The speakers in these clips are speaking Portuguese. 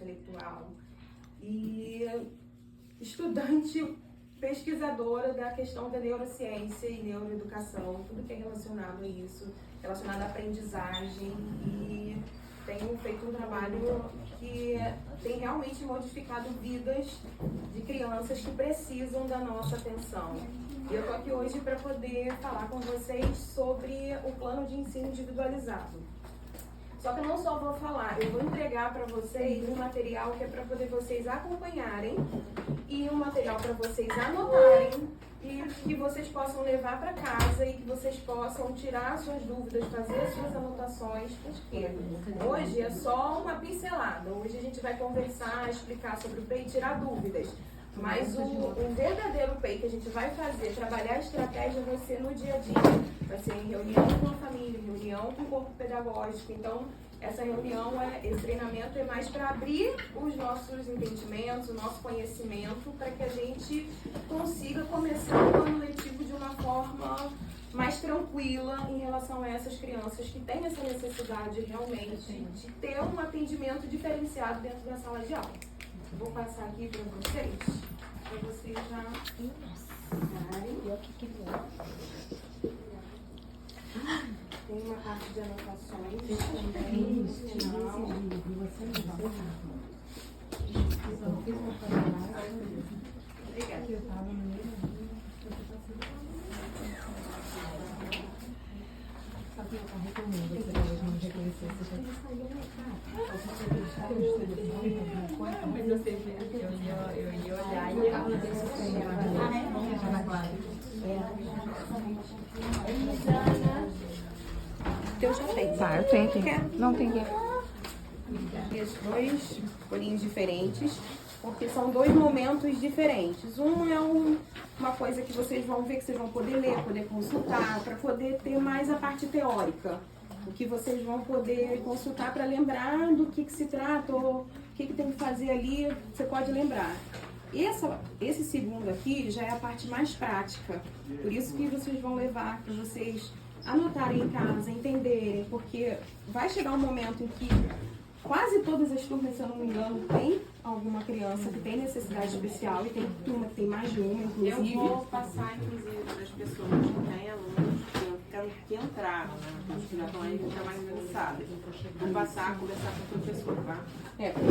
intelectual e estudante pesquisadora da questão da neurociência e neuroeducação, tudo que é relacionado a isso, relacionado à aprendizagem, e tenho feito um trabalho que tem realmente modificado vidas de crianças que precisam da nossa atenção. E eu estou aqui hoje para poder falar com vocês sobre o plano de ensino individualizado. Só que eu não só vou falar, eu vou entregar para vocês um material que é para poder vocês acompanharem e um material para vocês anotarem e que vocês possam levar para casa e que vocês possam tirar suas dúvidas, fazer as suas anotações, porque hoje é só uma pincelada. Hoje a gente vai conversar, explicar sobre o PEI e tirar dúvidas. Mas o verdadeiro PEI que a gente vai fazer, trabalhar a estratégia, vai ser no dia a dia. Vai ser em reunião com a família, reunião com o corpo pedagógico. Então, essa reunião, esse treinamento é mais para abrir os nossos entendimentos, o nosso conhecimento, para que a gente consiga começar o ano letivo de uma forma mais tranquila em relação a essas crianças que têm essa necessidade realmente de ter um atendimento diferenciado dentro da sala de aula. Vou passar aqui para vocês já tem uma parte de anotações também no final. Eu ia olhar e eu já tenho. Tá, eu tenho. Não tem que. Dois bolinhos diferentes, porque são dois momentos diferentes. Um é uma coisa que vocês vão ver, que vocês vão poder ler, poder consultar, para poder ter mais a parte teórica. O que vocês vão poder consultar para lembrar do que se trata, ou o que tem que fazer ali, você pode lembrar. Esse segundo aqui já é a parte mais prática, por isso que vocês vão levar para vocês anotarem em casa, entenderem, porque vai chegar um momento em que quase todas as turmas, se eu não me engano, tem alguma criança que tem necessidade especial e tem turma que tem mais de uma, inclusive. Eu vou passar, inclusive, para as pessoas que têm alunos que entraram, né? Que já estão aí, que já mais avançados. Vou passar a conversar com o professor, tá?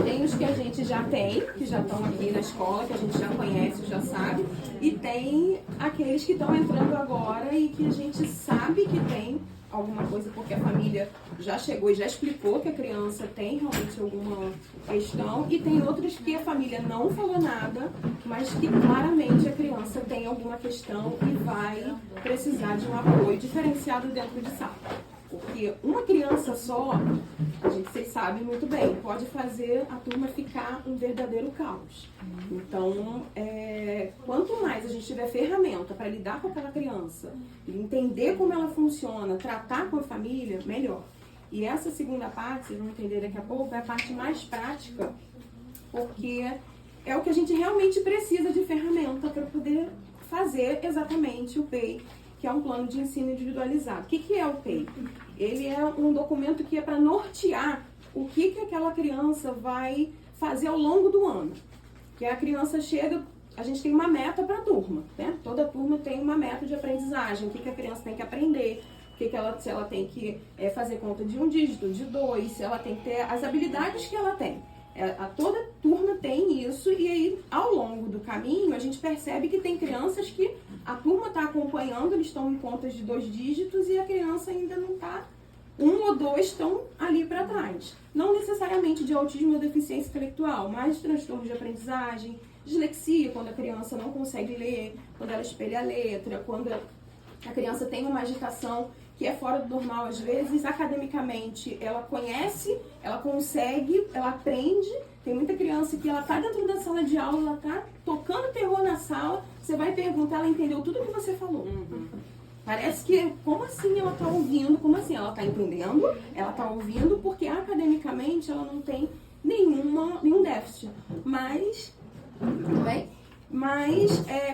Tem os que a gente já tem, que já estão aqui na escola, que a gente já conhece, já sabe, e tem aqueles que estão entrando agora e que a gente sabe que tem alguma coisa, porque a família já chegou e já explicou que a criança tem realmente alguma questão, e tem outros que a família não falou nada, mas que claramente a criança tem alguma questão e vai precisar de um apoio diferenciado dentro de sala. Porque uma criança só, vocês sabem muito bem, pode fazer a turma ficar um verdadeiro caos. Então, quanto mais a gente tiver ferramenta para lidar com aquela criança, entender como ela funciona, tratar com a família, melhor. E essa segunda parte, vocês vão entender daqui a pouco, é a parte mais prática, porque é o que a gente realmente precisa de ferramenta para poder fazer exatamente o PEI, que é um plano de ensino individualizado. O que é o PEI? Ele é um documento que é para nortear o que aquela criança vai fazer ao longo do ano. Que a criança chega, a gente tem uma meta para a turma, né? Toda turma tem uma meta de aprendizagem, o que a criança tem que aprender, se ela tem que fazer conta de um dígito, de dois, se ela tem que ter as habilidades que ela tem. Toda turma tem isso, e aí ao longo do caminho a gente percebe que tem crianças que a turma está acompanhando, eles estão em contas de 2 dígitos e a criança ainda não está, 1 ou 2 estão ali para trás. Não necessariamente de autismo ou deficiência intelectual, mas transtorno de aprendizagem, dislexia, quando a criança não consegue ler, quando ela espelha a letra, quando a criança tem uma agitação que é fora do normal, às vezes, academicamente, ela conhece, ela consegue, ela aprende. Tem muita criança que ela tá dentro da sala de aula, ela tá tocando terror na sala, você vai perguntar, ela entendeu tudo que você falou. Parece que, como assim ela tá ouvindo, como assim ela tá entendendo, ela tá ouvindo, porque academicamente ela não tem nenhum déficit. Mas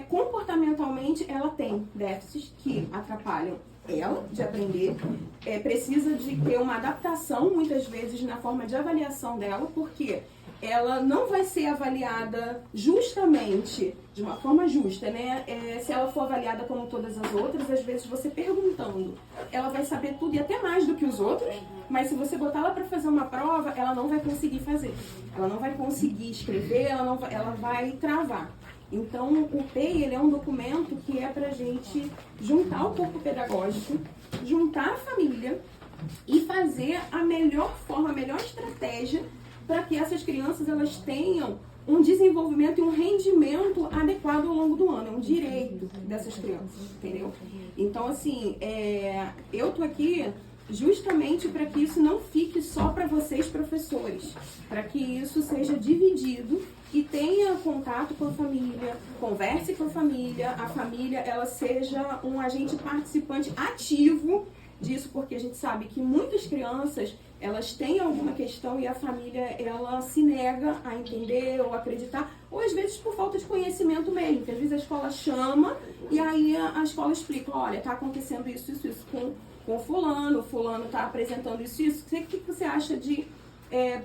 comportamentalmente ela tem déficits que atrapalham ela de aprender, precisa de ter uma adaptação muitas vezes na forma de avaliação dela, porque ela não vai ser avaliada justamente, de uma forma justa, né? Se ela for avaliada como todas as outras, às vezes você perguntando, ela vai saber tudo e até mais do que os outros, mas se você botar ela para fazer uma prova, ela não vai conseguir fazer. Ela não vai conseguir escrever, ela vai travar. Então, o PEI, ele é um documento que é para a gente juntar o corpo pedagógico, juntar a família e fazer a melhor forma, a melhor estratégia para que essas crianças elas tenham um desenvolvimento e um rendimento adequado ao longo do ano. É um direito dessas crianças, entendeu? Então, assim, eu tô aqui justamente para que isso não fique só para vocês, professores, para que isso seja dividido e tenha contato com a família, converse com a família ela seja um agente participante ativo disso, porque a gente sabe que muitas crianças, elas têm alguma questão e a família, ela se nega a entender ou acreditar, ou às vezes por falta de conhecimento mesmo, que às vezes a escola chama e aí a escola explica, olha, tá acontecendo isso com fulano, o fulano tá apresentando isso. O que você acha de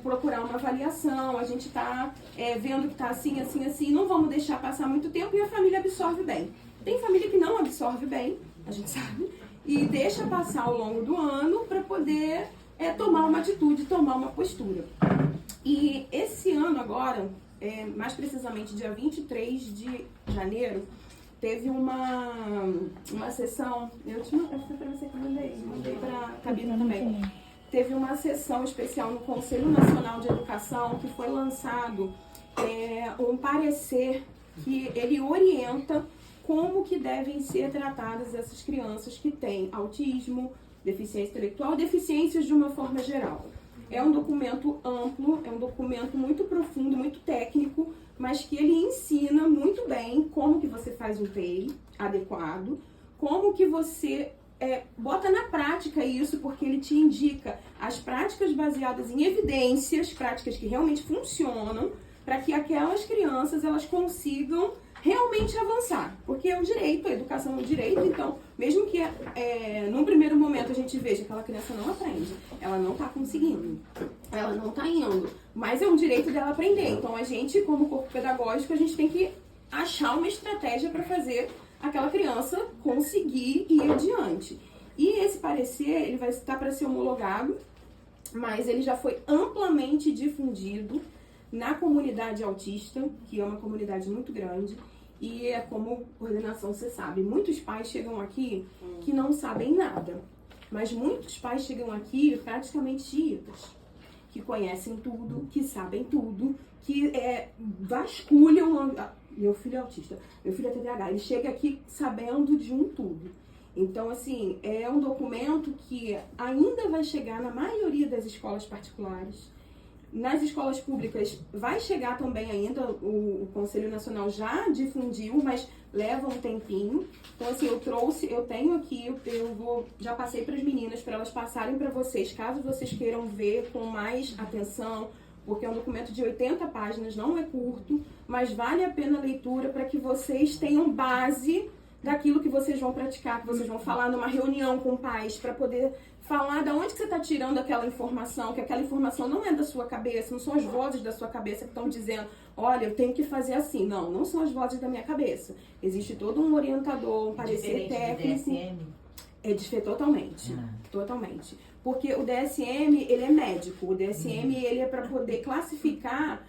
procurar uma avaliação? A gente tá vendo que tá assim, não vamos deixar passar muito tempo e a família absorve bem. Tem família que não absorve bem, a gente sabe, e deixa passar ao longo do ano para poder tomar uma atitude, tomar uma postura. E esse ano agora, mais precisamente dia 23 de janeiro, teve uma sessão, eu fui para você que eu mandei para a Cabina também. Teve uma sessão especial no Conselho Nacional de Educação que foi lançado um parecer que ele orienta como que devem ser tratadas essas crianças que têm autismo, deficiência intelectual, deficiências de uma forma geral. É um documento amplo, é um documento muito profundo, muito técnico, mas que ele ensina muito bem como que você faz um PEI adequado, como que você bota na prática isso, porque ele te indica as práticas baseadas em evidências, práticas que realmente funcionam, para que aquelas crianças elas consigam realmente avançar, porque é um direito, a educação é um direito, então, mesmo que num primeiro momento a gente veja que aquela criança não aprende, ela não está conseguindo, ela não está indo, mas é um direito dela aprender, então a gente, como corpo pedagógico, a gente tem que achar uma estratégia para fazer aquela criança conseguir ir adiante. E esse parecer, ele vai estar para ser homologado, mas ele já foi amplamente difundido na comunidade autista, que é uma comunidade muito grande, e como coordenação você sabe, muitos pais chegam aqui que não sabem nada, mas muitos pais chegam aqui praticamente chiitas, que conhecem tudo, que sabem tudo, que vasculham. Meu filho é autista, meu filho é TDAH, ele chega aqui sabendo de um tudo. Então, assim, é um documento que ainda vai chegar na maioria das escolas particulares. Nas escolas públicas vai chegar também ainda, o Conselho Nacional já difundiu, mas leva um tempinho. Então, assim, eu tenho aqui, já passei para as meninas, para elas passarem para vocês, caso vocês queiram ver com mais atenção, porque é um documento de 80 páginas, não é curto, mas vale a pena a leitura para que vocês tenham base daquilo que vocês vão praticar, que vocês vão falar numa reunião com pais, para poder falar de onde que você está tirando aquela informação, que aquela informação não é da sua cabeça, não são as vozes da sua cabeça que estão dizendo, olha, eu tenho que fazer assim. Não, não são as vozes da minha cabeça. Existe todo um orientador, um parecer técnico. Do DSM? É diferente totalmente, totalmente. Porque o DSM, ele é médico, o DSM, ele é para poder classificar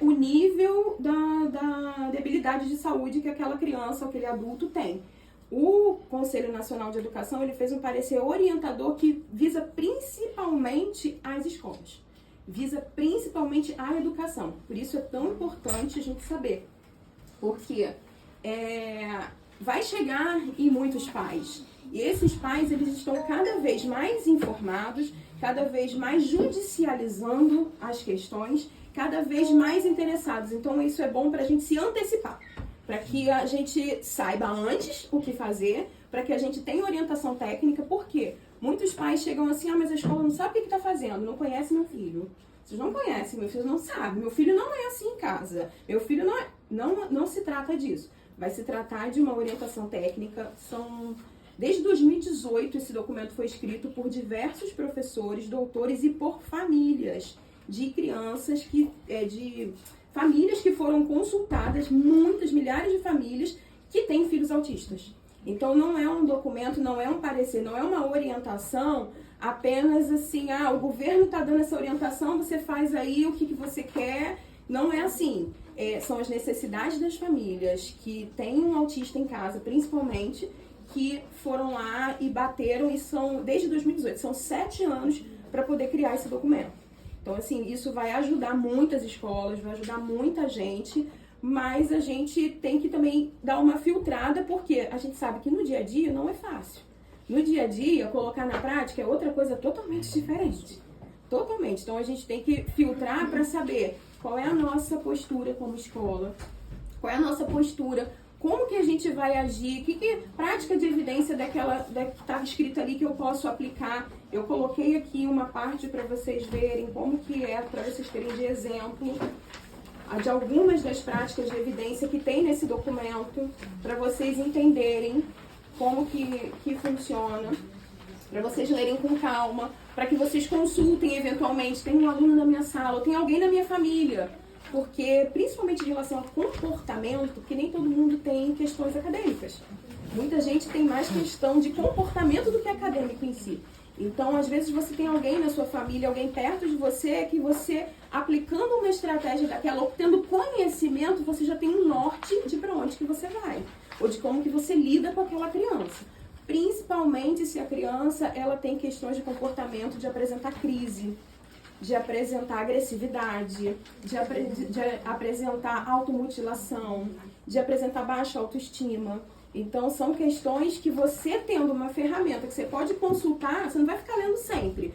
o nível da debilidade de saúde que aquela criança ou aquele adulto tem. O Conselho Nacional de Educação, ele fez um parecer orientador que visa principalmente as escolas, visa principalmente a educação. Por isso é tão importante a gente saber, porque vai chegar em muitos pais, e esses pais, eles estão cada vez mais informados, cada vez mais judicializando as questões, cada vez mais interessados. Então isso é bom para a gente se antecipar, para que a gente saiba antes o que fazer, para que a gente tenha orientação técnica, porque muitos pais chegam assim, mas a escola não sabe o que está fazendo, não conhece meu filho. Vocês não conhecem, meu filho não sabe, meu filho não é assim em casa, meu filho não se trata disso. Vai se tratar de uma orientação técnica, desde 2018 esse documento foi escrito por diversos professores, doutores e por famílias. de crianças, de famílias que foram consultadas, muitas, milhares de famílias que têm filhos autistas. Então não é um documento, não é um parecer, não é uma orientação apenas assim, o governo está dando essa orientação, você faz aí o que você quer. Não é assim. São as necessidades das famílias que têm um autista em casa, principalmente, que foram lá e bateram, e são, desde 2018, são 7 anos para poder criar esse documento. Então, assim, isso vai ajudar muitas escolas, vai ajudar muita gente, mas a gente tem que também dar uma filtrada, porque a gente sabe que no dia a dia não é fácil. No dia a dia, colocar na prática é outra coisa totalmente diferente. Totalmente. Então, a gente tem que filtrar para saber qual é a nossa postura como escola, qual é a nossa postura, como que a gente vai agir, que prática de evidência que estava escrita ali que eu posso aplicar. Eu coloquei aqui uma parte para vocês verem como que é, para vocês terem de exemplo de algumas das práticas de evidência que tem nesse documento, para vocês entenderem como que funciona, para vocês lerem com calma, para que vocês consultem eventualmente. Tem um aluno na minha sala, ou tem alguém na minha família, porque principalmente em relação ao comportamento, porque nem todo mundo tem questões acadêmicas. Muita gente tem mais questão de comportamento do que acadêmico em si. Então, às vezes, você tem alguém na sua família, alguém perto de você, que você, aplicando uma estratégia daquela, ou tendo conhecimento, você já tem um norte de para onde que você vai, ou de como que você lida com aquela criança. Principalmente se a criança ela tem questões de comportamento, de apresentar crise, de apresentar agressividade, de apresentar automutilação, de apresentar baixa autoestima. Então, são questões que você tendo uma ferramenta que você pode consultar, você não vai ficar lendo sempre.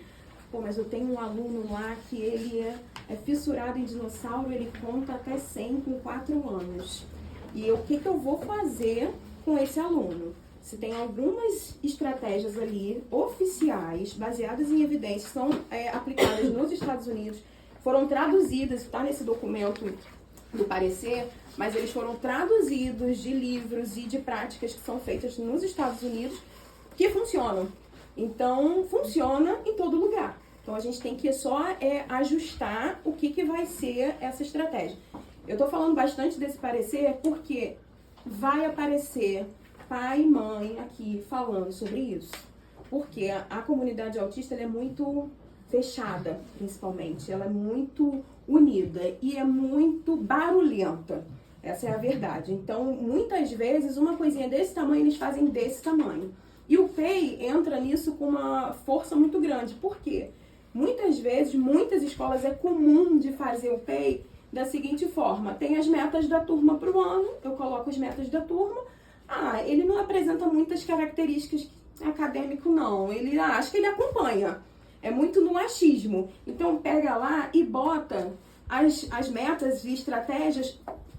Pô, mas eu tenho um aluno lá que ele é fissurado em dinossauro, ele conta até 100 com 4 anos. E o que eu vou fazer com esse aluno? Se tem algumas estratégias ali oficiais, baseadas em evidências, são aplicadas nos Estados Unidos, foram traduzidas, está nesse documento do parecer, mas eles foram traduzidos de livros e de práticas que são feitas nos Estados Unidos, que funcionam. Então, funciona em todo lugar. Então, a gente tem que só ajustar o que vai ser essa estratégia. Eu estou falando bastante desse parecer porque vai aparecer pai e mãe aqui falando sobre isso. Porque a comunidade autista ela é muito fechada, principalmente. Ela é muito unida e é muito barulhenta. Essa é a verdade. Então, muitas vezes, uma coisinha desse tamanho, eles fazem desse tamanho. E o PEI entra nisso com uma força muito grande. Por quê? Muitas vezes, muitas escolas é comum de fazer o PEI da seguinte forma. Tem as metas da turma para o ano, eu coloco as metas da turma. Ele não apresenta muitas características acadêmico, não. Ele acho que ele acompanha. É muito no achismo. Então, pega lá e bota as metas e estratégias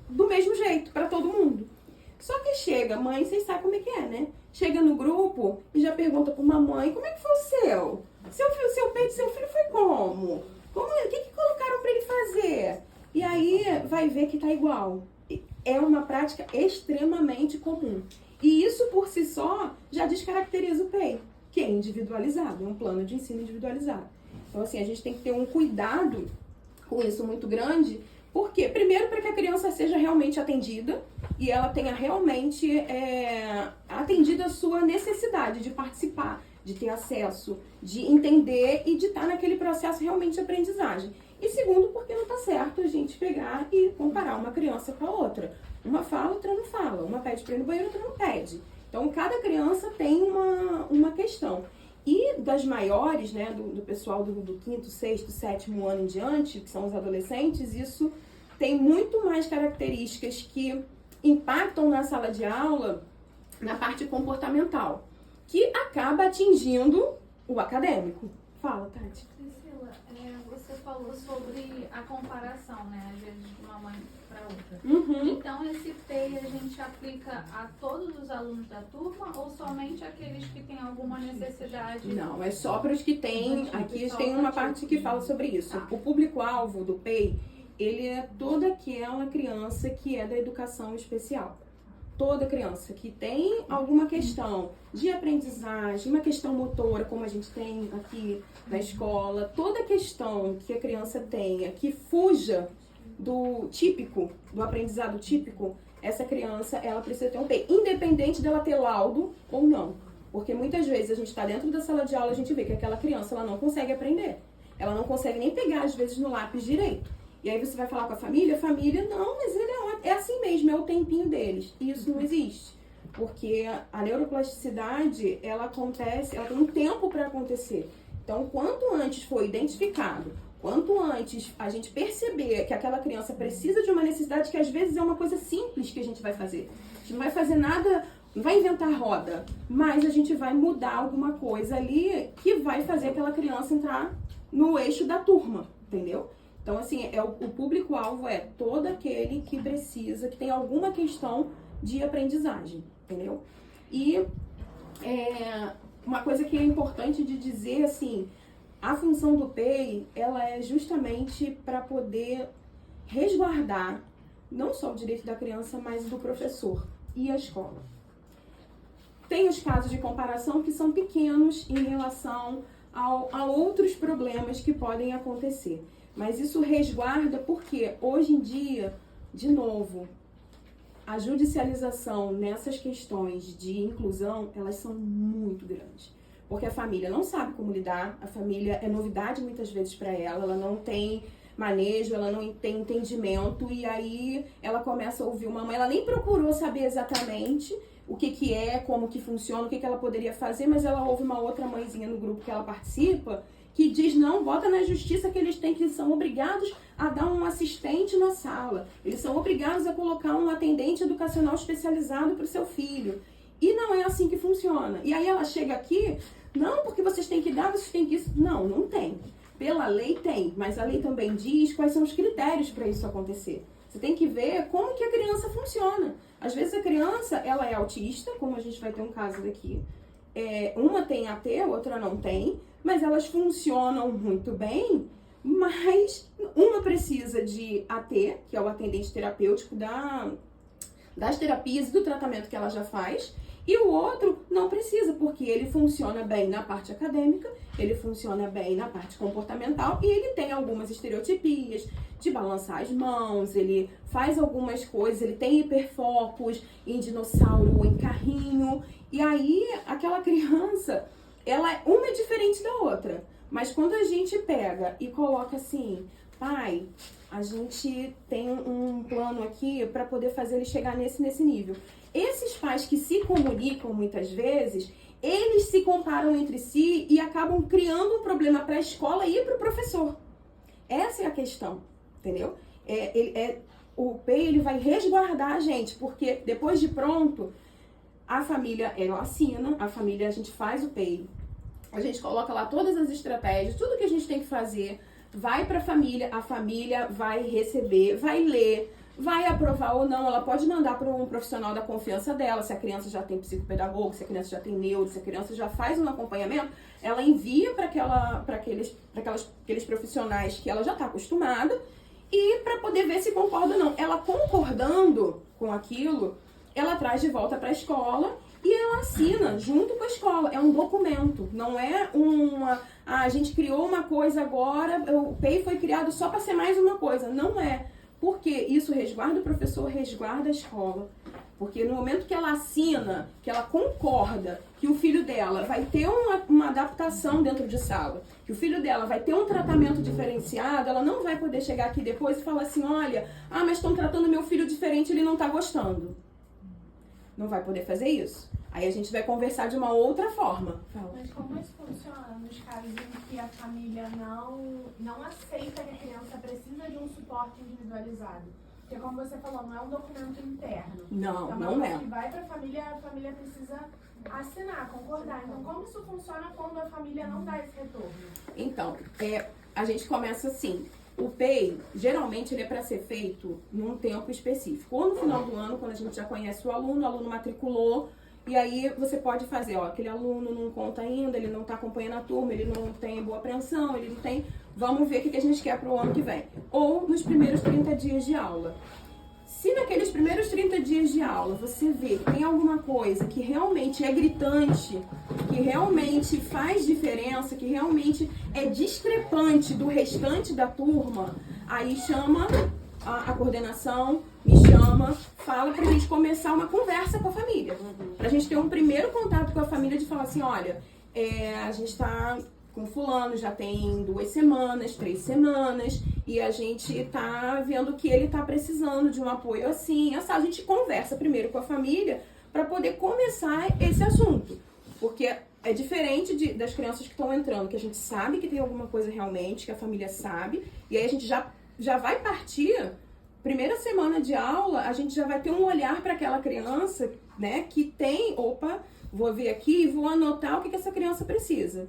do mesmo jeito, para todo mundo. Só que chega, mãe, vocês sabem como é que é, né? Chega no grupo e já pergunta para uma mãe, como é que foi o seu? Seu peito, seu filho foi como? O que colocaram para ele fazer? E aí vai ver que tá igual. É uma prática extremamente comum. E isso por si só já descaracteriza o PEI, que é individualizado, é um plano de ensino individualizado. Então, assim, a gente tem que ter um cuidado com isso muito grande. Por quê? Primeiro, para que a criança seja realmente atendida e ela tenha realmente atendido a sua necessidade de participar, de ter acesso, de entender e de estar naquele processo realmente de aprendizagem. E segundo, porque não está certo a gente pegar e comparar uma criança com a outra. Uma fala, outra não fala. Uma pede para ir no banheiro, outra não pede. Então, cada criança tem uma questão. E das maiores, né, do pessoal do 5º, 6º, 7º ano em diante, que são os adolescentes, isso tem muito mais características que impactam na sala de aula, na parte comportamental, que acaba atingindo o acadêmico. Fala, Tati. Priscila, você falou sobre a comparação, né, às vezes de uma mãe para outra. Uhum. Então, esse PEI a gente aplica a todos os alunos da turma ou somente aqueles que têm alguma necessidade? Não, é só para os que têm. Aqui tem uma parte que fala sobre isso. Tá. O público-alvo do PEI, ele é toda aquela criança que é da educação especial. toda criança que tem alguma questão de aprendizagem, uma questão motora, como a gente tem aqui na escola, toda questão que a criança tenha que fuja do típico, do aprendizado típico, essa criança, ela precisa ter um PEI, independente dela ter laudo ou não. Porque muitas vezes a gente está dentro da sala de aula, a gente vê que aquela criança, ela não consegue aprender. Ela não consegue nem pegar, às vezes, no lápis direito. E aí você vai falar com a família, não, mas ele é assim mesmo, é o tempinho deles. E isso não existe. Porque a neuroplasticidade, ela acontece, ela tem um tempo para acontecer. Então, quanto antes for identificado, quanto antes a gente perceber que aquela criança precisa de uma necessidade, que às vezes é uma coisa simples que a gente vai fazer. A gente não vai fazer nada, não vai inventar roda, mas a gente vai mudar alguma coisa ali que vai fazer aquela criança entrar no eixo da turma, entendeu? Então, assim, o público-alvo é todo aquele que precisa, que tem alguma questão de aprendizagem, entendeu? E uma coisa que é importante de dizer, assim, a função do PEI, ela é justamente para poder resguardar não só o direito da criança, mas do professor e a escola. Tem os casos de comparação que são pequenos em relação a outros problemas que podem acontecer. Mas isso resguarda porque, hoje em dia, de novo, a judicialização nessas questões de inclusão, elas são muito grandes. Porque a família não sabe como lidar, a família é novidade muitas vezes para ela não tem manejo, ela não tem entendimento, e aí ela começa a ouvir uma mãe, ela nem procurou saber exatamente o que é, como que funciona, o que ela poderia fazer, mas ela ouve uma outra mãezinha no grupo que ela participa, que diz, não, bota na justiça que eles são obrigados a dar um assistente na sala. Eles são obrigados a colocar um atendente educacional especializado para o seu filho. E não é assim que funciona. E aí ela chega aqui, não, porque vocês têm que dar, vocês têm que isso. Não, não tem. Pela lei tem, mas a lei também diz quais são os critérios para isso acontecer. Você tem que ver como que a criança funciona. Às vezes a criança, ela é autista, como a gente vai ter um caso daqui. Uma tem AT, a outra não tem, mas elas funcionam muito bem, mas uma precisa de AT, que é o atendente terapêutico das terapias e do tratamento que ela já faz, e o outro não precisa, porque ele funciona bem na parte acadêmica, ele funciona bem na parte comportamental, e ele tem algumas estereotipias de balançar as mãos, ele faz algumas coisas, ele tem hiperfocos em dinossauro ou em carrinho, e aí aquela criança, uma é diferente da outra, mas quando a gente pega e coloca assim, pai, a gente tem um plano aqui para poder fazer ele chegar nesse nível. Esses pais que se comunicam muitas vezes, eles se comparam entre si e acabam criando um problema para a escola e para o professor. Essa é a questão, entendeu? O PEI, ele vai resguardar a gente, porque depois de pronto, a família, ela assina, a gente faz o PEI, a gente coloca lá todas as estratégias, tudo que a gente tem que fazer, vai para a família vai receber, vai ler, vai aprovar ou não, ela pode mandar para um profissional da confiança dela, se a criança já tem psicopedagogo, se a criança já tem neuro, se a criança já faz um acompanhamento, ela envia para aqueles profissionais que ela já está acostumada e para poder ver se concorda ou não. Ela concordando com aquilo, ela traz de volta para a escola e ela assina junto com a escola. É um documento, não é a gente criou uma coisa agora, o PEI foi criado só para ser mais uma coisa. Não é. Porque isso resguarda o professor, resguarda a escola. Porque no momento que ela assina, que ela concorda que o filho dela vai ter uma adaptação dentro de sala, que o filho dela vai ter um tratamento diferenciado, ela não vai poder chegar aqui depois e falar assim, olha, mas estão tratando meu filho diferente, ele não está gostando. Não vai poder fazer isso. Aí a gente vai conversar de uma outra forma. Fala. Mas como isso funciona nos casos em que a família não aceita que a criança precisa de um suporte individualizado? Porque como você falou, não é um documento interno. Não, então, não é. Que vai para a família precisa assinar, concordar. Então como isso funciona quando a família não dá esse retorno? Então, a gente começa assim. O PEI, geralmente, ele é para ser feito num tempo específico. Ou no final do ano, quando a gente já conhece o aluno matriculou, e aí você pode fazer, aquele aluno não conta ainda, ele não está acompanhando a turma, ele não tem boa apreensão, ele não tem... Vamos ver o que a gente quer para o ano que vem. Ou nos primeiros 30 dias de aula. Se naqueles primeiros 30 dias de aula você vê que tem alguma coisa que realmente é gritante, que realmente faz diferença, que realmente é discrepante do restante da turma, aí chama a coordenação, me chama, fala pra gente começar uma conversa com a família. Pra gente ter um primeiro contato com a família de falar assim, olha, a gente tá com fulano já tem 2 semanas, 3 semanas, e a gente tá vendo que ele tá precisando de um apoio assim, a gente conversa primeiro com a família para poder começar esse assunto. Porque é diferente das crianças que estão entrando, que a gente sabe que tem alguma coisa realmente, que a família sabe, e aí a gente já vai partir, primeira semana de aula, a gente já vai ter um olhar para aquela criança, né, que tem, vou ver aqui e vou anotar o que essa criança precisa.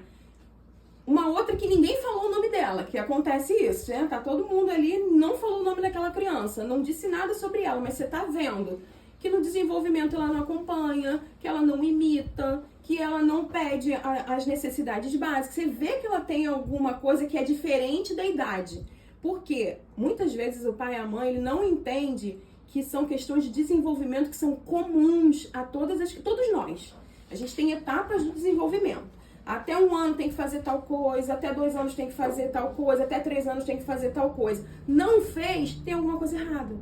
Uma outra que ninguém falou o nome dela, que acontece isso, né? Tá todo mundo ali, não falou o nome daquela criança, não disse nada sobre ela, mas você tá vendo que no desenvolvimento ela não acompanha, que ela não imita, que ela não pede as necessidades básicas. Você vê que ela tem alguma coisa que é diferente da idade. Porque muitas vezes o pai e a mãe ele não entende que são questões de desenvolvimento que são comuns a todos nós. A gente tem etapas do desenvolvimento. Até 1 ano tem que fazer tal coisa, até 2 anos tem que fazer tal coisa, até 3 anos tem que fazer tal coisa. Não fez, tem alguma coisa errada.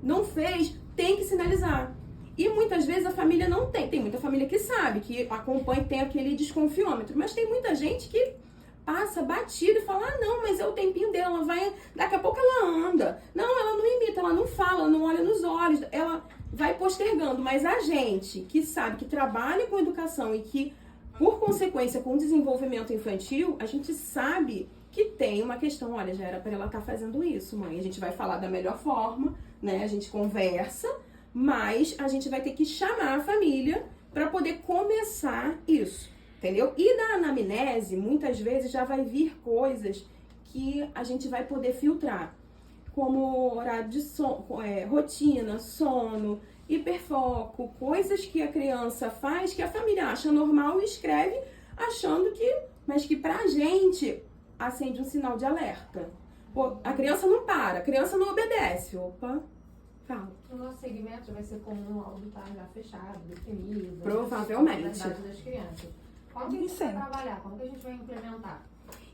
Não fez, tem que sinalizar. E muitas vezes a família não tem. Tem muita família que sabe, que acompanha, tem aquele desconfiômetro. Mas tem muita gente que passa batido e fala, não, mas é o tempinho dela, ela vai, daqui a pouco ela anda. Não, ela não imita, ela não fala, ela não olha nos olhos, ela vai postergando. Mas a gente que sabe, que trabalha com educação e que por consequência, com o desenvolvimento infantil, a gente sabe que tem uma questão, olha, já era para ela estar fazendo isso, mãe. A gente vai falar da melhor forma, né? A gente conversa, mas a gente vai ter que chamar a família para poder começar isso, entendeu? E da anamnese, muitas vezes já vai vir coisas que a gente vai poder filtrar, como horário de sono, rotina, sono, hiperfoco, coisas que a criança faz que a família acha normal e escreve achando que, mas que pra gente acende um sinal de alerta. Pô, a criança não para, a criança não obedece. Opa, fala. No nosso segmento vai ser comum o laudo estar já fechado, definido. Provavelmente. As datas das crianças. Como que a gente vai trabalhar? Como que a gente vai implementar?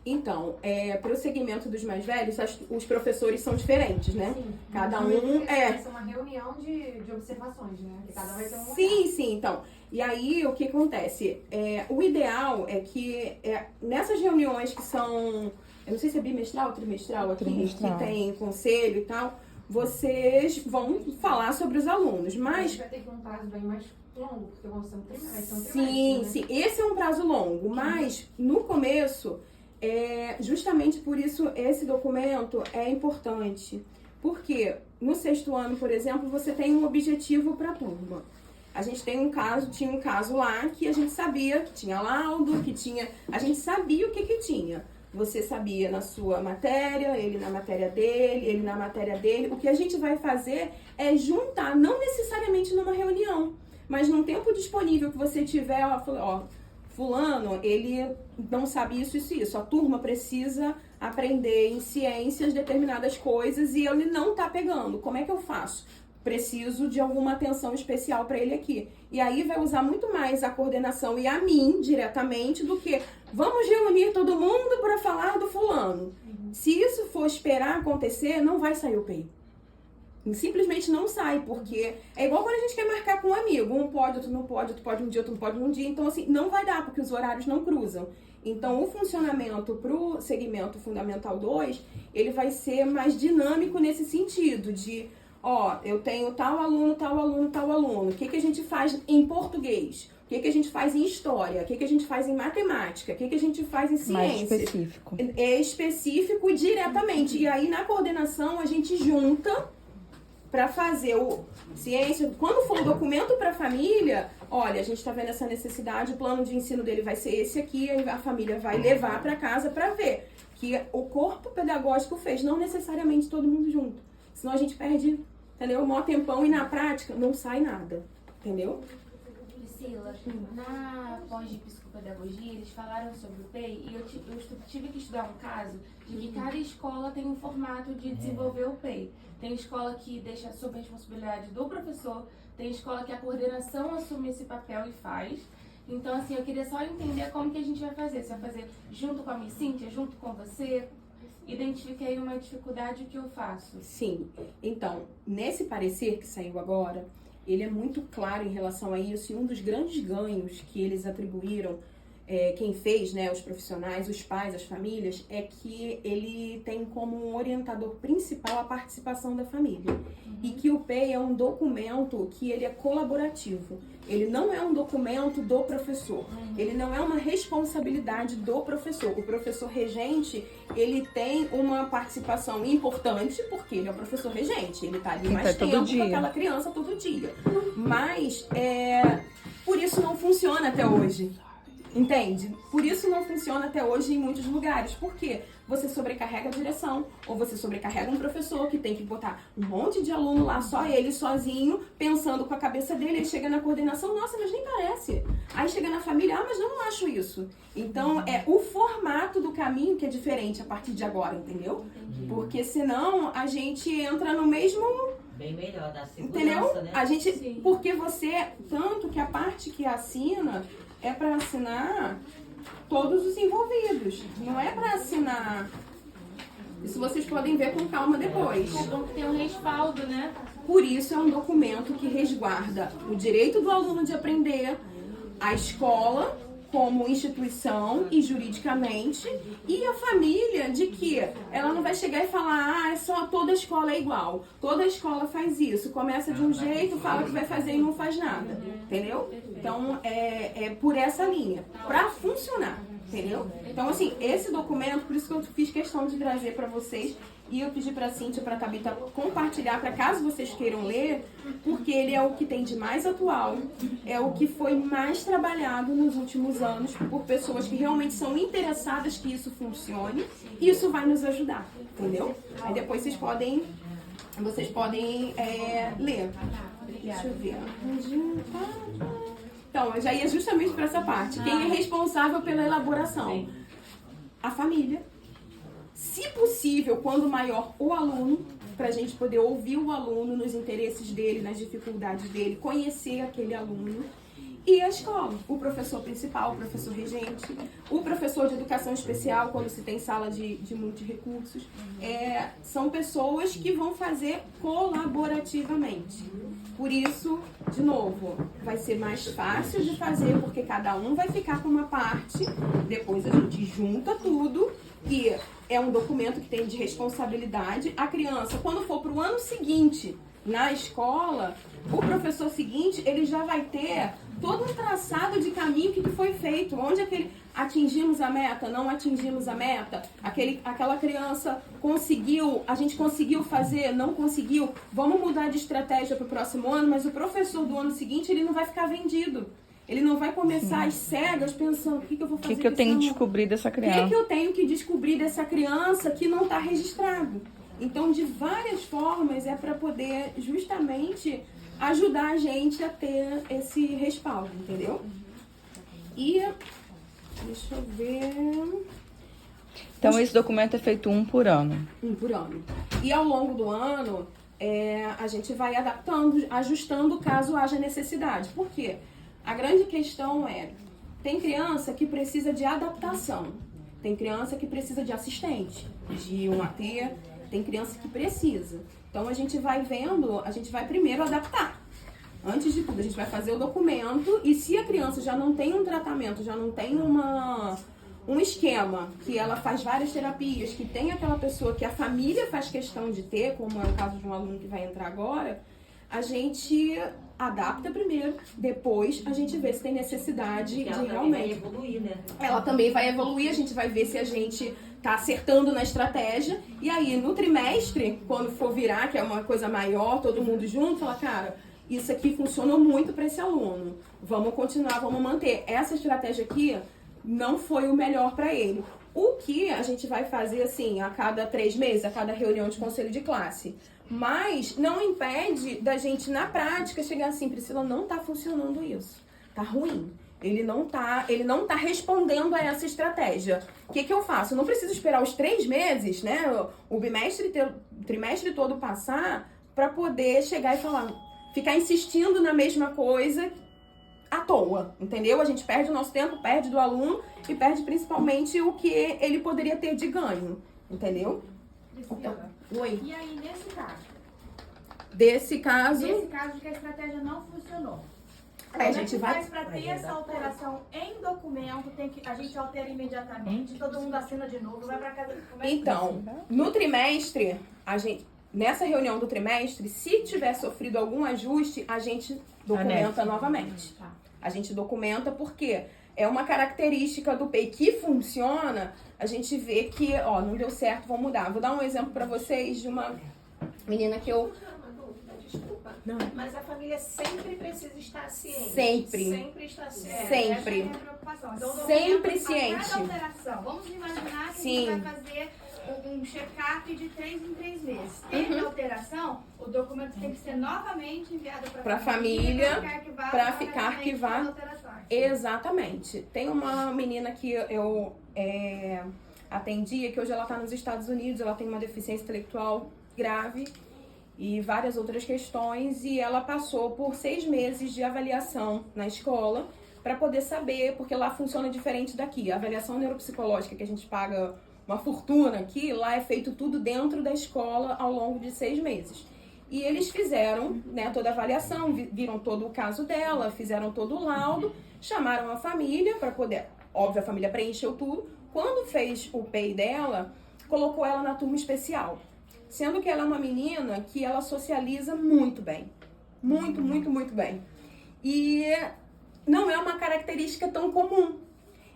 Então, para o segmento dos mais velhos, os professores são diferentes, né? Sim. Cada um Vai ser uma reunião de observações, né? Que cada vai ter um Sim, então. E aí, o que acontece? O ideal é que nessas reuniões que são, eu não sei se é bimestral ou trimestral aqui, que tem conselho e tal, vocês vão falar sobre os alunos, mas... A gente vai ter que um prazo bem mais longo, porque vai ser um trimestre, Sim, né? sim. Esse é um prazo longo, mas no começo... justamente por isso esse documento é importante, porque no 6º ano, por exemplo, você tem um objetivo para a turma. A gente tinha um caso lá que a gente sabia que tinha laudo, a gente sabia o que tinha. Você sabia na sua matéria, ele na matéria dele, ele na matéria dele. O que a gente vai fazer é juntar, não necessariamente numa reunião, mas num tempo disponível que você tiver, fulano, ele não sabe isso, isso, isso. A turma precisa aprender em ciências determinadas coisas e ele não tá pegando. Como é que eu faço? Preciso de alguma atenção especial para ele aqui. E aí vai usar muito mais a coordenação e a mim, diretamente, do que vamos reunir todo mundo para falar do fulano. Se isso for esperar acontecer, não vai sair o PEI. Simplesmente não sai, porque é igual quando a gente quer marcar com um amigo. Um pode, outro não pode, outro pode um dia, outro não pode um dia. Então, assim, não vai dar, porque os horários não cruzam. Então, o funcionamento para o segmento Fundamental 2, ele vai ser mais dinâmico nesse sentido de, eu tenho tal aluno, tal aluno, tal aluno. O que a gente faz em português? O que a gente faz em história? O que a gente faz em matemática? O que a gente faz em ciência? Mais específico. É específico e diretamente. E aí, na coordenação, a gente junta para fazer o ciência. Quando for o documento para a família, olha, a gente está vendo essa necessidade, o plano de ensino dele vai ser esse aqui, aí a família vai levar para casa para ver que o corpo pedagógico fez, não necessariamente todo mundo junto. Senão a gente perde, entendeu? Um maior tempão e na prática não sai nada, entendeu? E Priscila, na pós de psicopedagogia, eles falaram sobre o PEI e eu tive que estudar um caso de que cada escola tem um formato de desenvolver o PEI. Tem escola que deixa sob a responsabilidade do professor, tem escola que a coordenação assume esse papel e faz. Então, assim, eu queria só entender como que a gente vai fazer. Você vai fazer junto com a Miss Cíntia, junto com você? Identifiquei uma dificuldade, o que eu faço? Sim. Então, nesse parecer que saiu agora, ele é muito claro em relação a isso, e um dos grandes ganhos que eles atribuíram, quem fez, né, os profissionais, os pais, as famílias, é que ele tem como um orientador principal a participação da família. E que o PEI é um documento que ele é colaborativo. Ele não é um documento do professor. Ele não é uma responsabilidade do professor. O professor regente, ele tem uma participação importante, porque ele é o professor regente. Ele tá ali mais tempo com aquela criança todo dia. Mas, por isso não funciona até hoje. Entende? Por isso não funciona até hoje em muitos lugares. Por quê? Você sobrecarrega a direção, ou você sobrecarrega um professor que tem que botar um monte de aluno lá, só ele, sozinho, pensando com a cabeça dele. Ele chega na coordenação, nossa, mas nem parece. Aí chega na família, mas eu não acho isso. Então, é o formato do caminho que é diferente a partir de agora, entendeu? Porque senão a gente entra no mesmo... Bem melhor, dá segurança, entendeu? Né? A gente, porque você, tanto que a parte que assina é para assinar todos os envolvidos, não é para assinar. Isso vocês podem ver com calma depois. É bom que tem um respaldo, né? Por isso é um documento que resguarda o direito do aluno de aprender, a escola como instituição e juridicamente, e a família de que ela não vai chegar e falar, é só toda escola é igual, toda escola faz isso, começa de um jeito, fala que vai fazer e não faz nada, entendeu? Então é por essa linha, para funcionar, entendeu? Então assim, esse documento, por isso que eu fiz questão de trazer para vocês, e eu pedi para a Cíntia e para a Thabita compartilhar, para caso vocês queiram ler, porque ele é o que tem de mais atual, é o que foi mais trabalhado nos últimos anos por pessoas que realmente são interessadas que isso funcione, e isso vai nos ajudar, entendeu? Aí depois vocês podem ler. Deixa eu ver. Então, eu já ia justamente para essa parte. Quem é responsável pela elaboração? A família. Se possível, quando maior, o aluno, para a gente poder ouvir o aluno nos interesses dele, nas dificuldades dele, conhecer aquele aluno. E a escola, o professor principal, o professor regente, o professor de educação especial, quando se tem sala de multirrecursos, são pessoas que vão fazer colaborativamente. Por isso, de novo, vai ser mais fácil de fazer, porque cada um vai ficar com uma parte, depois a gente junta tudo, e é um documento que tem de responsabilidade. A criança, quando for para o ano seguinte na escola, o professor seguinte, ele já vai ter todo um traçado de caminho que foi feito. Onde atingimos a meta, não atingimos a meta, aquela criança conseguiu, a gente conseguiu fazer, não conseguiu, vamos mudar de estratégia para o próximo ano, mas o professor do ano seguinte, ele não vai ficar vendido. Ele não vai começar às cegas pensando, o que eu vou fazer? O que eu tenho que descobrir dessa criança? O que eu tenho que descobrir dessa criança que não está registrado? Então, de várias formas, é para poder justamente ajudar a gente a ter esse respaldo, entendeu? E, deixa eu ver... Então, esse documento é feito um por ano? Um por ano. E ao longo do ano, a gente vai adaptando, ajustando caso haja necessidade. Por quê? A grande questão tem criança que precisa de adaptação, tem criança que precisa de assistente, de um AT, tem criança que precisa. Então a gente vai vendo, a gente vai primeiro adaptar. Antes de tudo, a gente vai fazer o documento e se a criança já não tem um tratamento, já não tem um esquema, que ela faz várias terapias, que tem aquela pessoa que a família faz questão de ter, como é o caso de um aluno que vai entrar agora, a gente adapta primeiro, depois a gente vê se tem necessidade de realmente. Ela também vai evoluir, né? Ela também vai evoluir, a gente vai ver se a gente tá acertando na estratégia. E aí, no trimestre, quando for virar, que é uma coisa maior, todo mundo junto, fala, cara, isso aqui funcionou muito para esse aluno. Vamos continuar, vamos manter. Essa estratégia aqui não foi o melhor para ele. O que a gente vai fazer, assim, a cada 3 meses, a cada reunião de conselho de classe. Mas não impede da gente, na prática, chegar assim, Priscila, não tá funcionando isso. tá ruim. Ele não tá respondendo a essa estratégia. O que eu faço? Eu não preciso esperar os 3 meses, né? O trimestre todo passar para poder chegar e falar, ficar insistindo na mesma coisa à toa, entendeu? A gente perde o nosso tempo, perde do aluno e perde principalmente o que ele poderia ter de ganho, entendeu? Priscila, Oi. e aí nesse caso? Desse caso, que a estratégia não funcionou. a gente vai... Mas para ter essa alteração em documento, a gente altera imediatamente, todo mundo assina de novo, vai para casa. Então, no trimestre, nessa reunião do trimestre, se tiver sofrido algum ajuste, a gente documenta novamente. A gente documenta porque é uma característica do PEI que funciona, a gente vê que, ó, não deu certo, vamos mudar. Vou dar um exemplo para vocês de uma menina que eu... Desculpa, Não. mas a família sempre precisa estar ciente. Sempre. Sempre está ciente. Sempre. Essa é a minha preocupação. Então, Sempre a ciente. cada alteração, vamos imaginar que Sim. a gente vai fazer um check-up de 3 em 3 meses. Teve alteração, o documento tem que ser novamente enviado para a família para ficar arquivado. Exatamente. Tem uma menina que eu atendia, que hoje ela está nos Estados Unidos, ela tem uma deficiência intelectual grave e várias outras questões, e ela passou por 6 meses de avaliação na escola para poder saber, porque lá funciona diferente daqui. A avaliação neuropsicológica que a gente paga uma fortuna aqui, lá é feito tudo dentro da escola ao longo de 6 meses. E eles fizeram, né, toda a avaliação, viram todo o caso dela, fizeram todo o laudo, chamaram a família para poder... Óbvio, a família preencheu tudo. Quando fez o PEI dela, colocou ela na turma especial. Sendo que ela é uma menina que ela socializa muito bem. Muito, muito, muito bem. E não é uma característica tão comum.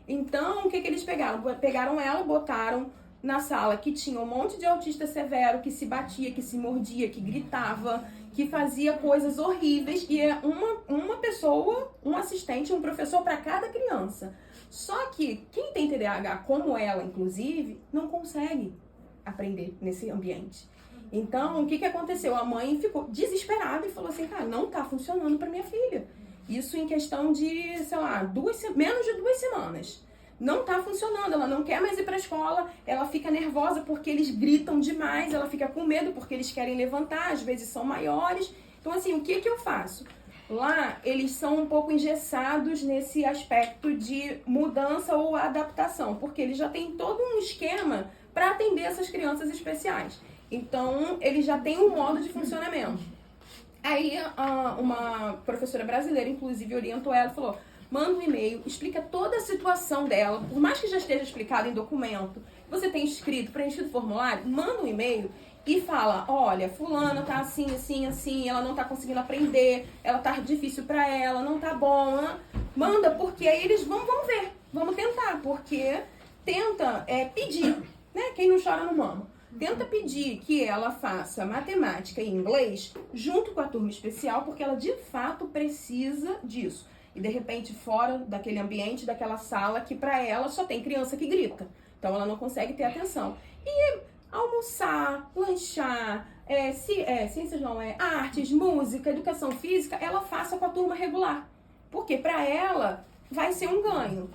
Então, o que eles pegaram? Pegaram ela, botaram na sala que tinha um monte de autista severo, que se batia, que se mordia, que gritava, que fazia coisas horríveis. E é uma pessoa, um assistente, um professor para cada criança. Só que quem tem TDAH, como ela, inclusive, não consegue aprender nesse ambiente. Então, o que aconteceu? A mãe ficou desesperada e falou assim, cara, não tá funcionando para minha filha. Isso em questão de, sei lá, menos de 2 semanas. Não tá funcionando, ela não quer mais ir pra escola, ela fica nervosa porque eles gritam demais, ela fica com medo porque eles querem levantar, às vezes são maiores. Então, assim, o que eu faço? Lá, eles são um pouco engessados nesse aspecto de mudança ou adaptação, porque eles já têm todo um esquema para atender essas crianças especiais. Então, eles já têm um modo de funcionamento. Aí, uma professora brasileira, inclusive, orientou ela e falou, manda um e-mail, explica toda a situação dela, por mais que já esteja explicado em documento, você tem escrito, preenchido o formulário, manda um e-mail e fala, olha, fulana tá assim, assim, assim, ela não tá conseguindo aprender, ela tá difícil pra ela, não tá bom, né? Manda, porque aí eles vamos ver, vamos tentar, porque tenta pedir, né? Quem não chora não mama. Tenta pedir que ela faça matemática e inglês junto com a turma especial, porque ela de fato precisa disso. E de repente fora daquele ambiente, daquela sala, que pra ela só tem criança que grita. Então ela não consegue ter atenção. E almoçar, lanchar, ciências não, artes, música, educação física, ela faça com a turma regular. Porque pra ela vai ser um ganho.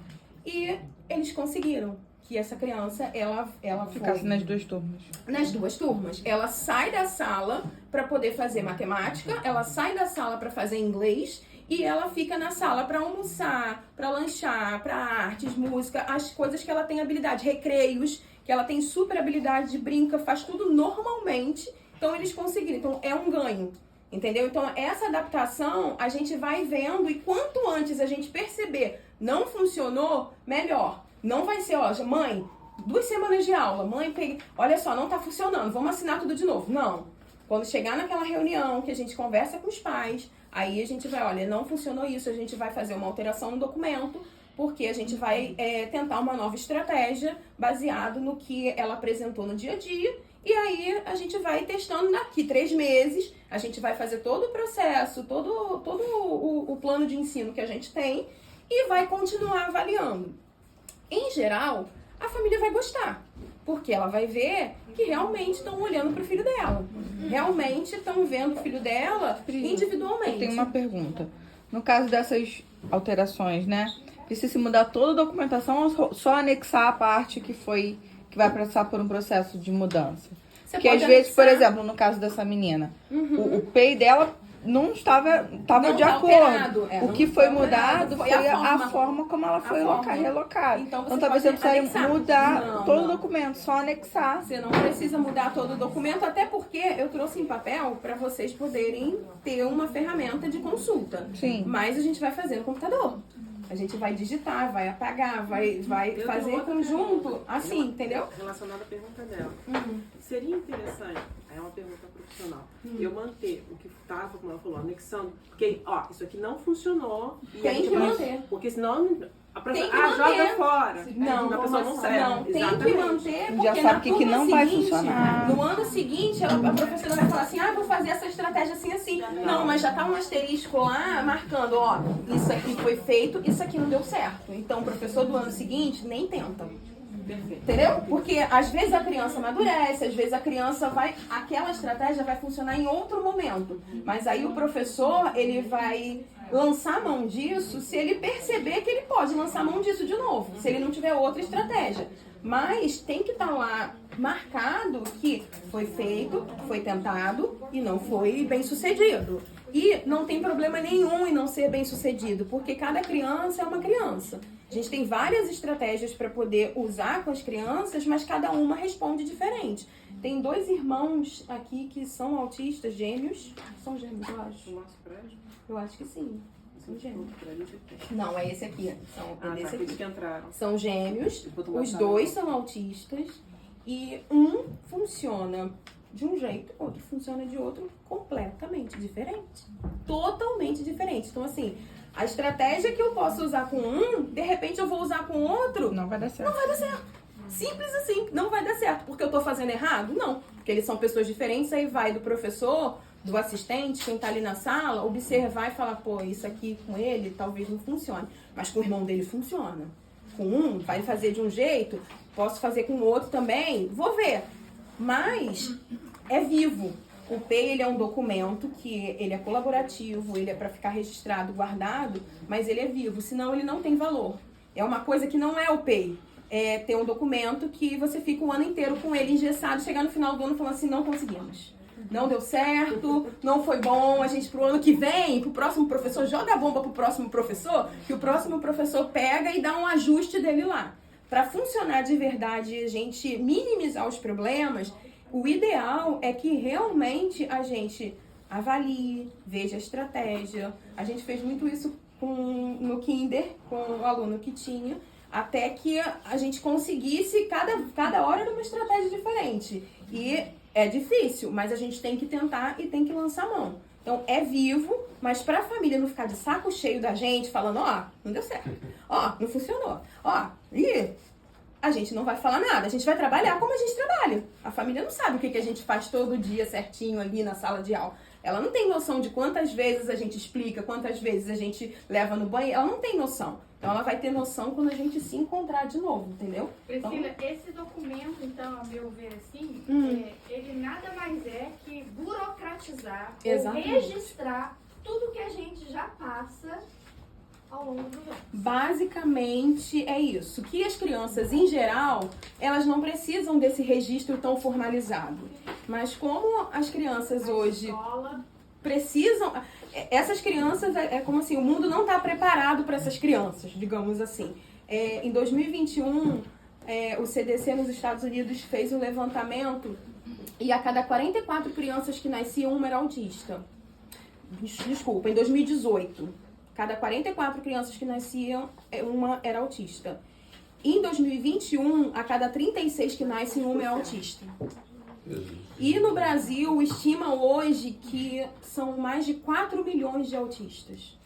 E eles conseguiram que essa criança, ela Ficasse foi nas 2 turmas. nas 2 turmas. Ela sai da sala para poder fazer matemática, ela sai da sala para fazer inglês e ela fica na sala para almoçar, para lanchar, para artes, música, as coisas que ela tem habilidade, recreios, que ela tem super habilidade de brinca, faz tudo normalmente. Então eles conseguiram. Então é um ganho. Entendeu? Então essa adaptação a gente vai vendo e quanto antes a gente perceber não funcionou, melhor. Não vai ser, ó, mãe, 2 semanas de aula, mãe, olha só, não tá funcionando, vamos assinar tudo de novo. Não. Quando chegar naquela reunião que a gente conversa com os pais, aí a gente vai, olha, não funcionou isso, a gente vai fazer uma alteração no documento, porque a gente vai tentar uma nova estratégia baseado no que ela apresentou no dia a dia. E aí a gente vai testando daqui 3 meses, a gente vai fazer todo o processo, todo o plano de ensino que a gente tem e vai continuar avaliando. Em geral, a família vai gostar, porque ela vai ver que realmente estão olhando para o filho dela. Realmente estão vendo o filho dela individualmente. Eu tenho uma pergunta. no caso dessas alterações, né? Precisa se mudar toda a documentação ou só anexar a parte que vai passar por um processo de mudança? Você Porque pode às vezes, por anexar. exemplo, no caso dessa menina, o PEI dela não estava Não de tá acordo. alterado, O não que tá foi alterado, mudado foi foi a a forma como ela foi relocada. Então, você Então talvez você pode precise anexar. mudar Não, todo não. o documento, só anexar. Você não precisa mudar todo o documento, até porque eu trouxe em papel para vocês poderem ter uma ferramenta de consulta. Sim. Mas a gente vai fazer no computador. A gente vai digitar, vai apagar, vai Eu fazer tenho outra conjunto, pergunta, assim, entendeu? Relacionada à pergunta dela. Seria interessante, é uma pergunta profissional, eu manter o que estava, como ela falou, anexando, porque, ó, isso aqui não funcionou. E Tem a gente que vai- manter. Porque senão a pessoa, Tem que manter. joga fora. Não, a pessoa não serve. não, tem que Exatamente. manter, porque Já sabe na que turma não vai seguinte, funcionar. no ano seguinte, a professora vai falar assim, vou fazer essa estratégia assim, assim. Não, mas já tá um asterisco lá, marcando, ó, isso aqui foi feito, isso aqui não deu certo. Então, o professor do ano seguinte nem tenta. Perfeito. Entendeu? Porque às vezes a criança amadurece, às vezes a criança aquela estratégia vai funcionar em outro momento. Mas aí o professor, ele vai lançar mão disso se ele perceber que ele pode lançar mão disso de novo, se ele não tiver outra estratégia. Mas tem que estar lá marcado que foi feito, foi tentado e não foi bem sucedido. E não tem problema nenhum em não ser bem sucedido, porque cada criança é uma criança. A gente tem várias estratégias para poder usar com as crianças, mas cada uma responde diferente. Tem 2 irmãos aqui que são autistas, gêmeos. São gêmeos, eu acho. O nosso prédio? Eu acho que sim. São gêmeos. O prédio tem. Não, é esse aqui. É desse Aqueles aqui. que entraram. São gêmeos, Enquanto uma os sala. 2 são autistas e um funciona de um jeito, outro funciona de outro completamente diferente. Totalmente diferente. Então, assim, a estratégia que eu posso usar com um, de repente eu vou usar com outro, Não vai dar certo. não vai dar certo. Simples assim, não vai dar certo. Porque eu tô fazendo errado? Não. Porque eles são pessoas diferentes, aí vai do professor, do assistente, quem tá ali na sala, observar e falar, pô, isso aqui com ele talvez não funcione. Mas com o irmão dele funciona. Com um, vai fazer de um jeito, posso fazer com o outro também, vou ver. Mas é vivo. O PEI, ele é um documento que ele é colaborativo, ele é para ficar registrado, guardado, mas ele é vivo, senão ele não tem valor. É uma coisa que não é o PEI. É ter um documento que você fica o ano inteiro com ele engessado, chegar no final do ano falando assim, não conseguimos. Não deu certo, não foi bom, a gente pro ano que vem, pro próximo professor, joga a bomba pro próximo professor, que o próximo professor pega e dá um ajuste dele lá. Para funcionar de verdade, a gente minimizar os problemas, o ideal é que realmente a gente avalie, veja a estratégia. A gente fez muito isso no Kinder, com o aluno que tinha, até que a gente conseguisse cada hora numa estratégia diferente. E é difícil, mas a gente tem que tentar e tem que lançar mão. Então, é vivo, mas para a família não ficar de saco cheio da gente, falando, não deu certo, não funcionou, a gente não vai falar nada, a gente vai trabalhar como a gente trabalha. A família não sabe o que a gente faz todo dia certinho ali na sala de aula. Ela não tem noção de quantas vezes a gente explica, quantas vezes a gente leva no banho, ela não tem noção. Então ela vai ter noção quando a gente se encontrar de novo, entendeu? Priscila, esse documento, então, a meu ver assim, ele nada mais é que burocratizar Exatamente. ou registrar tudo que a gente já passa ao longo do ano. Basicamente é isso. Que as crianças, em geral, elas não precisam desse registro tão formalizado. Mas como as crianças hoje precisam... Essas crianças, é como assim, o mundo não está preparado para essas crianças, digamos assim. Em 2021, o CDC nos Estados Unidos fez um levantamento e a cada 44 crianças que nasciam, uma era autista. Desculpa, em 2018... Cada 44 crianças que nasciam, uma era autista. Em 2021, a cada 36 que nascem, uma é autista. E no Brasil, estima hoje que são mais de 4 milhões de autistas.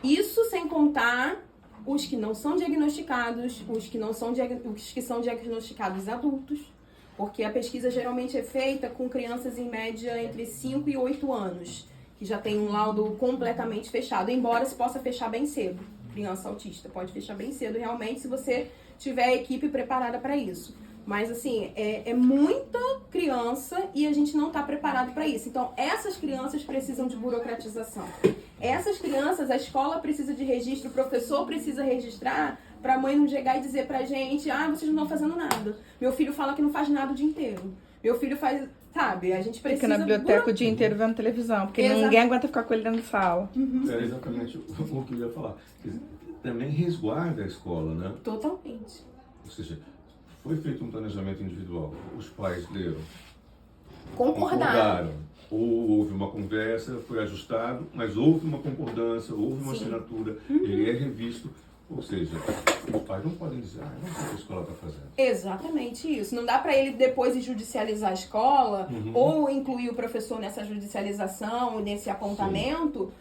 Isso sem contar os que não são diagnosticados, os que são diagnosticados adultos, porque a pesquisa geralmente é feita com crianças em média entre 5 e 8 anos. Que já tem um laudo completamente fechado, embora se possa fechar bem cedo. Criança autista pode fechar bem cedo, realmente, se você tiver a equipe preparada para isso. Mas, assim, é muita criança e a gente não está preparado para isso. Então, essas crianças precisam de burocratização. Essas crianças, a escola precisa de registro, o professor precisa registrar para a mãe não chegar e dizer pra gente, vocês não estão fazendo nada. Meu filho fala que não faz nada o dia inteiro. Meu filho faz, sabe, a gente precisa... Fica na biblioteca o dia inteiro vendo televisão, porque Exato. ninguém aguenta ficar com ele dentro da sala. Era exatamente o que eu ia falar. Também resguarda a escola, né? Totalmente. Ou seja, foi feito um planejamento individual, os pais leram, Concordaram. ou houve uma conversa, foi ajustado, mas houve uma concordância, houve uma assinatura, ele é revisto. Ou seja, os pais não podem dizer, eu não sei o que a escola está fazendo. Exatamente isso. Não dá para ele depois judicializar a escola ou incluir o professor nessa judicialização, nesse apontamento,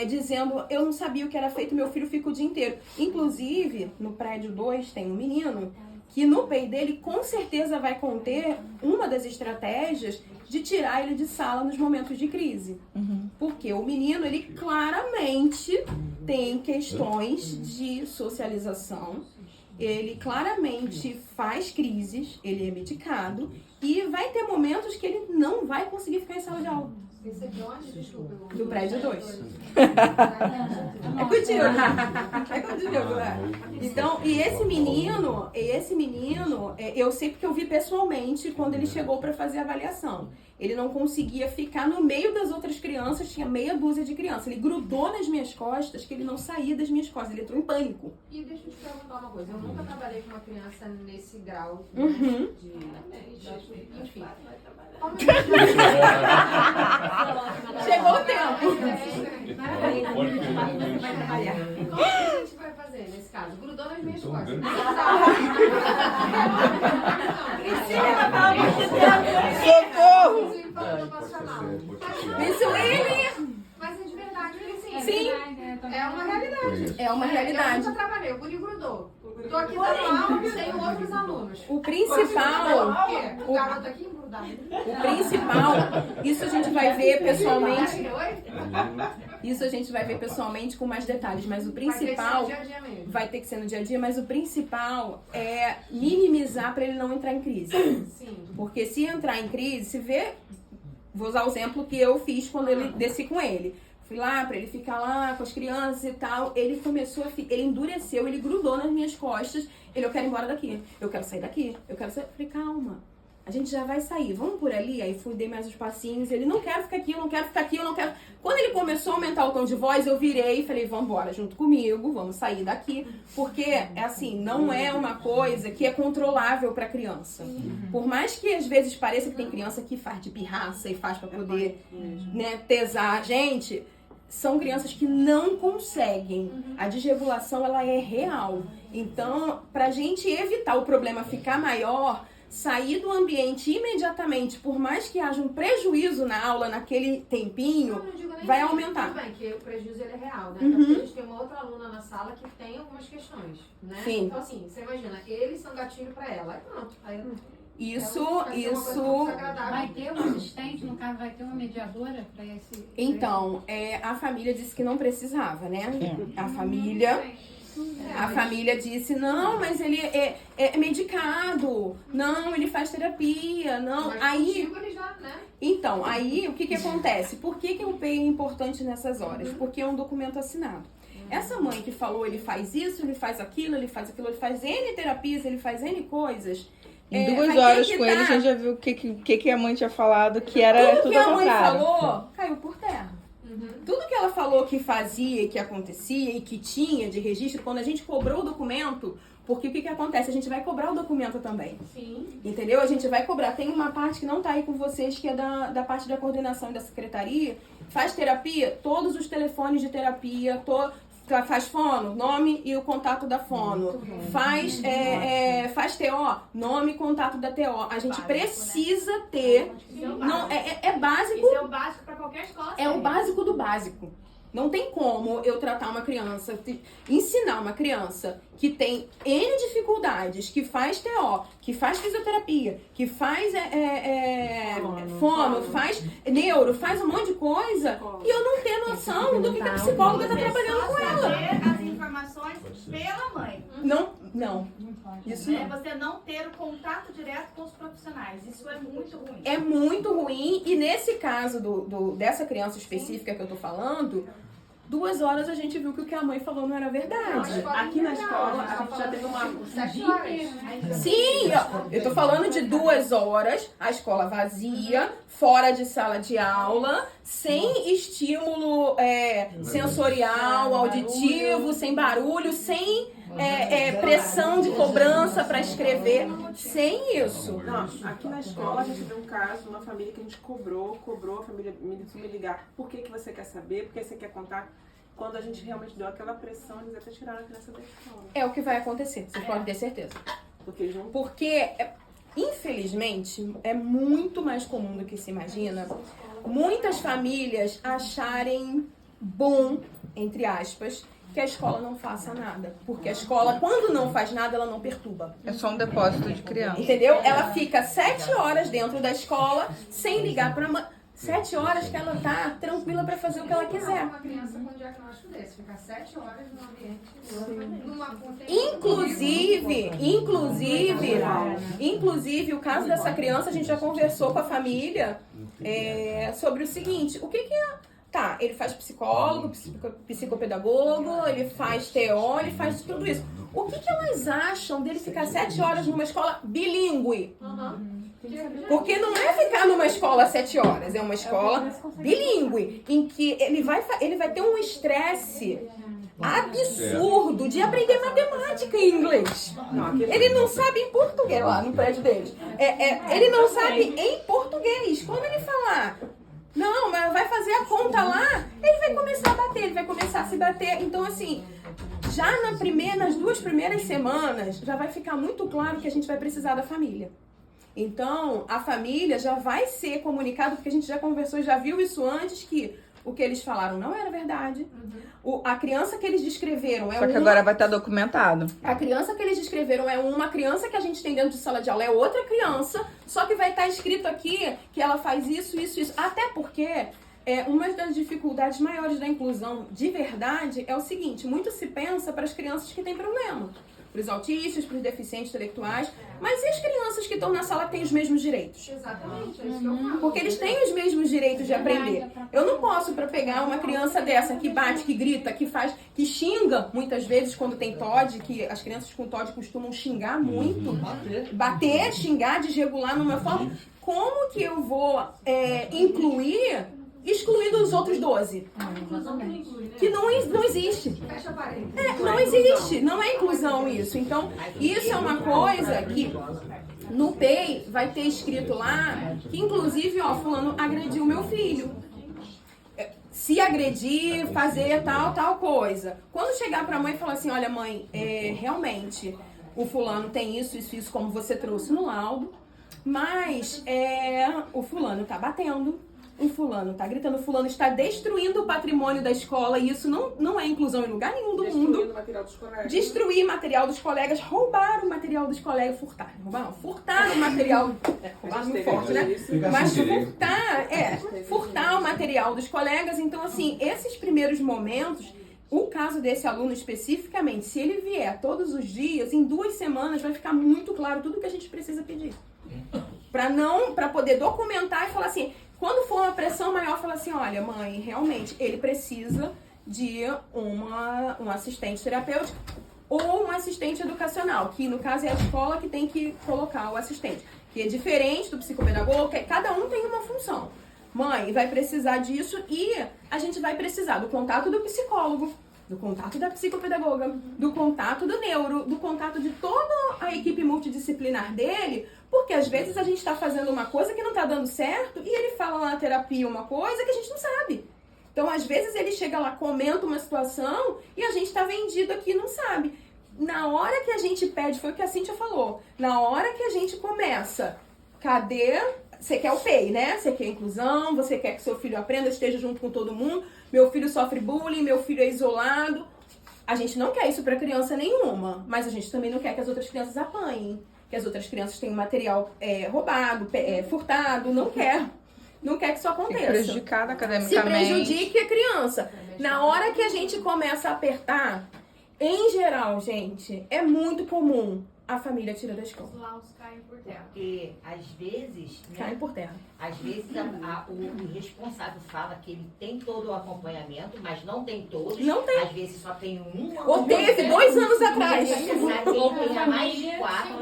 dizendo, eu não sabia o que era feito, meu filho fica o dia inteiro. Inclusive, no prédio 2 tem um menino que no PEI dele com certeza vai conter uma das estratégias de tirar ele de sala nos momentos de crise. Porque o menino, ele claramente tem questões de socialização, ele claramente faz crises, ele é medicado e vai ter momentos que ele não vai conseguir ficar em sala de aula. Esse é de onde? Desculpa. Do prédio 2. É contigo. É contigo, né? Então, e esse menino, eu sei porque eu vi pessoalmente quando ele chegou para fazer a avaliação. Ele não conseguia ficar no meio das outras crianças, tinha meia dúzia de crianças. Ele grudou nas minhas costas, que ele não saía das minhas costas, ele entrou em pânico. E deixa eu te perguntar uma coisa, eu nunca trabalhei com uma criança nesse grau, Uhum. enfim. Como Chegou o tempo. Como que a gente vai fazer nesse caso? Grudou nas minhas costas. Socorro! Isso ele... Mas é de verdade, assim. Sim. É uma realidade. É uma Eu realidade. nunca trabalhei, o guri grudou. Tô aqui dando aula, tenho outros alunos. O principal... O quê? O garoto aqui embrudado. O principal, isso a gente vai ver pessoalmente. Isso a gente vai ver pessoalmente com mais detalhes, mas o principal vai ter que ser no dia a dia, mas o principal é minimizar para ele não entrar em crise. Sim. Porque se entrar em crise, se vê, vou usar o exemplo que eu fiz quando eu desci com ele. Fui lá pra ele ficar lá com as crianças e tal. Ele começou ele endureceu, ele grudou nas minhas costas. Eu quero ir embora daqui, eu quero sair daqui, eu quero sair. Eu falei, calma, a gente já vai sair, vamos por ali. Aí fui, dei mais uns passinhos. Ele, não quero ficar aqui, eu não quero ficar aqui, eu não quero. Quando ele começou a aumentar o tom de voz, eu virei e falei, vamos embora junto comigo, vamos sair daqui. Porque, é assim, não é uma coisa que é controlável pra criança. Por mais que às vezes pareça que tem criança que faz de pirraça e faz pra poder, né, tesar a gente, são crianças que não conseguem. A desregulação, ela é real. Então, pra gente evitar o problema ficar maior, sair do ambiente imediatamente, por mais que haja um prejuízo na aula naquele tempinho, vai aumentar. Tudo bem que o prejuízo ele é real, né? Porque a gente tem uma outra aluna na sala que tem algumas questões, né? Sim. Então assim, você imagina, eles são gatilho pra ela. Aí pronto. Aí Isso. Vai ter um assistente, no caso vai ter uma mediadora para esse... Então, a família disse que não precisava, né? A família disse, não, mas ele é medicado, não, ele faz terapia, não. Mas aí, ele já, né? então, aí o que acontece? Por que o PEI é importante nessas horas? Porque é um documento assinado. Essa mãe que falou, ele faz isso, ele faz aquilo, ele faz N terapias, ele faz N coisas. Em 2 horas com ele, a gente já viu o que a mãe tinha falado, que era tudo que a ao mãe contrário. falou, caiu por terra. Tudo que ela falou que fazia, que acontecia e que tinha de registro, quando a gente cobrou o documento, porque o que acontece? A gente vai cobrar o documento também. Sim. Entendeu? A gente vai cobrar. Tem uma parte que não tá aí com vocês, que é da parte da coordenação e da secretaria. Faz terapia, todos os telefones de terapia, faz fono, nome e o contato da fono. Faz TO, nome e contato da TO. A gente precisa ter. Não, é básico. Isso é o básico para qualquer escola. É o básico do básico. Não tem como eu tratar uma criança, ensinar uma criança que tem N dificuldades, que faz TO, que faz fisioterapia, que faz fono, faz neuro, faz um monte de coisa, e eu não ter noção do que a psicóloga está trabalhando com ela. As informações pela mãe. Não, Não. Isso É não. você não ter o contato direto com os profissionais. Isso é muito ruim. É muito ruim, e nesse caso dessa criança específica que eu tô falando, 2 horas a gente viu que o que a mãe falou não era verdade. Aqui na escola, a gente já teve uma... 7 horas. Sim, ó, eu tô falando de 2 horas, a escola vazia, fora de sala de aula, sem estímulo sensorial, auditivo, sem barulho, sem pressão de cobrança para escrever, sem isso. Não, aqui na escola a gente teve um caso, uma família que a gente cobrou, a família me ligar. Por que você quer saber? Por que você quer contar? Quando a gente realmente deu aquela pressão, eles até tiraram a criança da escola. É o que vai acontecer, vocês podem ter certeza. Porque, infelizmente, é muito mais comum do que se imagina, muitas famílias acharem bom, entre aspas, que a escola não faça nada. Porque a escola, quando não faz nada, ela não perturba. É só um depósito de criança. Entendeu? Ela fica 7 horas dentro da escola, sem ligar pra mãe. 7 horas que ela tá tranquila pra fazer o que ela quiser. Uma criança com um diagnóstico desse, ficar 7 horas no ambiente, numa Inclusive, o caso dessa criança, a gente já conversou com a família sobre o seguinte, o que é... Tá, ele faz psicólogo, psicopedagogo, ele faz TO, ele faz tudo isso. O que elas acham dele ficar 7 horas numa escola bilíngue? Porque não é ficar numa escola 7 horas, é uma escola bilíngue, em que ele vai ter um estresse absurdo de aprender matemática em inglês. Ele não sabe em português lá no prédio deles. Ele não sabe em português. Quando ele falar... Não, mas vai fazer a conta lá, ele vai começar a bater, ele vai começar a se bater. Então, assim, já nas 2 primeiras semanas, já vai ficar muito claro que a gente vai precisar da família. Então, a família já vai ser comunicada, porque a gente já conversou, já viu isso antes, que o que eles falaram não era verdade. A criança que eles descreveram é Só que agora vai estar documentado. A criança que eles descreveram é uma criança que a gente tem dentro de sala de aula, é outra criança, só que vai estar escrito aqui que ela faz isso, isso, isso. Até porque uma das dificuldades maiores da inclusão de verdade é o seguinte, muito se pensa para as crianças que têm problema. Para os autistas, para os deficientes intelectuais. Mas e as crianças que estão na sala que têm os mesmos direitos? Exatamente, é isso que eu falo. Porque eles têm os mesmos direitos de aprender. Eu não posso, para pegar uma criança dessa que bate, que grita, que xinga, muitas vezes quando tem TOD, que as crianças com TOD costumam xingar muito. Bater, xingar, desregular numa forma. Como que eu vou incluir... excluindo os outros 12. Que não existe. Fecha a parede. Não existe. Não é inclusão isso. Então, isso é uma coisa que no PEI vai ter escrito lá que, inclusive, fulano agrediu meu filho. Se agredir, fazer tal coisa. Quando chegar pra mãe e falar assim, olha mãe, realmente, o fulano tem isso, como você trouxe no laudo, mas o fulano tá batendo. O fulano tá gritando, o fulano está destruindo o patrimônio da escola e isso não é inclusão em lugar nenhum do mundo. O material dos colegas. Destruir material dos colegas, roubar o material dos colegas, furtar o material, roubar muito forte, né? Mas furtar o material dos colegas. Então, assim, esses primeiros momentos, o caso desse aluno especificamente, se ele vier todos os dias, em 2 semanas vai ficar muito claro tudo que a gente precisa pedir. Para poder documentar e falar assim, quando for uma pressão maior, fala assim, olha mãe, realmente, ele precisa de um assistente terapêutico ou um assistente educacional, que no caso é a escola que tem que colocar o assistente, que é diferente do psicopedagogo, que cada um tem uma função. Mãe, vai precisar disso e a gente vai precisar do contato do psicólogo, do contato da psicopedagoga, do contato do neuro, do contato de toda a equipe multidisciplinar dele, porque às vezes a gente está fazendo uma coisa que não está dando certo e ele fala lá na terapia uma coisa que a gente não sabe. Então, às vezes ele chega lá, comenta uma situação e a gente está vendido aqui e não sabe. Na hora que a gente pede, foi o que a Cíntia falou, na hora que a gente começa, cadê... Você quer o PEI, né? Você quer inclusão, você quer que seu filho aprenda, esteja junto com todo mundo. Meu filho sofre bullying, meu filho é isolado. A gente não quer isso para criança nenhuma, mas a gente também não quer que as outras crianças apanhem, que as outras crianças tenham material roubado, furtado, não quer. Não quer que isso aconteça. Se prejudicada academicamente. Se prejudique a criança. Na hora que a gente começa a apertar, Em geral, gente, é muito comum a família tira da escola. Os laudos caem por terra. Porque às vezes, né, Cai por terra. às vezes o responsável fala que ele tem todo o acompanhamento, mas não tem todos. Não tem. Às vezes só tem um. Ou teve 2 anos É atrás. necessário que ele tenha mais de 4.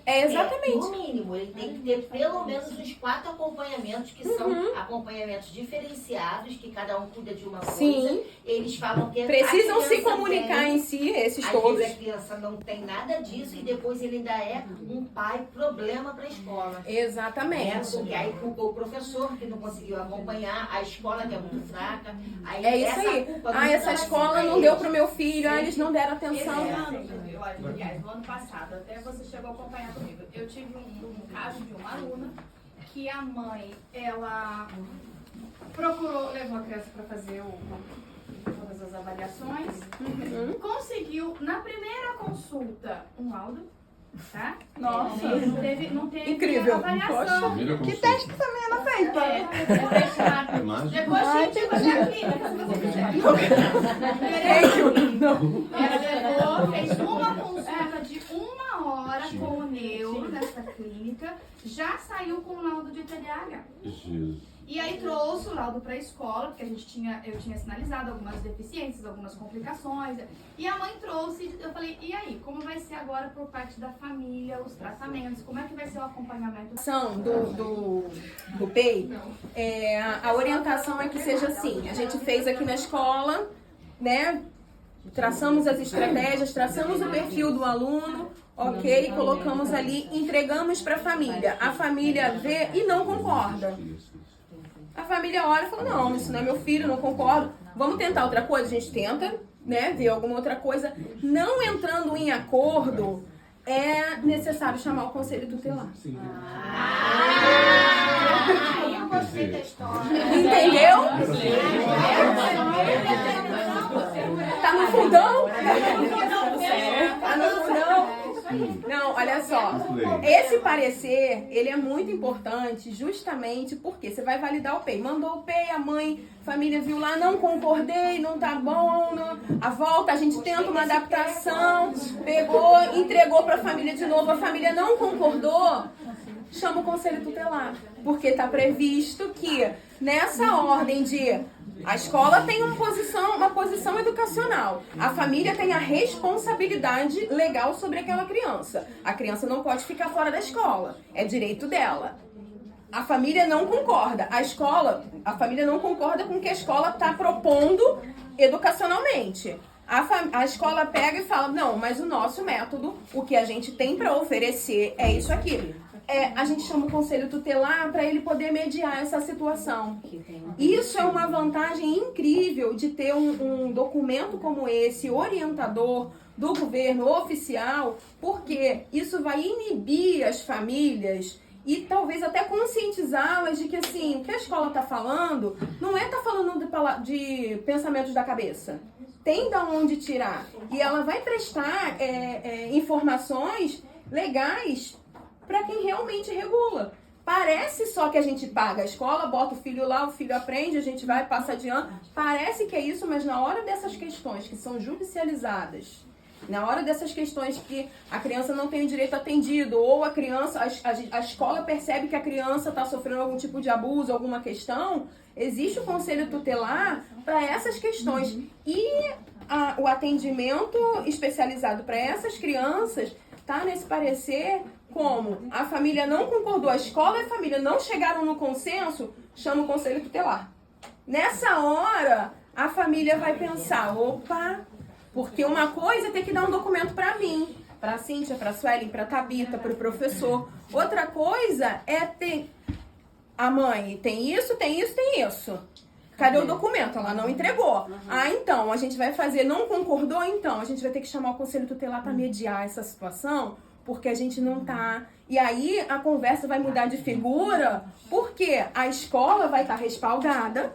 É, exatamente. No mínimo, ele tem que ter pelo menos uns 4 acompanhamentos, que são acompanhamentos diferenciados, que cada um cuida de uma coisa. Sim. Eles falam que Precisam a se criança comunicar tem, em si, esses às todos. vezes a criança não tem nada disso e depois ele ainda é um pai problema para a escola. Exatamente. Porque aí culpou o professor que não conseguiu acompanhar, a escola que é muito fraca. Aí É isso essa aí. culpa Ah, não essa tá escola assim não pra deu eles. pro meu filho, ah, eles não deram atenção. Aliás, no ano passado, até você chegou a acompanhar comigo, eu tive um caso de uma aluna que a mãe, ela levou a criança para fazer todas as avaliações, conseguiu, na primeira consulta, um laudo, tá? Nossa. Não teve Incrível. avaliação. Primeira Que consulta. teste também ela fez? Mas- Depois a gente vai fazer a clínica, se você quiser. Ela levou, fez uma consulta de 1 hora com o neuro nessa clínica, já saiu com o laudo de TDAH. Jesus. E aí trouxe o laudo para a escola, porque eu tinha sinalizado algumas deficiências, algumas complicações. E a mãe trouxe, eu falei, e aí, como vai ser agora por parte da família, os tratamentos, como é que vai ser o acompanhamento? Do PEI, a orientação é que seja assim, a gente fez aqui na escola, né, traçamos as estratégias, traçamos o perfil do aluno, ok, colocamos ali, entregamos para a família vê e não concorda. A família olha e fala, não, isso não é meu filho, não concordo, vamos tentar outra coisa, a gente tenta, né, ver alguma outra coisa, não entrando em acordo, é necessário chamar o conselho tutelar. Eu gostei da história. Entendeu? Tá no fundão? Tá no fundão? Não, olha só. Esse parecer, ele é muito importante justamente porque você vai validar o PEI. Mandou o PEI, a mãe, família viu lá, não concordei, não tá bom, a volta, a gente tenta uma adaptação, pegou, entregou pra família de novo, a família não concordou, chama o conselho tutelar. Porque está previsto que nessa ordem de a escola tem uma posição educacional, a família tem a responsabilidade legal sobre aquela criança. A criança não pode ficar fora da escola, é direito dela. A família não concorda, a família não concorda com o que a escola está propondo educacionalmente. A escola pega e fala, não, mas o nosso método, o que a gente tem para oferecer é isso aqui. A gente chama o conselho tutelar para ele poder mediar essa situação. Isso é uma vantagem incrível de ter um documento como esse, orientador do governo oficial, porque isso vai inibir as famílias e talvez até conscientizá-las de que assim, o que a escola está falando não tá falando de pensamentos da cabeça. Tem da onde tirar. E ela vai prestar informações legais para quem realmente regula. Parece só que a gente paga a escola, bota o filho lá, o filho aprende, a gente vai, passa adiante. Parece que é isso, mas na hora dessas questões que são judicializadas, na hora dessas questões que a criança não tem o direito atendido, ou a escola percebe que a criança está sofrendo algum tipo de abuso, alguma questão, existe o conselho tutelar para essas questões. E o atendimento especializado para essas crianças está nesse parecer como a família não concordou, a escola e a família não chegaram no consenso, chama o conselho tutelar. Nessa hora, a família vai pensar, opa, porque uma coisa é ter que dar um documento para mim, para a Cíntia, para a Suelen, para a Tabita, para o professor. Outra coisa é ter... A mãe tem isso, tem isso, tem isso. Cadê o documento? Ela não entregou. Ah, então, a gente vai fazer, não concordou? Então, a gente vai ter que chamar o conselho tutelar para mediar essa situação, porque a gente não tá... E aí, a conversa vai mudar de figura, porque a escola vai estar respaldada,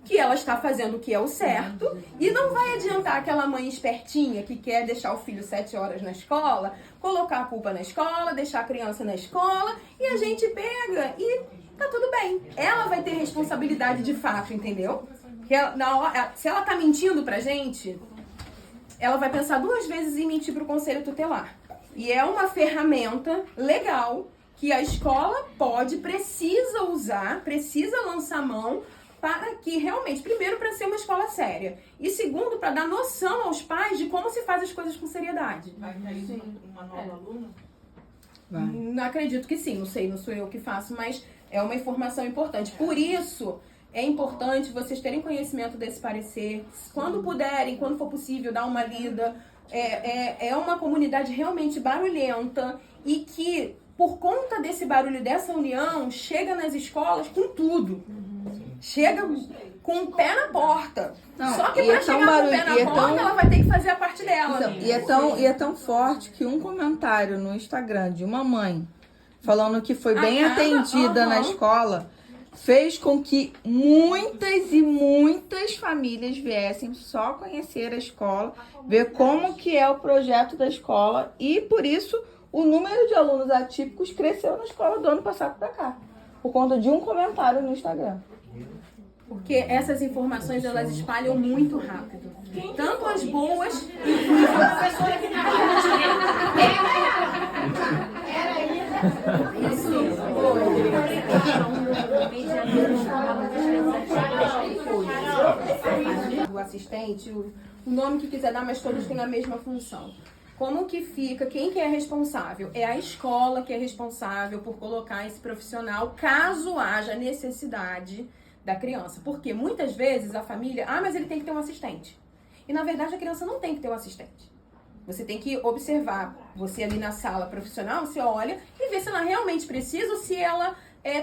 que ela está fazendo o que é o certo, e não vai adiantar aquela mãe espertinha que quer deixar o filho 7 horas na escola, colocar a culpa na escola, deixar a criança na escola, e a gente pega e tá tudo bem. Ela vai ter responsabilidade de fato, entendeu? Se ela tá mentindo pra gente, ela vai pensar 2 vezes em mentir para o conselho tutelar. E é uma ferramenta legal que a escola precisa usar, precisa lançar mão para que realmente, primeiro, para ser uma escola séria. E segundo, para dar noção aos pais de como se faz as coisas com seriedade. Vai cair uma nova aluna? Não acredito que sim, não sei, não sou eu que faço, mas é uma informação importante. Por isso, é importante vocês terem conhecimento desse parecer. Quando puderem, quando for possível, dar uma lida. É uma comunidade realmente barulhenta e que, por conta desse barulho, dessa união, chega nas escolas com tudo. Chega com o pé na porta. Não, só que para chegar com o pé na porta, ela vai ter que fazer a parte dela. Então, e é tão forte que um comentário no Instagram de uma mãe falando que foi bem atendida na escola fez com que muitas e muitas famílias viessem só conhecer a escola, ver como que é o projeto da escola e, por isso, o número de alunos atípicos cresceu na escola do ano passado para cá, por conta de um comentário no Instagram. Porque essas informações, elas espalham muito rápido. Tanto as boas... O assistente, o nome que quiser dar, mas todos têm a mesma função. Como que fica? Quem que é responsável? É a escola que é responsável por colocar esse profissional, caso haja necessidade da criança. Porque muitas vezes a família... mas ele tem que ter um assistente. E na verdade a criança não tem que ter um assistente. Você tem que observar, você ali na sala profissional, você olha e vê se ela realmente precisa ou se ela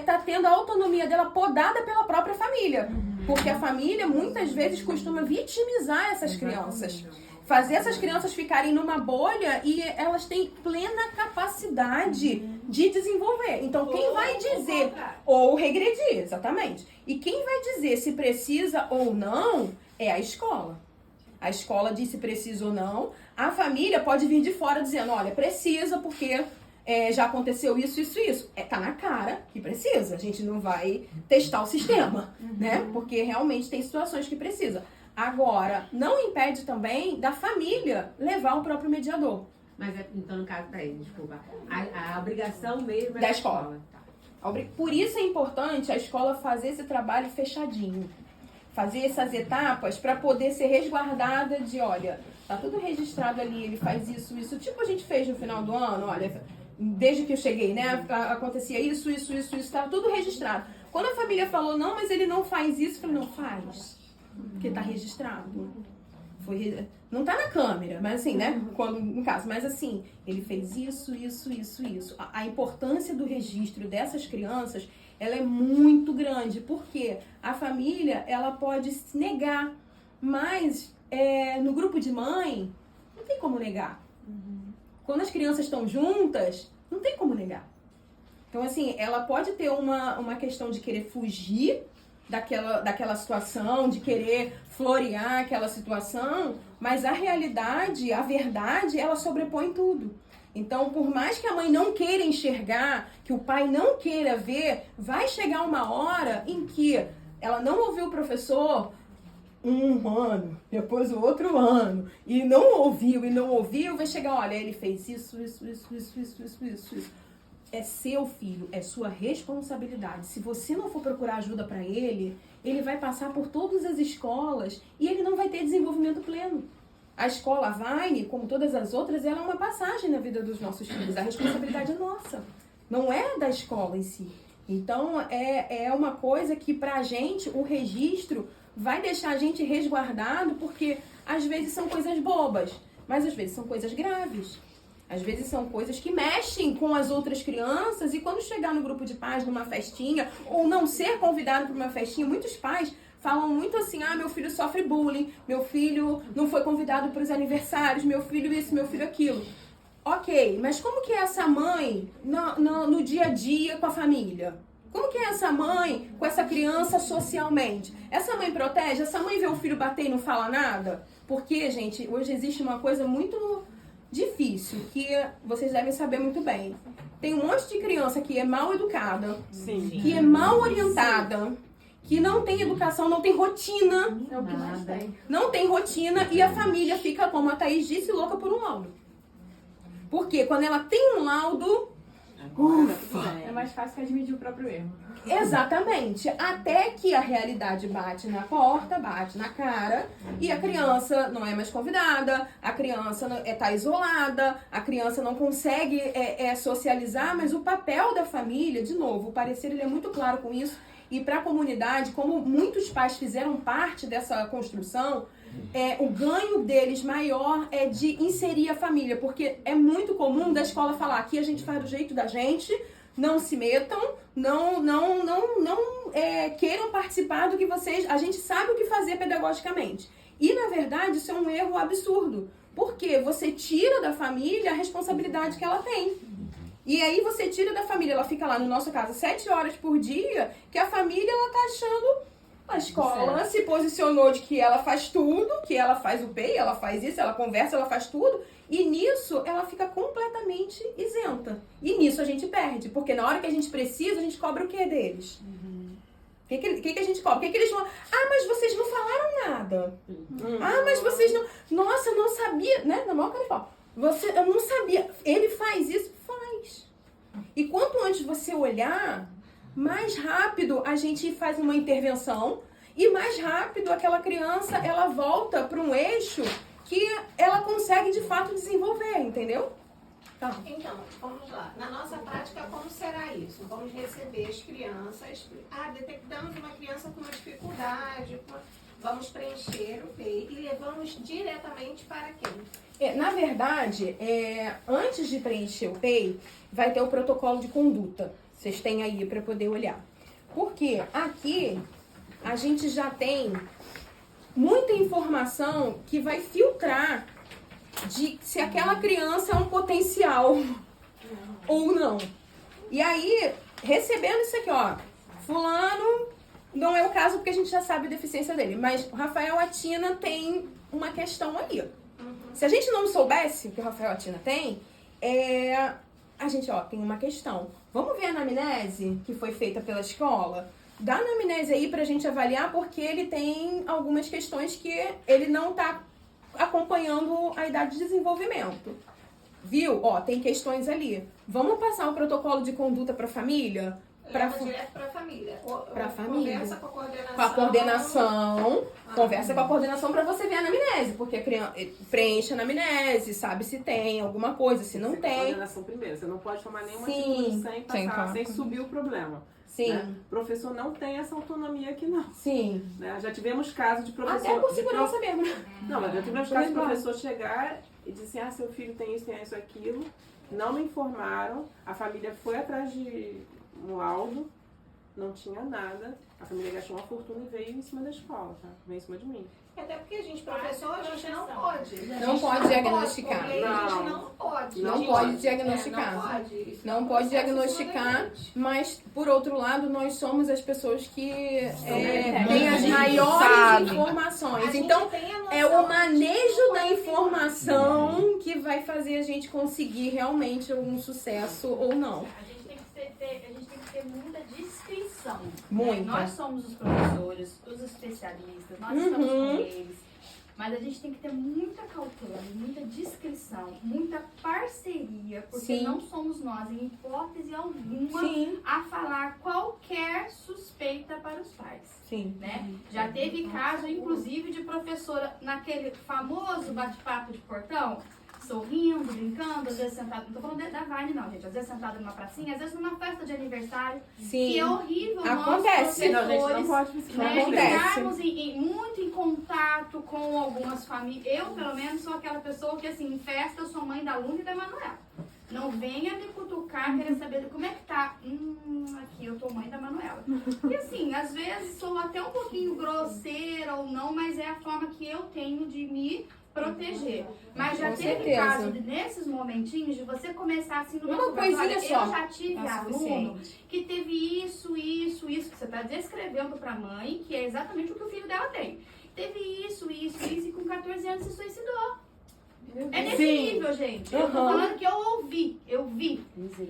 tá tendo a autonomia dela podada pela própria família. Porque a família muitas vezes costuma vitimizar essas crianças. Fazer essas crianças ficarem numa bolha e elas têm plena capacidade de desenvolver. Então, quem vai dizer... Ou regredir, exatamente. E quem vai dizer se precisa ou não é a escola. A escola diz se precisa ou não. A família pode vir de fora dizendo, olha, precisa porque já aconteceu isso, isso, isso. Tá na cara que precisa. A gente não vai testar o sistema, né? Porque realmente tem situações que precisa. Agora, não impede também da família levar o próprio mediador. Mas então, no caso daí, desculpa, a obrigação mesmo é da escola. Tá. Por isso é importante a escola fazer esse trabalho fechadinho. Fazer essas etapas para poder ser resguardada de, olha, tá tudo registrado ali, ele faz isso, isso. Tipo a gente fez no final do ano, olha, desde que eu cheguei, né, acontecia isso, tá tudo registrado. Quando a família falou, não, mas ele não faz isso, eu falei, não faz. Porque tá registrado. Não tá na câmera, mas assim, né? Quando, no caso, mas assim, ele fez isso. A importância do registro dessas crianças, ela é muito grande, porque a família, ela pode se negar, mas no grupo de mãe, não tem como negar. Quando as crianças estão juntas, não tem como negar. Então, assim, ela pode ter uma questão de querer fugir daquela situação, de querer florear aquela situação, mas a realidade, a verdade, ela sobrepõe tudo. Então, por mais que a mãe não queira enxergar, que o pai não queira ver, vai chegar uma hora em que ela não ouviu o professor um ano, depois o outro ano, e não ouviu, vai chegar, olha, ele fez isso. É seu filho, é sua responsabilidade. Se você não for procurar ajuda para ele, ele vai passar por todas as escolas e ele não vai ter desenvolvimento pleno. A escola Vine, como todas as outras, ela é uma passagem na vida dos nossos filhos. A responsabilidade é nossa, não é da escola em si. Então, é uma coisa que pra gente, o registro vai deixar a gente resguardado, porque às vezes são coisas bobas, mas às vezes são coisas graves. Às vezes são coisas que mexem com as outras crianças e quando chegar no grupo de pais, numa festinha, ou não ser convidado para uma festinha, muitos pais falam muito assim, meu filho sofre bullying, meu filho não foi convidado para os aniversários, meu filho isso, meu filho aquilo. Ok, mas como que é essa mãe no dia a dia com a família? Como que é essa mãe com essa criança socialmente? Essa mãe protege? Essa mãe vê o filho bater e não fala nada? Porque, gente, hoje existe uma coisa muito difícil, que vocês devem saber muito bem. Tem um monte de criança que é mal educada, que é mal orientada, que não tem educação, não tem rotina. É o que mais tem. Não tem rotina e a família fica, como a Thaís disse, louca por um laudo. Porque quando ela tem um laudo, É mais fácil que admitir o próprio erro. exatamente, até que a realidade bate na porta, bate na cara, e a criança não é mais convidada, a criança está isolada, a criança não consegue socializar, mas o papel da família, de novo, o parecer ele é muito claro com isso, e para a comunidade, como muitos pais fizeram parte dessa construção, o ganho deles maior é de inserir a família, porque é muito comum da escola falar, aqui a gente faz do jeito da gente, não se metam, não queiram participar do que vocês... A gente sabe o que fazer pedagogicamente. E, na verdade, isso é um erro absurdo. Porque você tira da família a responsabilidade que ela tem. E aí você tira da família, ela fica lá, no nosso caso, 7 horas por dia, que a família, ela tá achando... A escola se posicionou de que ela faz tudo, que ela faz o PEI, ela faz isso, ela conversa, ela faz tudo. E nisso, ela fica completamente isenta. E nisso a gente perde. Porque na hora que a gente precisa, a gente cobra o que deles? O que a gente cobra? O que eles vão... Ah, mas vocês não falaram nada. Ah, mas vocês não... Nossa, eu não sabia. Né? Na maior cara de pau. Eu não sabia. Ele faz isso? Faz. E quanto antes você olhar, mais rápido a gente faz uma intervenção e mais rápido aquela criança, ela volta para um eixo que ela consegue de fato desenvolver, entendeu? Tá. Então, vamos lá. Na nossa prática, como será isso? Vamos receber as crianças, detectamos uma criança com uma dificuldade, vamos preencher o PEI e levamos diretamente para quem? Na verdade, antes de preencher o PEI, vai ter o protocolo de conduta. Vocês têm aí para poder olhar. Porque aqui a gente já tem muita informação que vai filtrar de se aquela criança é um potencial ou não. E aí, recebendo isso aqui, ó, fulano, não é o caso porque a gente já sabe a deficiência dele, mas o Rafael Atina tem uma questão aí. Se a gente não soubesse o que o Rafael Atina tem, a gente, tem uma questão. Vamos ver a anamnese que foi feita pela escola? Dá a anamnese aí pra gente avaliar, porque ele tem algumas questões que ele não tá acompanhando a idade de desenvolvimento. Viu? Tem questões ali. Vamos passar o protocolo de conduta pra família? Leva direto para a família. Pra família. Conversa com a coordenação. Com a coordenação. Conversa com a coordenação pra você ver a anamnese. Porque a criança preenche a anamnese, sabe se tem alguma coisa, se não tem. A coordenação primeiro. Você não pode tomar nenhuma Sim. atitude sem subir o problema. Sim. Né? O professor não tem essa autonomia aqui, não. Sim. Né? Já tivemos casos de professor... Até por segurança mesmo. Não, mas já tivemos casos de professor chegar e dizer assim, seu filho tem isso, aquilo. Não me informaram. A família foi atrás de um laudo, não tinha nada. A família gastou uma fortuna e veio em cima da escola, tá? Veio em cima de mim. Até porque a gente, professor, a gente não pode. Não pode diagnosticar. A gente não pode. Não pode diagnosticar. Não pode diagnosticar, mas, por outro lado, nós somos as pessoas que têm as maiores informações. Então, é o manejo da informação que vai fazer a gente conseguir realmente algum sucesso ou não. A gente tem que ter muita discrição. Muita. Nós somos os professores, os especialistas, nós estamos com eles. Mas a gente tem que ter muita cautela, muita discrição, muita parceria, porque não somos nós, em hipótese alguma, a falar qualquer suspeita para os pais. Né? Já teve caso, inclusive, de professora naquele famoso bate-papo de portão, sorrindo, brincando, às vezes sentado, não tô falando da Vine não, gente, às vezes sentado numa pracinha, às vezes numa festa de aniversário, que é horrível. Acontece. Nós, professores, não, gente, não pode ficarmos muito em contato com algumas famílias. Eu, pelo menos, sou aquela pessoa que, assim, em festa, eu sou mãe da Luna e da Manuela. Não venha me cutucar, querer saber como é que tá. Aqui eu tô mãe da Manuela. E assim, às vezes sou até um pouquinho grosseira ou não, mas é a forma que eu tenho de me proteger. Mas já teve caso nesses momentinhos de você começar assim no uma coisinha só. Eu já tive aluno que teve isso que você está descrevendo para a mãe, que é exatamente o que o filho dela tem. Teve isso, e com 14 anos se suicidou. É nesse Sim. nível, gente. Eu tô falando que eu vi.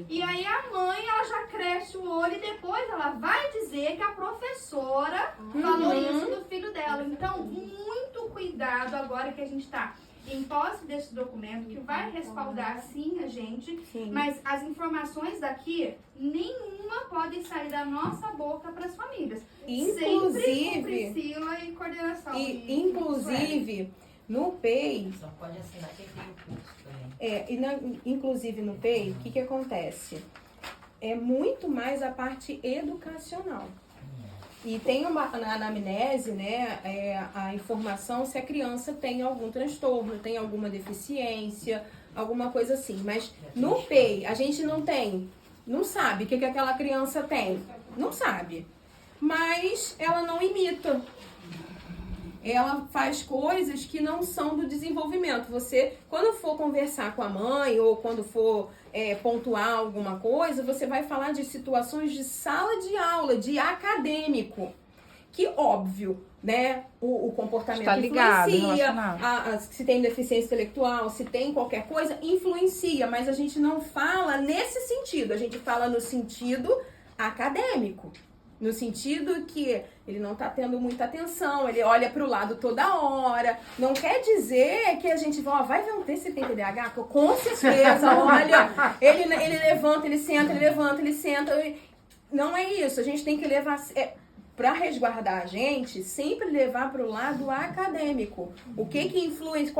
E aí a mãe, ela já cresce o olho e depois ela vai dizer que a professora falou isso do filho dela. Então, muito cuidado agora que a gente tá em posse desse documento, que vai respaldar sim a gente, mas as informações daqui, nenhuma pode sair da nossa boca para as famílias. Sempre com Priscila e coordenação. Inclusive, no PEI... Só pode assinar quem tem o curso também. Inclusive no PEI, o que acontece? É muito mais a parte educacional. E tem na anamnese, né, a informação se a criança tem algum transtorno, tem alguma deficiência, alguma coisa assim. Mas no PEI, a gente não sabe o que aquela criança tem. Não sabe. Mas ela não imita. Ela faz coisas que não são do desenvolvimento. Você, quando for conversar com a mãe ou quando for pontuar alguma coisa, você vai falar de situações de sala de aula, de acadêmico. Que, óbvio, né, o comportamento está ligado, influencia, se tem deficiência intelectual, se tem qualquer coisa, influencia. Mas a gente não fala nesse sentido, a gente fala no sentido acadêmico. No sentido que ele não está tendo muita atenção, ele olha para o lado toda hora. Não quer dizer que a gente vai ver um texto tem TDAH? Com certeza, olha, ele levanta, ele senta, ele levanta, ele senta. Não é isso, a gente tem que levar... para resguardar a gente, sempre levar para o lado acadêmico. O que influencia,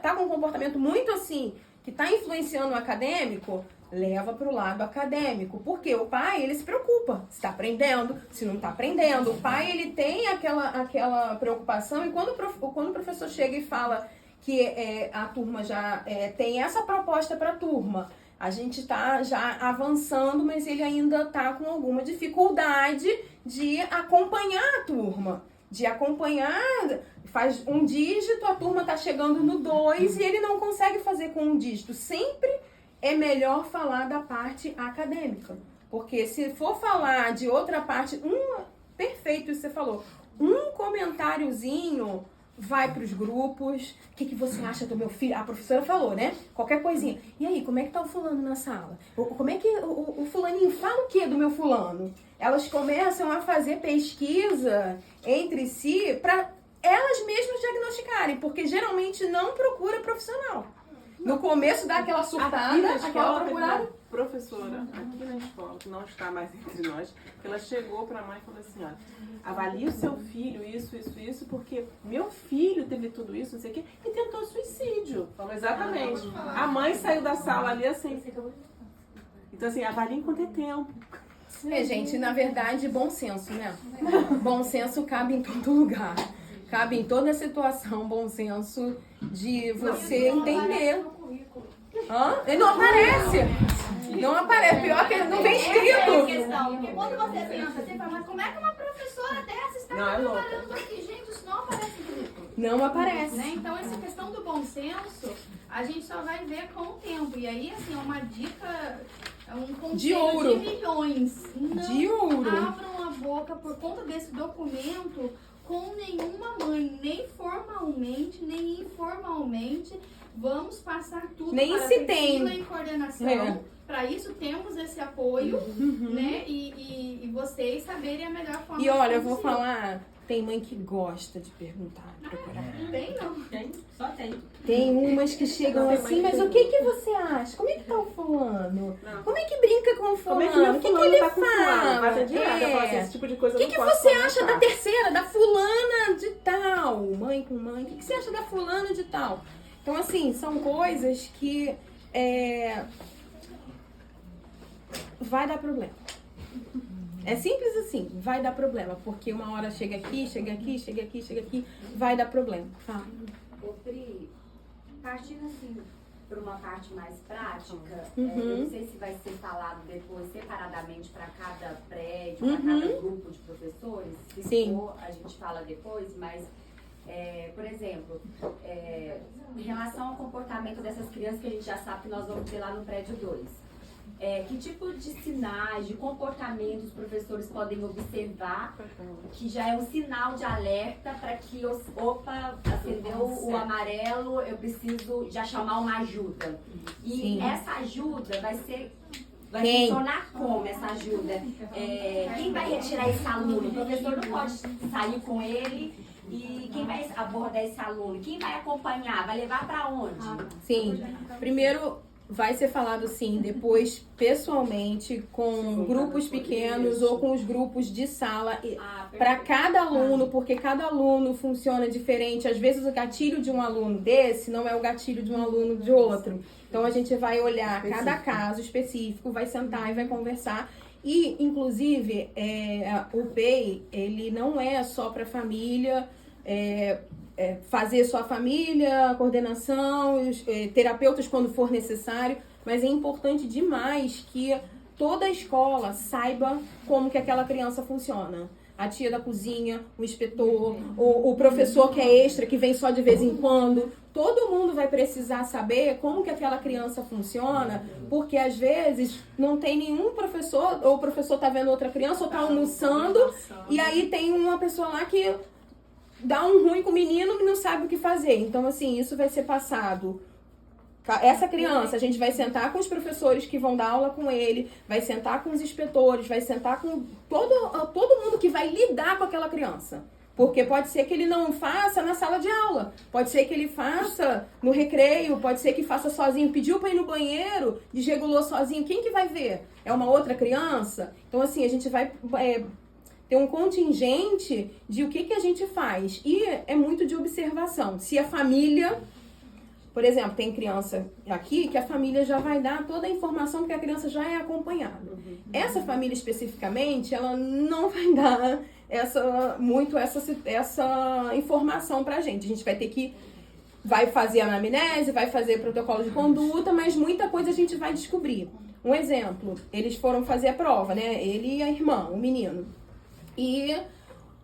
tá com um comportamento muito assim, que está influenciando o acadêmico, leva para o lado acadêmico. Porque o pai, ele se preocupa se está aprendendo, se não está aprendendo. O pai, ele tem aquela preocupação, e quando o professor chega e fala que a turma já tem essa proposta para a turma, a gente está já avançando, mas ele ainda está com alguma dificuldade de acompanhar a turma. De acompanhar, faz um dígito, a turma está chegando no 2 e ele não consegue fazer com um dígito. Sempre é melhor falar da parte acadêmica. Porque se for falar de outra parte, perfeito isso que você falou, um comentáriozinho vai para os grupos. O que você acha do meu filho? A professora falou, né? Qualquer coisinha. E aí, como é que tá o fulano na sala? Como é que o fulaninho fala o que do meu fulano? Elas começam a fazer pesquisa entre si para elas mesmas diagnosticarem, porque geralmente não procura profissional. No começo dá aquela surtada, aquela procurada. Professora, aqui na escola, que não está mais entre nós, ela chegou para a mãe e falou assim, olha, avalie o seu filho, isso, porque meu filho teve tudo isso, não sei o quê, e tentou suicídio. Falou exatamente. A mãe saiu da sala ali assim. Então assim, avalie enquanto é tempo. Gente, na verdade, bom senso, né? Bom senso cabe em todo lugar. Cabe em toda situação, bom senso de você entender. Ele não aparece. Não aparece. Pior que ele não vem escrito. Porque quando você pensa, você fala, mas como é que uma professora dessa está trabalhando aqui? Gente, isso não aparece escrito. Não aparece. Né? Então, essa questão do bom senso, a gente só vai ver com o tempo. E aí, assim, é uma dica, um conselho de ouro. De milhões. Não de ouro. Abram a boca por conta desse documento com nenhuma mãe, nem formalmente, nem informalmente. Vamos passar tudo nem para se a tem e coordenação. Para isso temos esse apoio, né? E vocês saberem a melhor forma. E olha, eu vou falar, tem mãe que gosta de perguntar, procurar. Tem não. Só tem. Tem umas que chegam assim, mas o que você acha? Como é que tá o fulano? Como é que brinca com o fulano? O que ele tá fala? Esse tipo de coisa o que você acha da terceira, da fulana de tal? Mãe com mãe, o que você acha da fulana de tal? Então, assim, são coisas que vai dar problema. É simples assim, vai dar problema, porque uma hora chega aqui, vai dar problema. Ô, Pri, partindo assim para uma parte mais prática, eu não sei se vai ser falado depois separadamente para cada prédio, para cada grupo de professores. Se for, a gente fala depois, mas, por exemplo, em relação ao comportamento dessas crianças que a gente já sabe que nós vamos ter lá no prédio 2. Que tipo de sinais, de comportamentos os professores podem observar que já é um sinal de alerta para que, opa, acendeu o amarelo, eu preciso já chamar uma ajuda. E essa ajuda vai funcionar como essa ajuda? Quem vai retirar esse aluno? O professor não pode sair com ele. E quem vai abordar esse aluno? Quem vai acompanhar? Vai levar para onde? Sim. Primeiro vai ser falado sim, depois pessoalmente com grupos pequenos ou com os grupos de sala para cada aluno, porque cada aluno funciona diferente. Às vezes o gatilho de um aluno desse não é o gatilho de um aluno de outro. Então a gente vai olhar cada caso específico, vai sentar e vai conversar. E, inclusive, o PEI, ele não é só para família, fazer só a família, a coordenação, os terapeutas quando for necessário, mas é importante demais que toda a escola saiba como que aquela criança funciona. A tia da cozinha, o inspetor, o professor que é extra, que vem só de vez em quando. Todo mundo vai precisar saber como que aquela criança funciona, porque às vezes não tem nenhum professor, ou o professor tá vendo outra criança, ou tá almoçando, e aí tem uma pessoa lá que dá um ruim com o menino e não sabe o que fazer. Então, assim, isso vai ser passado. Essa criança, a gente vai sentar com os professores que vão dar aula com ele, vai sentar com os inspetores, vai sentar com todo mundo que vai lidar com aquela criança. Porque pode ser que ele não faça na sala de aula, pode ser que ele faça no recreio, pode ser que faça sozinho, pediu para ir no banheiro, desregulou sozinho, quem que vai ver? É uma outra criança? Então, assim, a gente vai ter um contingente de o que a gente faz. E é muito de observação. Se a família... Por exemplo, tem criança aqui que a família já vai dar toda a informação porque a criança já é acompanhada. Essa família especificamente, ela não vai dar essa informação pra gente. A gente vai ter que... Vai fazer a anamnese, vai fazer protocolo de conduta, mas muita coisa a gente vai descobrir. Um exemplo, eles foram fazer a prova, né? Ele e a irmã, o menino. E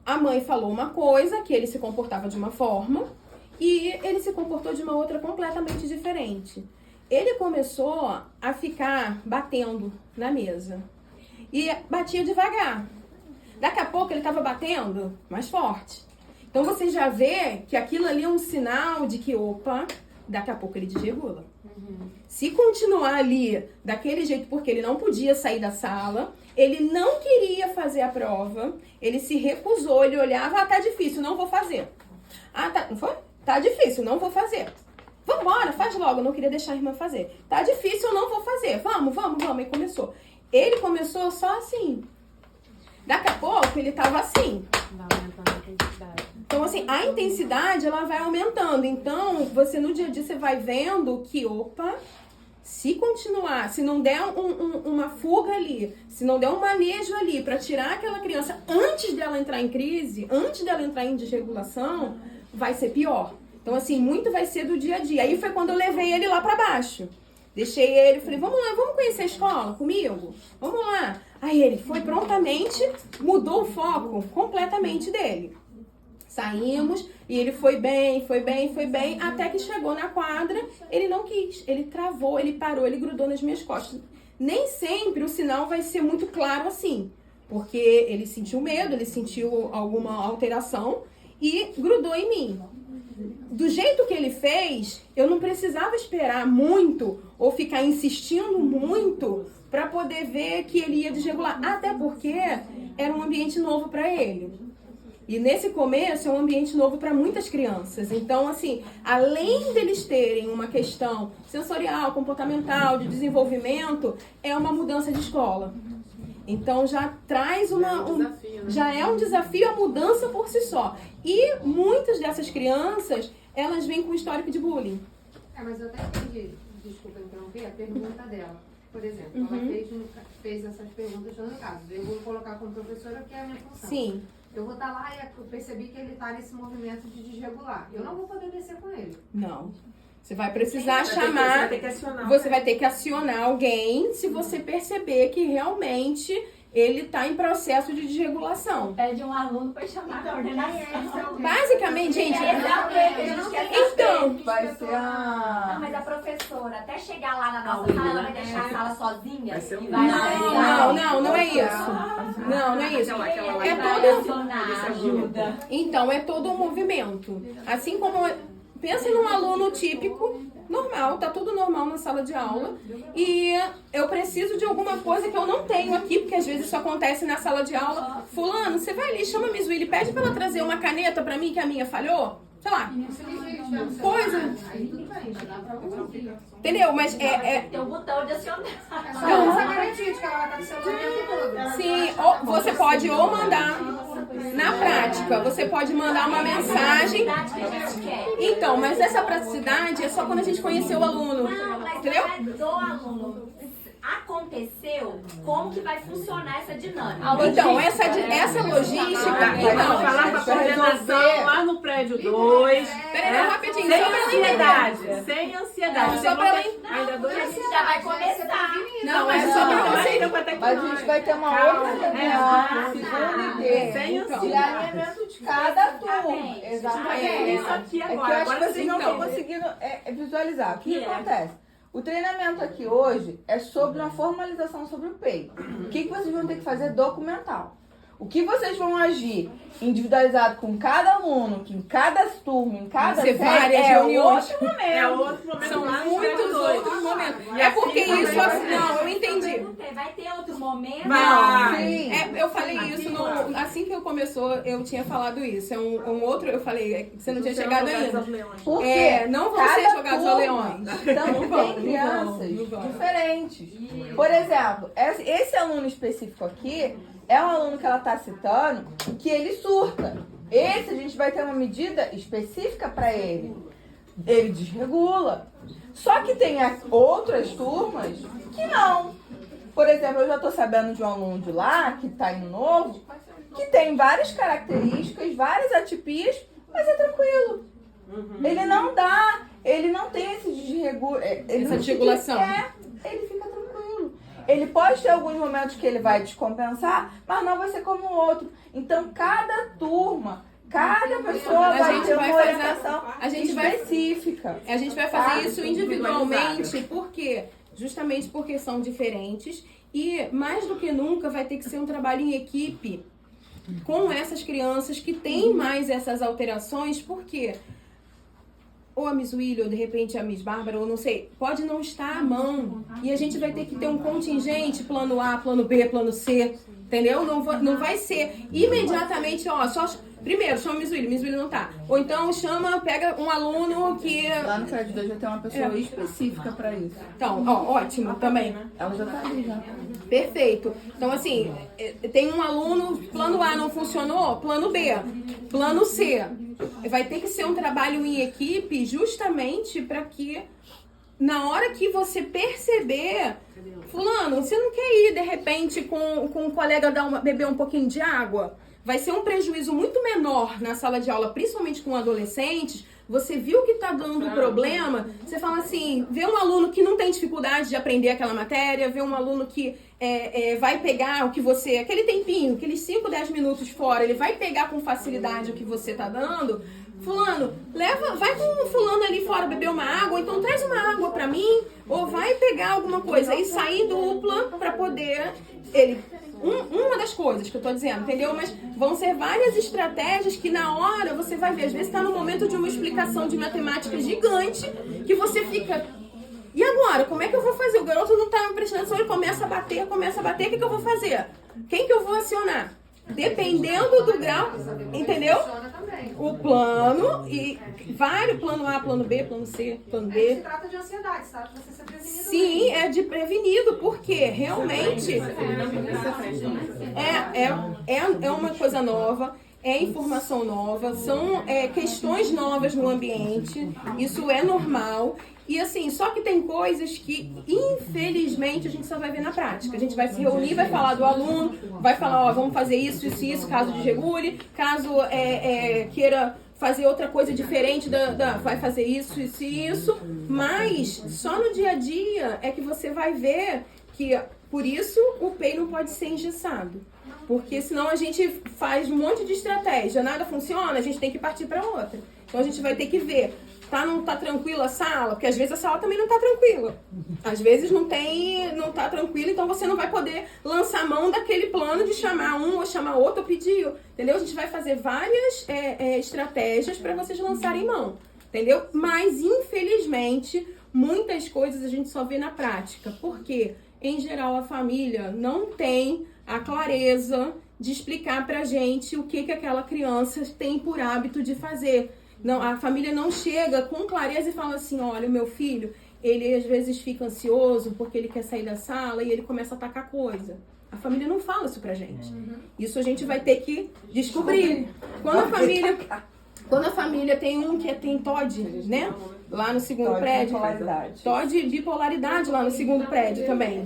a mãe falou uma coisa, que ele se comportava de uma forma... E ele se comportou de uma outra completamente diferente. Ele começou a ficar batendo na mesa. E batia devagar. Daqui a pouco ele estava batendo mais forte. Então você já vê que aquilo ali é um sinal de que, opa, daqui a pouco ele desregula. Se continuar ali daquele jeito, porque ele não podia sair da sala, ele não queria fazer a prova, ele se recusou, ele olhava, tá difícil, não vou fazer. Tá, não foi? Tá difícil, não vou fazer. Vambora, faz logo. Eu não queria deixar a irmã fazer. Tá difícil, eu não vou fazer. Vamos. Aí começou. Ele começou só assim. Daqui a pouco, ele tava assim. Então, assim, a intensidade, ela vai aumentando. Então, você no dia a dia, você vai vendo que, opa, se continuar, se não der uma fuga ali, se não der um manejo ali pra tirar aquela criança antes dela entrar em crise, antes dela entrar em desregulação, vai ser pior. Então, assim, muito vai ser do dia a dia. Aí foi quando eu levei ele lá pra baixo. Deixei ele, falei, vamos lá, vamos conhecer a escola comigo? Vamos lá. Aí ele foi prontamente, mudou o foco completamente dele. Saímos e ele foi bem, até que chegou na quadra, ele não quis. Ele travou, ele parou, ele grudou nas minhas costas. Nem sempre o sinal vai ser muito claro assim. Porque ele sentiu medo, ele sentiu alguma alteração e grudou em mim. Do jeito que ele fez, eu não precisava esperar muito ou ficar insistindo muito para poder ver que ele ia desregular. Até porque era um ambiente novo para ele. E nesse começo é um ambiente novo para muitas crianças. Então, assim, além deles terem uma questão sensorial, comportamental, de desenvolvimento, é uma mudança de escola. Então já traz já é um desafio a mudança por si só. E muitas dessas crianças, elas vêm com histórico de bullying. Mas eu até entendi, desculpa interromper, a pergunta dela. Por exemplo, ela fez essas perguntas no caso. Eu vou colocar como professora porque é a minha função. Sim. Eu vou estar lá e eu percebi que ele está nesse movimento de desregular. Eu não vou poder descer com ele. Não. Você vai precisar chamar, você vai ter que acionar alguém se você perceber que realmente ele está em processo de desregulação. Pede um aluno para chamar a coordenação. Basicamente, gente... vai ser Não, a... mas a professora, até chegar lá na nossa sala, ela vai deixar a sala sozinha Vai ser um e vai Não é isso. Não é isso. É todo... ajuda. Então, é todo um movimento. Assim como... Pensa num aluno típico, normal, tá tudo normal na sala de aula. E eu preciso de alguma coisa que eu não tenho aqui, porque às vezes isso acontece na sala de aula. Fulano, você vai ali, chama a Miss Willy, pede pra ela trazer uma caneta pra mim, que a minha falhou. Sei lá. Coisa. Entendeu? Mas Tem um botão de acionar. Só essa garantia de que ela vai estar com o celular o tempo todo. Sim, ou você pode ou mandar na prática, você pode mandar uma mensagem. Então, mas essa praticidade é só quando a gente conheceu o aluno. Não, mas Entendeu? não é do aluno. Aconteceu, como que vai funcionar essa dinâmica? Então, essa logística. Vamos Então, falar com a coordenação lá no prédio 2. peraí, rapidinho, Sem só pra ela ansiedade. Sem ansiedade. Não, só pra ela Ainda dois Já vai começar. Não, mas só pra você. Mas a gente vai ter uma outra reunião, segunda e terça, de alinhamento de cada turma. Exatamente. Isso aqui É que eu agora. acho que Agora vocês sim, não estão então. conseguindo visualizar. O que acontece? O treinamento aqui hoje é sobre uma formalização sobre o PEI. O que vocês vão ter que fazer documental? O que vocês vão agir individualizado com cada aluno, que em cada turma, em cada Ser série, várias reuniões. outro momento. É outro momento. São lá no muitos prédio 2. outros momentos. É porque isso, não, eu entendi. Vai ter outro momento? Não, Sim. eu falei isso assim que eu começou, eu tinha falado isso. É um outro, eu falei, você não tinha chegado ainda. Por quê? Não vão Cada ser jogados turma ao leões. Então tem crianças diferentes. Por exemplo, esse aluno específico aqui é um aluno que ela está citando que ele surta. Esse a gente vai ter uma medida específica para ele. Ele desregula. Só que tem outras turmas que não. Por exemplo, eu já estou sabendo de um aluno de lá, que está indo novo, que tem várias características, várias atipias, mas é tranquilo. Ele não dá, ele não tem esse Essa desregulação. Ele fica tranquilo. Ele pode ter alguns momentos que ele vai descompensar, mas não vai ser como o outro. Então, cada turma, cada pessoa vai ter uma orientação específica. A gente vai fazer isso individualmente, porque justamente porque são diferentes e mais do que nunca vai ter que ser um trabalho em equipe com essas crianças que têm mais essas alterações, porque ou a Miss Willy, ou de repente a Miss Bárbara, ou não sei, pode não estar à mão. E a gente vai ter que ter um contingente, plano A, plano B, plano C, entendeu? Não vai ser imediatamente, primeiro chama a Miss Willy não tá. Ou então pega um aluno que... Lá no prédio 2 já tem uma pessoa específica pra isso. Então, ótimo também. Ela já tá ali, já. Perfeito. Então, assim, tem um aluno, plano A não funcionou, plano B, plano C. Vai ter que ser um trabalho em equipe justamente para que na hora que você perceber, fulano, você não quer ir de repente com um colega beber um pouquinho de água? Vai ser um prejuízo muito menor na sala de aula, principalmente com adolescentes. Você viu que está dando problema, você fala assim, vê um aluno que não tem dificuldade de aprender aquela matéria, vê um aluno que vai pegar o que você, aquele tempinho, aqueles 5, 10 minutos fora, ele vai pegar com facilidade o que você está dando. Fulano, vai com fulano ali fora beber uma água, ou então traz uma água pra mim, ou vai pegar alguma coisa e sair dupla pra poder uma das coisas que eu tô dizendo, entendeu? Mas vão ser várias estratégias que na hora você vai ver. Às vezes tá no momento de uma explicação de matemática gigante que você fica... E agora? Como é que eu vou fazer? O garoto não tá me prestando atenção, ele começa a bater. O que eu vou fazer? Quem que eu vou acionar? Dependendo do grau, entendeu? O plano e vários, plano A, plano B, plano C, plano D. Se trata de ansiedade, se trata de você ser prevenido. Sim, é de prevenido, porque realmente é uma coisa nova, é informação nova, são questões novas no ambiente, isso é normal. E assim, só que tem coisas que, infelizmente, a gente só vai ver na prática. A gente vai se reunir, vai falar do aluno, vai falar, vamos fazer isso, caso desregule, caso queira fazer outra coisa diferente, vai fazer isso, mas só no dia a dia é que você vai ver que, por isso, o PEI não pode ser engessado. Porque senão a gente faz um monte de estratégia, nada funciona, a gente tem que partir para outra. Então a gente vai ter que ver. Não tá tranquila a sala? Porque às vezes a sala também não tá tranquila. Às vezes não tá tranquila, então você não vai poder lançar mão daquele plano de chamar um ou chamar outro ou pedir, entendeu? A gente vai fazer várias estratégias para vocês lançarem mão, entendeu? Mas, infelizmente, muitas coisas a gente só vê na prática. Porque, em geral, a família não tem a clareza de explicar pra gente o que aquela criança tem por hábito de fazer. Não, a família não chega com clareza e fala assim, olha, o meu filho, ele às vezes fica ansioso porque ele quer sair da sala e ele começa a atacar coisa. A família não fala isso pra gente. Isso a gente vai ter que descobrir. Quando a família tem um que tem TOD, né? Lá no segundo prédio. TOD e bipolaridade lá no segundo prédio também.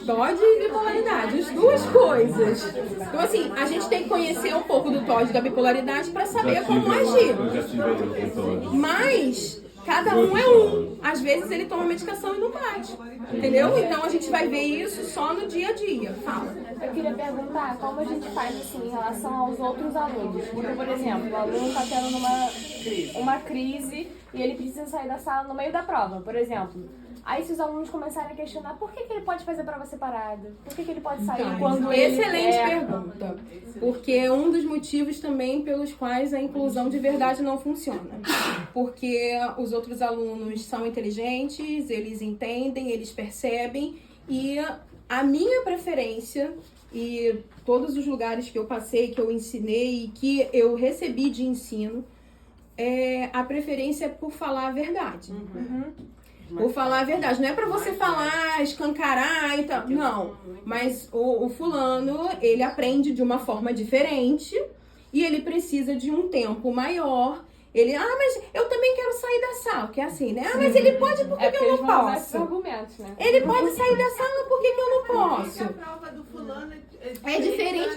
TOD e bipolaridade, as duas coisas. Então, assim, a gente tem que conhecer um pouco do TOD e da bipolaridade para saber como agir. Mas cada um é um. Às vezes ele toma medicação e não bate. Entendeu? Então a gente vai ver isso só no dia a dia. Fala. Eu queria perguntar como a gente faz assim em relação aos outros alunos. Porque, por exemplo, o aluno está tendo uma crise e ele precisa sair da sala no meio da prova, por exemplo. Aí se os alunos começarem a questionar por que ele pode fazer prova separada? Por que ele pode sair quando ele... Excelente pergunta. Porque é um dos motivos também pelos quais a inclusão de verdade não funciona. Porque os outros alunos são inteligentes, eles entendem, eles percebem. E a minha preferência, e todos os lugares que eu passei, que eu ensinei e que eu recebi de ensino, a preferência é por falar a verdade. Por falar a verdade. Não é pra você falar, escancarar e tal. Não. Mas o fulano, ele aprende de uma forma diferente e ele precisa de um tempo maior. Ele, mas eu também quero sair da sala, que é assim, né? Mas ele pode, por que eu não posso? Argumentos, né? Ele pode sair da sala, por que eu não posso? A prova do fulano é diferente.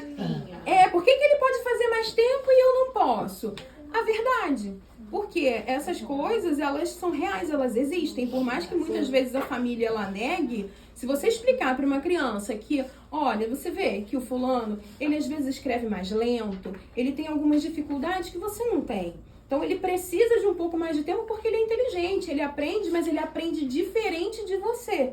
Por que ele pode fazer mais tempo e eu não posso? A verdade. Porque essas coisas, elas são reais, elas existem. Por mais que muitas vezes a família ela negue, se você explicar para uma criança que, olha, você vê que o fulano, ele às vezes escreve mais lento, ele tem algumas dificuldades que você não tem. Então ele precisa de um pouco mais de tempo porque ele é inteligente, ele aprende, mas ele aprende diferente de você.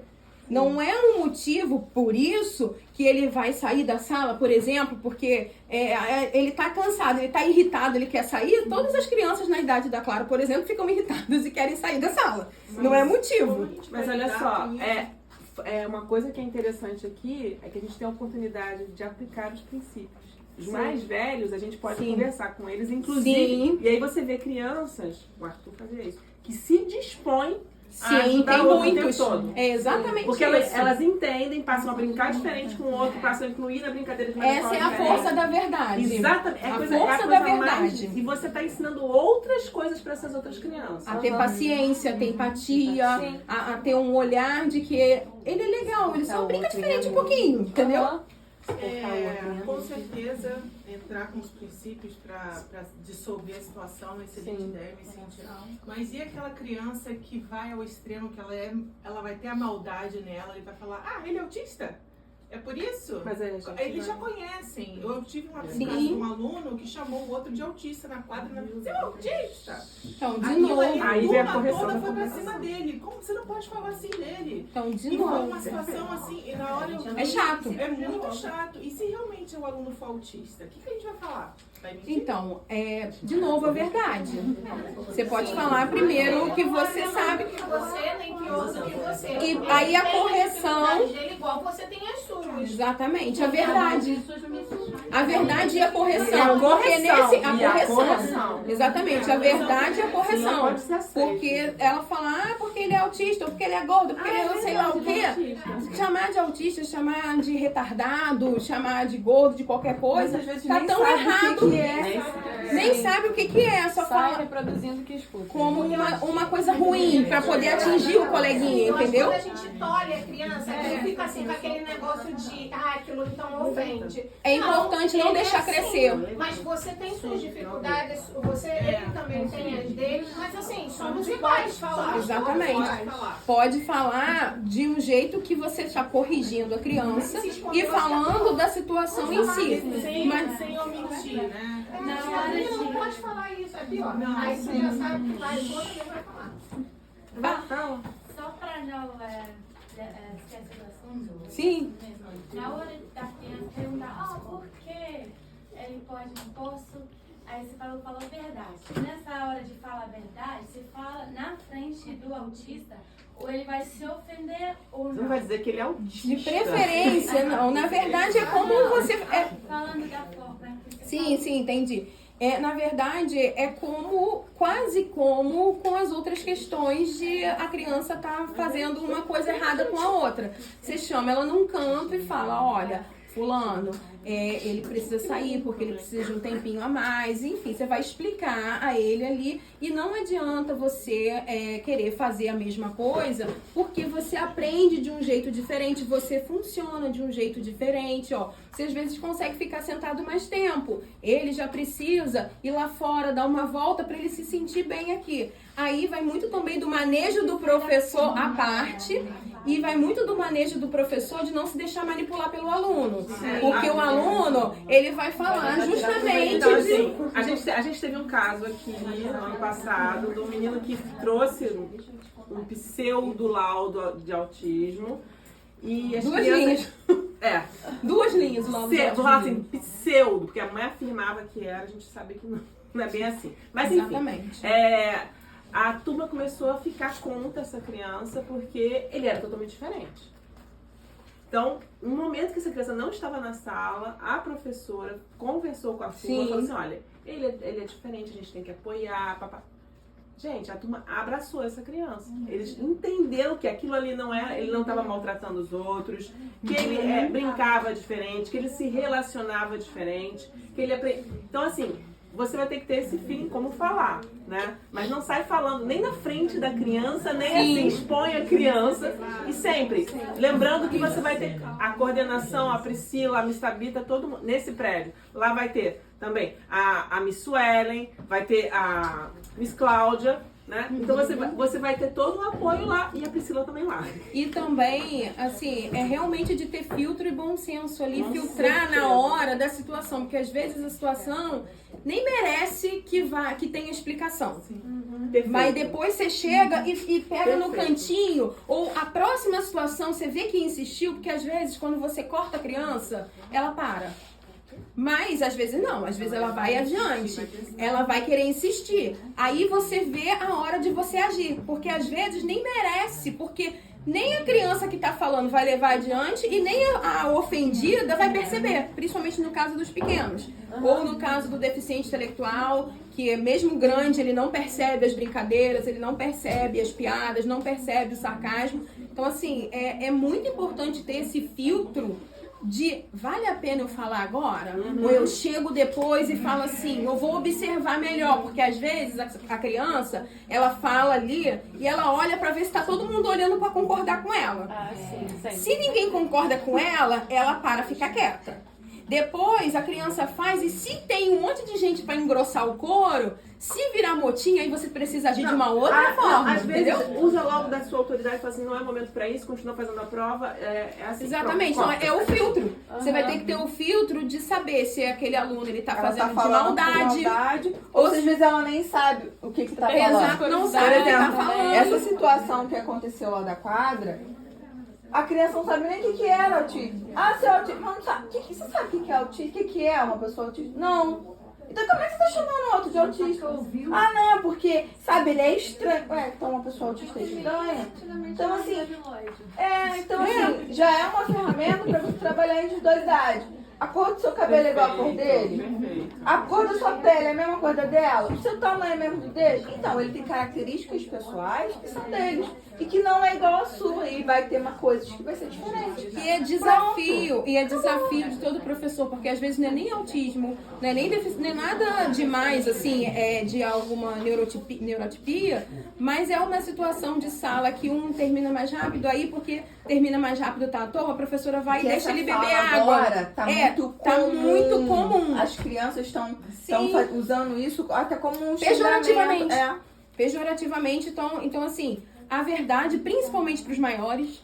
Não é um motivo, por isso, que ele vai sair da sala, por exemplo, porque ele tá cansado, ele tá irritado, ele quer sair. Todas as crianças na idade da Clara, por exemplo, ficam irritadas e querem sair da sala. Não é motivo. Mas olha só, uma coisa que é interessante aqui é que a gente tem a oportunidade de aplicar os princípios. Os mais velhos, a gente pode conversar com eles, inclusive. E aí você vê crianças, o Arthur fazia isso, que se dispõem Sim, tem muitos. Todo. É exatamente porque isso. Elas entendem, passam a brincar diferente com o outro, passam a incluir na brincadeira de uma Essa é a força da verdade. Exatamente. A força da verdade. E você está ensinando outras coisas para essas outras crianças. A ter paciência, a ter empatia, a ter um olhar de que ele é legal, ele só brinca diferente um pouquinho, entendeu? Com certeza, entrar com os princípios para dissolver a situação, excelente ideia, me sentir. Mas e aquela criança que vai ao extremo, que ela vai ter a maldade nela e vai falar, ele é autista? É por isso? Mas eles já conhecem. Eu tive um aluno que chamou o outro de autista na quadra. Você é autista? Então, de novo. Aí vem a correção. Toda foi pra cima dele. Como você não pode falar assim dele? Então, de novo. novo. Foi uma situação assim, e na hora eu... É chato. É muito chato. E se realmente o aluno for autista, o que a gente vai falar? Então, de novo, a verdade. Você pode falar primeiro o que você sabe. Que você, nem que ouça que você. E aí a correção... igual você tem as suas. Exatamente, a verdade. A verdade e a correção. E a correção. Porque a correção. Exatamente, a verdade e a correção. Porque ela fala, porque ele é autista, ou porque ele é gordo, porque ele é não sei lá o quê. Chamar de autista, chamar de retardado, chamar de gordo, de qualquer coisa, tá tão errado. Nem sabe o que é, só fala reproduzindo o que escuta. Como uma coisa ruim pra poder atingir o coleguinha, entendeu? Quando a gente tolhe a criança, ele fica assim com aquele negócio de aquilo então ofende. É importante não deixar crescer. Mas você tem suas dificuldades, ele também tem as dele, mas assim, somos iguais. Exatamente. Pode falar de um jeito que você está corrigindo a criança e falando da situação em si. Sem omitir, né? Não pode falar isso. é pior. Não, Aí você sim. já sabe que vai, outra vez vai falar. Só para não esquecer do assunto. Sim. Na hora da criança perguntar, por que ele pode não posso? Aí você falou a verdade. Nessa hora de falar a verdade, você fala na frente do autista, ou ele vai se ofender ou não. Você não vai dizer que ele é autista. De preferência, não. Na verdade, é como você... Falando da forma que você Sim, entendi. Na verdade, é quase como com as outras questões de a criança tá fazendo uma coisa errada com a outra. Você chama ela num canto e fala, olha, fulano, ele precisa sair porque ele precisa de um tempinho a mais. Enfim, você vai explicar a ele ali e não adianta você querer fazer a mesma coisa porque você aprende de um jeito diferente, você funciona de um jeito diferente, ó. Você às vezes consegue ficar sentado mais tempo. Ele já precisa ir lá fora, dar uma volta para ele se sentir bem aqui. Aí vai muito também do manejo do professor à parte e vai muito do manejo do professor de não se deixar manipular pelo aluno. Porque o aluno, ele vai falar justamente então, assim, a gente teve um caso aqui no ano passado do menino que trouxe um pseudo laudo de autismo. E as Duas crianças... linhas. Duas linhas o laudo de autismo. Assim, pseudo, porque a mãe afirmava que era, a gente sabe que não é bem assim. Mas enfim, exatamente. A turma começou a ficar contra essa criança porque ele era totalmente diferente. Então, no momento que essa criança não estava na sala, a professora conversou com a turma e falou assim, olha, ele é diferente, a gente tem que apoiar, papá. Gente, a turma abraçou essa criança. Eles entenderam que aquilo ali não era, ele não estava maltratando os outros, que ele brincava diferente, que ele se relacionava diferente, que ele Então, assim, você vai ter que ter esse feeling como falar, né? Mas não sai falando nem na frente da criança, nem assim expõe a criança. E sempre, lembrando que você vai ter a coordenação, a Priscila, a Miss Tabita, todo mundo, nesse prédio. Lá vai ter também a Miss Suelen, vai ter a Miss Cláudia, né? Então você vai ter todo o apoio lá e a Priscila também lá. E também, assim, é realmente de ter filtro e bom senso ali, filtrar na hora da situação, porque às vezes a situação nem merece que tenha explicação. Mas depois você chega e pega no cantinho, ou a próxima situação você vê que insistiu, porque às vezes quando você corta a criança, ela para. Mas às vezes não, às vezes ela vai adiante, ela vai querer insistir. Aí você vê a hora de você agir, porque às vezes nem merece, porque nem a criança que tá falando vai levar adiante e nem a ofendida vai perceber, principalmente no caso dos pequenos. Ou no caso do deficiente intelectual, que mesmo grande, ele não percebe as brincadeiras, ele não percebe as piadas, não percebe o sarcasmo. Então assim, é muito importante ter esse filtro de vale a pena eu falar agora? Ou eu chego depois e falo assim, eu vou observar melhor, porque às vezes a criança, ela fala ali e ela olha pra ver se tá todo mundo olhando pra concordar com ela. Se ninguém concorda com ela, ela para ficar quieta. Depois a criança faz e se tem um monte de gente pra engrossar o couro, se virar motinha, aí você precisa agir de uma outra forma, às entendeu? vezes usa logo da sua autoridade e fala assim, não é momento pra isso, continua fazendo a prova, assim. Exatamente, pronto, então é o filtro. Você vai ter que ter o filtro de saber se aquele aluno ele tá fazendo de maldade, ou se às vezes ela nem sabe o que tá falando. Exato, não sabe o que tá falando. Essa situação que aconteceu lá da quadra, a criança não sabe nem o que era autismo. Ah, você é autista. Mas não sabe. Você sabe o que é autismo? O que é uma pessoa autista? Não. Então como é que você tá chamando o outro de autista? Ah, não, porque, sabe, ele é estranho. Então uma pessoa autista é estranha. Então assim, já é uma ferramenta para você trabalhar a individualidade. A cor do seu cabelo é igual a cor dele? A cor da sua pele é a mesma cor da dela? O seu tamanho é mesmo do dele? Então, ele tem características pessoais que são deles. E que não é igual a sua. E vai ter uma coisa que vai ser diferente. E é desafio. E é desafio de todo professor. Porque às vezes não é nem autismo, não é nem nada demais, assim, de alguma neurotipia. Mas é uma situação de sala que um termina mais rápido. Aí, porque termina mais rápido, tá à toa, a professora vai e deixa ele beber água. Agora, tá muito comum. As crianças estão usando isso até como um pejorativamente. Pejorativamente. Então, assim, a verdade, principalmente para os maiores,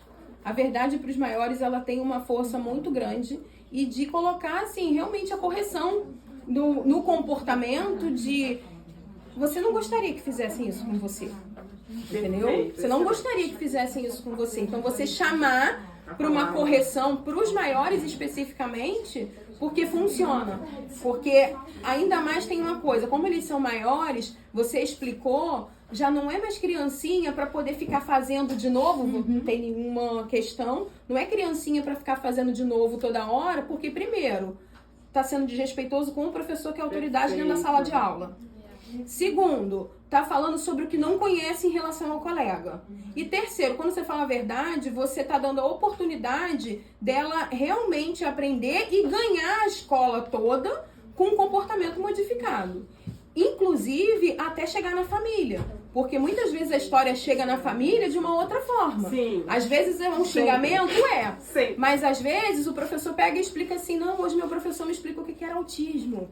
ela tem uma força muito grande e de colocar, assim, realmente a correção no comportamento, de você não gostaria que fizessem isso com você. Entendeu? Perfeito, Você não excelente. gostaria que fizessem isso com você. Então você chamar para uma correção para os maiores especificamente, porque funciona. Porque ainda mais tem uma coisa, como eles são maiores, você explicou, já não é mais criancinha para poder ficar fazendo de novo, não tem nenhuma questão, não é criancinha para ficar fazendo de novo toda hora, porque primeiro, tá sendo desrespeitoso com o professor que é autoridade dentro da sala de aula. Segundo, tá falando sobre o que não conhece em relação ao colega. E terceiro, quando você fala a verdade, você tá dando a oportunidade dela realmente aprender e ganhar a escola toda com um comportamento modificado. Inclusive, até chegar na família. Porque muitas vezes a história chega na família de uma outra forma. Sim. Às vezes é um xingamento, Sim. mas às vezes o professor pega e explica assim, não, hoje meu professor me explica o que era autismo.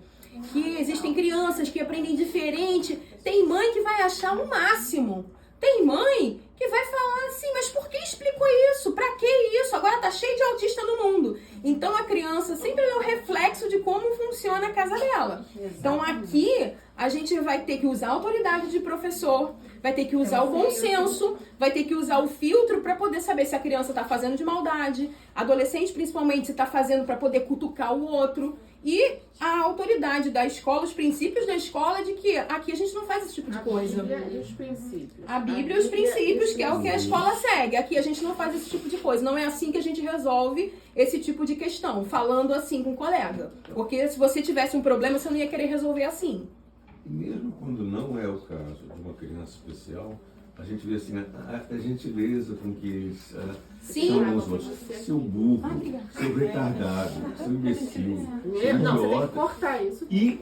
Que existem crianças que aprendem diferente. Tem mãe que vai achar o máximo. Tem mãe que vai falar assim, mas por que explicou isso? Pra que isso? Agora tá cheio de autista no mundo. Então a criança sempre é o reflexo de como funciona a casa dela. Então aqui a gente vai ter que usar a autoridade de professor, vai ter que usar o bom senso, vai ter que usar o filtro para poder saber se a criança tá fazendo de maldade, adolescente principalmente se tá fazendo para poder cutucar o outro. E a autoridade da escola, os princípios da escola é de que aqui a gente não faz esse tipo de coisa. A Bíblia e os princípios. A Bíblia e os princípios, que é o que a escola segue. Aqui a gente não faz esse tipo de coisa. Não é assim que a gente resolve esse tipo de questão, falando assim com o colega. Porque se você tivesse um problema, você não ia querer resolver assim. E mesmo quando não é o caso de uma criança especial, a gente vê assim, a gentileza com que eles chamam os outros. Seu burro, seu retardado, seu imbecil, seu Não, você tem que idiota. cortar isso. E,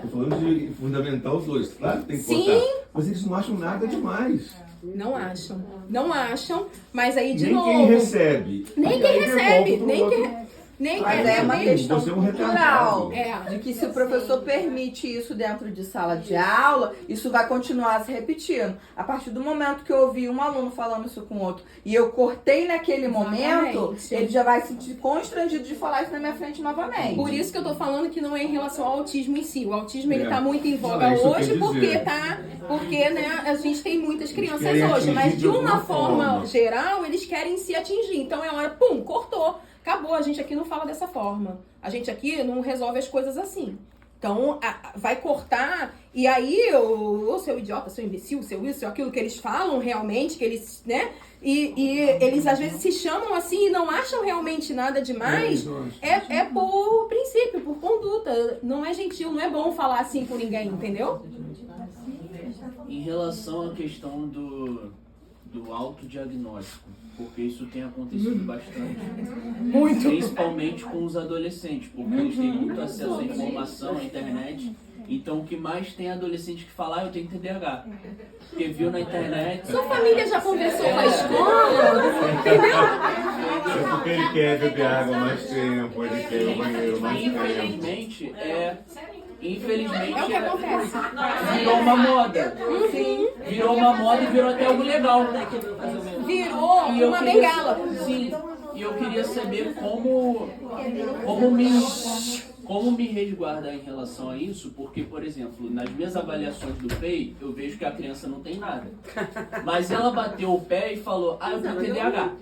tô falando de fundamentar os dois, claro que tem que cortar. Mas eles não acham nada demais. Não acham. Não acham, mas aí de Nem novo... quem recebe. Nem E quem aí recebe, devolve pro nem outro. quem... Nem Mas quem é uma recebe. questão Você é um cultural. retardado. De que se o professor permite isso dentro de sala de aula, isso vai continuar se repetindo. A partir do momento que eu ouvi um aluno falando isso com outro e eu cortei naquele momento, Exatamente. ele já vai se sentir constrangido de falar isso na minha frente novamente. Por isso que eu tô falando que não é em relação ao autismo em si. O autismo ele tá muito em voga Não, é isso que eu hoje quero porque dizer. porque né, a gente tem muitas crianças querem hoje, mas atingir de de uma alguma forma forma. geral, eles querem se atingir. Então é hora, pum, cortou. Acabou, a gente aqui não fala dessa forma. A gente aqui não resolve as coisas assim. Então, vai cortar, e aí, o seu idiota, seu imbecil, seu isso, seu aquilo que eles falam realmente, que eles, né? E eles às vezes se chamam assim e não acham realmente nada demais. É por princípio, por conduta. Não é gentil, não é bom falar assim com ninguém, entendeu? Em relação à questão do autodiagnóstico, porque isso tem acontecido bastante. Muito. Principalmente com os adolescentes, porque eles têm muito acesso à informação, à internet. Então o que mais tem adolescente que fala, eu tenho TDAH. Porque viu na internet. Sua família já conversou com a escola? Entendeu? É porque ele quer beber água mais tempo, ele quer ir ao banheiro mais tempo. Infelizmente, É o que acontece. virou uma moda. Virou uma moda e virou até algo legal. Virou E eu uma queria- bengala. Sim. E eu queria saber como me resguardar em relação a isso, porque, por exemplo, nas minhas avaliações do PEI, eu vejo que a criança não tem nada. Mas ela bateu o pé e falou, eu tenho TDAH.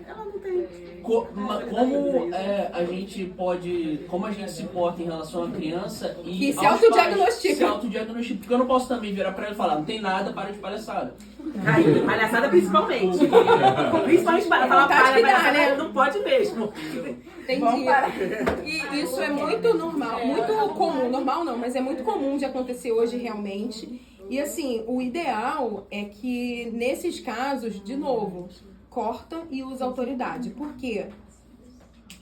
Como a gente se porta em relação à criança e E se aos autodiagnostica. pais, se autodiagnostica. Porque eu não posso também virar pra ela e falar, não tem nada, para de palhaçada. Aí, palhaçada principalmente. Principalmente para falar Vontade que dá, palhaçada, né? não pode mesmo. Entendi. E isso é muito normal, muito comum. Normal não, mas é muito comum de acontecer hoje realmente. E assim, o ideal é que nesses casos, de novo, corta e usa autoridade. Por quê?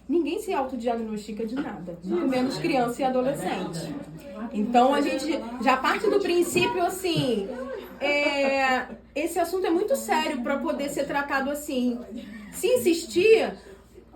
Ninguém se autodiagnostica de nada, muito menos criança e adolescente. Então a gente já parte do princípio assim, esse assunto é muito sério para poder ser tratado assim. Se insistir,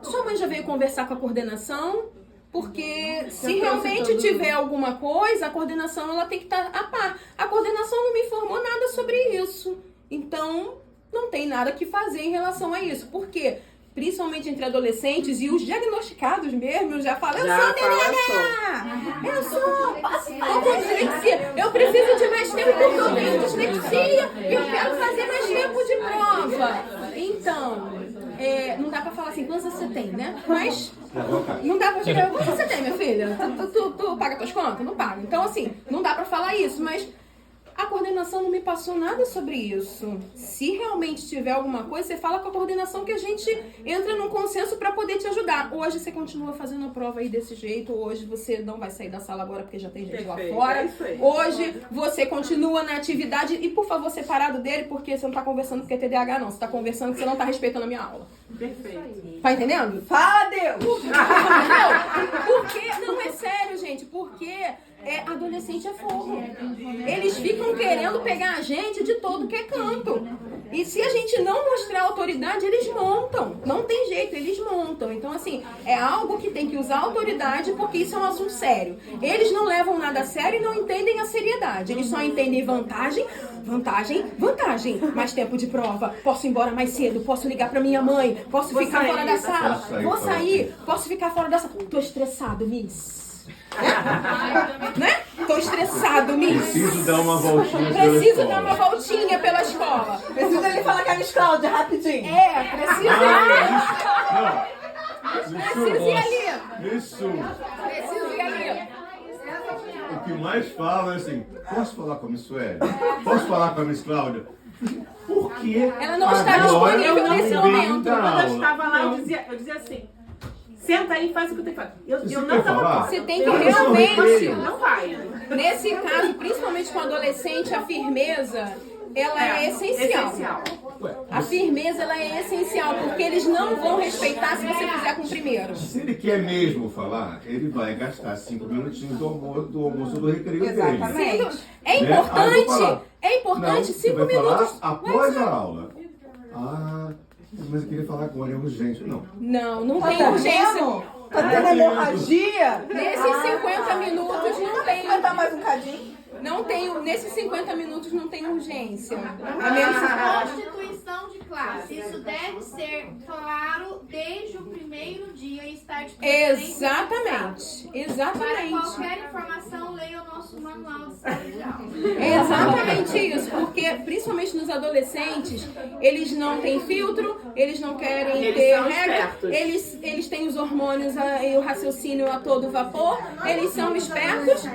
sua mãe já veio conversar com a coordenação, porque se realmente tiver alguma coisa, a coordenação ela tem que estar a par. A coordenação não me informou nada sobre isso, então não tem nada que fazer em relação a isso. Por quê? principalmente entre adolescentes, e os diagnosticados mesmo já falam, eu sou TDAH, eu sou com dislexia, eu preciso de mais tempo porque eu tenho dislexia e eu quero fazer mais tempo de prova. Então, não dá pra falar assim, quantos você tem, né? Mas não dá pra chegar, quantos você tem, minha filha? Tu paga tuas contas? Não paga. Então, assim, não dá pra falar isso, mas a coordenação não me passou nada sobre isso. Se realmente tiver alguma coisa, você fala com a coordenação que a gente entra num consenso para poder te ajudar. Hoje você continua fazendo a prova aí desse jeito. Hoje você não vai sair da sala agora porque já tem gente lá fora. Hoje você continua na atividade. E por favor, separado dele, porque você não tá conversando porque é TDAH, não. Você tá conversando porque você não tá respeitando a minha aula. Perfeito. Tá entendendo? Fala, Deus! Porque, não é sério, gente, porque adolescente é fogo. Eles ficam querendo pegar a gente de todo que é canto. E se a gente não mostrar autoridade, eles montam. Não tem jeito, eles montam. Então, assim, é algo que tem que usar autoridade porque isso é um assunto sério. Eles não levam nada a sério e não entendem a seriedade. Eles só entendem vantagem, vantagem, vantagem. Mais tempo de prova, posso ir embora mais cedo, posso ligar pra minha mãe, posso ficar fora da sala, vou sair, posso ficar fora da sala. Tô estressado, Miss. Né? Tô estressado, Miss. Preciso dar uma voltinha pela Preciso escola. dar uma voltinha pela escola. Precisa ele falar com a Miss Cláudia, rapidinho. Preciso ir ali. Isso. Preciso ir ali. O que mais fala é assim, posso falar com a Miss Sueli? Posso falar com a Miss Cláudia? Por que ela não está disponível nesse momento. Quando eu estava lá, eu dizia assim, senta aí e faz o que eu tenho que fazer. Eu não estava. Você tem que realmente. Não vai. Nesse caso, principalmente com adolescente, a firmeza, ela é essencial. A firmeza, ela é essencial, porque eles não vão respeitar se você fizer com o primeiro. Se ele quer mesmo falar, ele vai gastar 5 minutinhos do almoço do recreio dele. Exatamente. É importante, 5 minutos. minutos. Após a aula. Mas eu queria falar agora, é urgente. Não tem urgência. Tá tendo hemorragia? Nesses 50 minutos não tem. Aguentar mais um cadinho? Não tem, nesses 50 minutos não tem urgência. Constituição de classe. Isso deve ser claro desde o primeiro dia e estar de Exatamente. Para qualquer informação, leia o nosso manual de sala de aula. É exatamente isso, porque principalmente nos adolescentes, eles não têm filtro, eles não querem ter regra, eles têm os hormônios e o raciocínio a todo vapor, eles são espertos.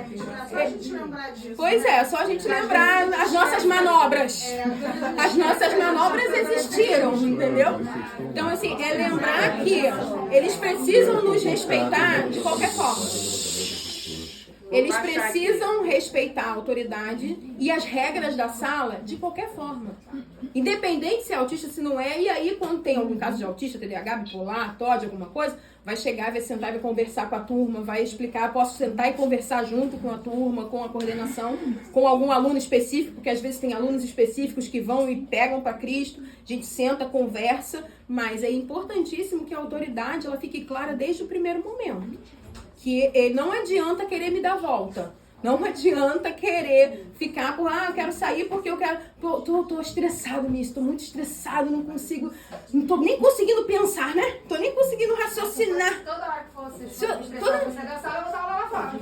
Pois é, só a gente lembrar as nossas manobras. As nossas manobras existiram, entendeu? Então, assim, é lembrar que eles precisam nos respeitar de qualquer forma. Eles precisam respeitar a autoridade e as regras da sala de qualquer forma. Independente se é autista, se não é. E aí, quando tem algum caso de autista, TDAH, bipolar, TOD, alguma coisa, vai chegar, vai sentar, vai conversar com a turma, vai explicar. Posso sentar e conversar junto com a turma, com a coordenação, com algum aluno específico, porque às vezes tem alunos específicos que vão e pegam para Cristo. A gente senta, conversa, mas é importantíssimo que a autoridade ela fique clara desde o primeiro momento. Que não adianta querer me dar volta. Não adianta querer ficar por, eu quero sair porque eu quero... Tô estressado nisso, tô muito estressado, não consigo... Não tô nem conseguindo pensar, né? Tô nem conseguindo raciocinar. Toda hora que for assistir, você da sala, eu vou estar lá fora.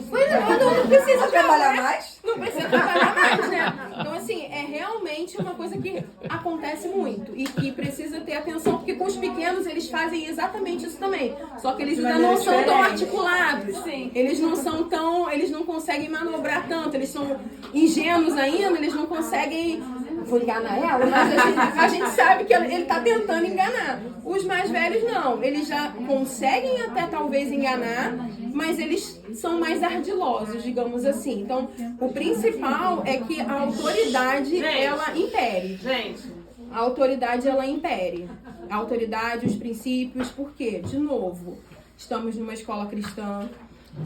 Não precisa trabalhar mais? Não precisa trabalhar mais, né? Então, assim, é realmente uma coisa que acontece muito e que precisa ter atenção, porque com os pequenos eles fazem exatamente isso também. Só que eles ainda não são tão articulados. Eles não são tão... Eles não conseguem manobrar tanto, eles são ingênuos ainda, eles não conseguem... Vou enganar ela, mas a gente sabe que ele tá tentando enganar. Os mais velhos não, eles já conseguem até talvez enganar, mas eles são mais ardilosos, digamos assim. Então, o principal é que a autoridade, ela impere. A autoridade, ela impere. A autoridade, os princípios, por quê? De novo, estamos numa escola cristã,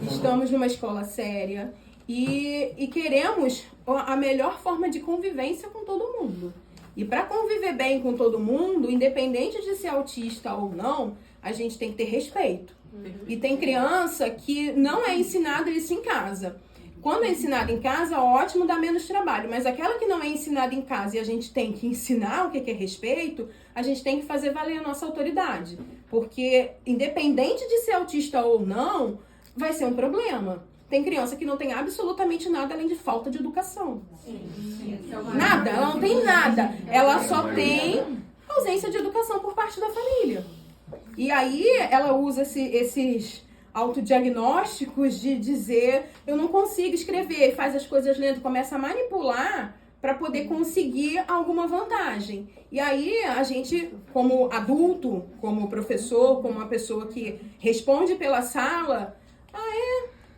estamos numa escola séria, e queremos a melhor forma de convivência com todo mundo. E para conviver bem com todo mundo, independente de ser autista ou não, a gente tem que ter respeito. E tem criança que não é ensinada isso em casa. Quando é ensinado em casa, ótimo, dá menos trabalho. Mas aquela que não é ensinada em casa e a gente tem que ensinar o que é respeito, a gente tem que fazer valer a nossa autoridade. Porque, independente de ser autista ou não, vai ser um problema. Tem criança que não tem absolutamente nada além de falta de educação. Nada, ela não tem nada. Ela só tem ausência de educação por parte da família. E aí ela usa esses autodiagnósticos de dizer eu não consigo escrever, faz as coisas lento, começa a manipular para poder conseguir alguma vantagem. E aí a gente, como adulto, como professor, como uma pessoa que responde pela sala,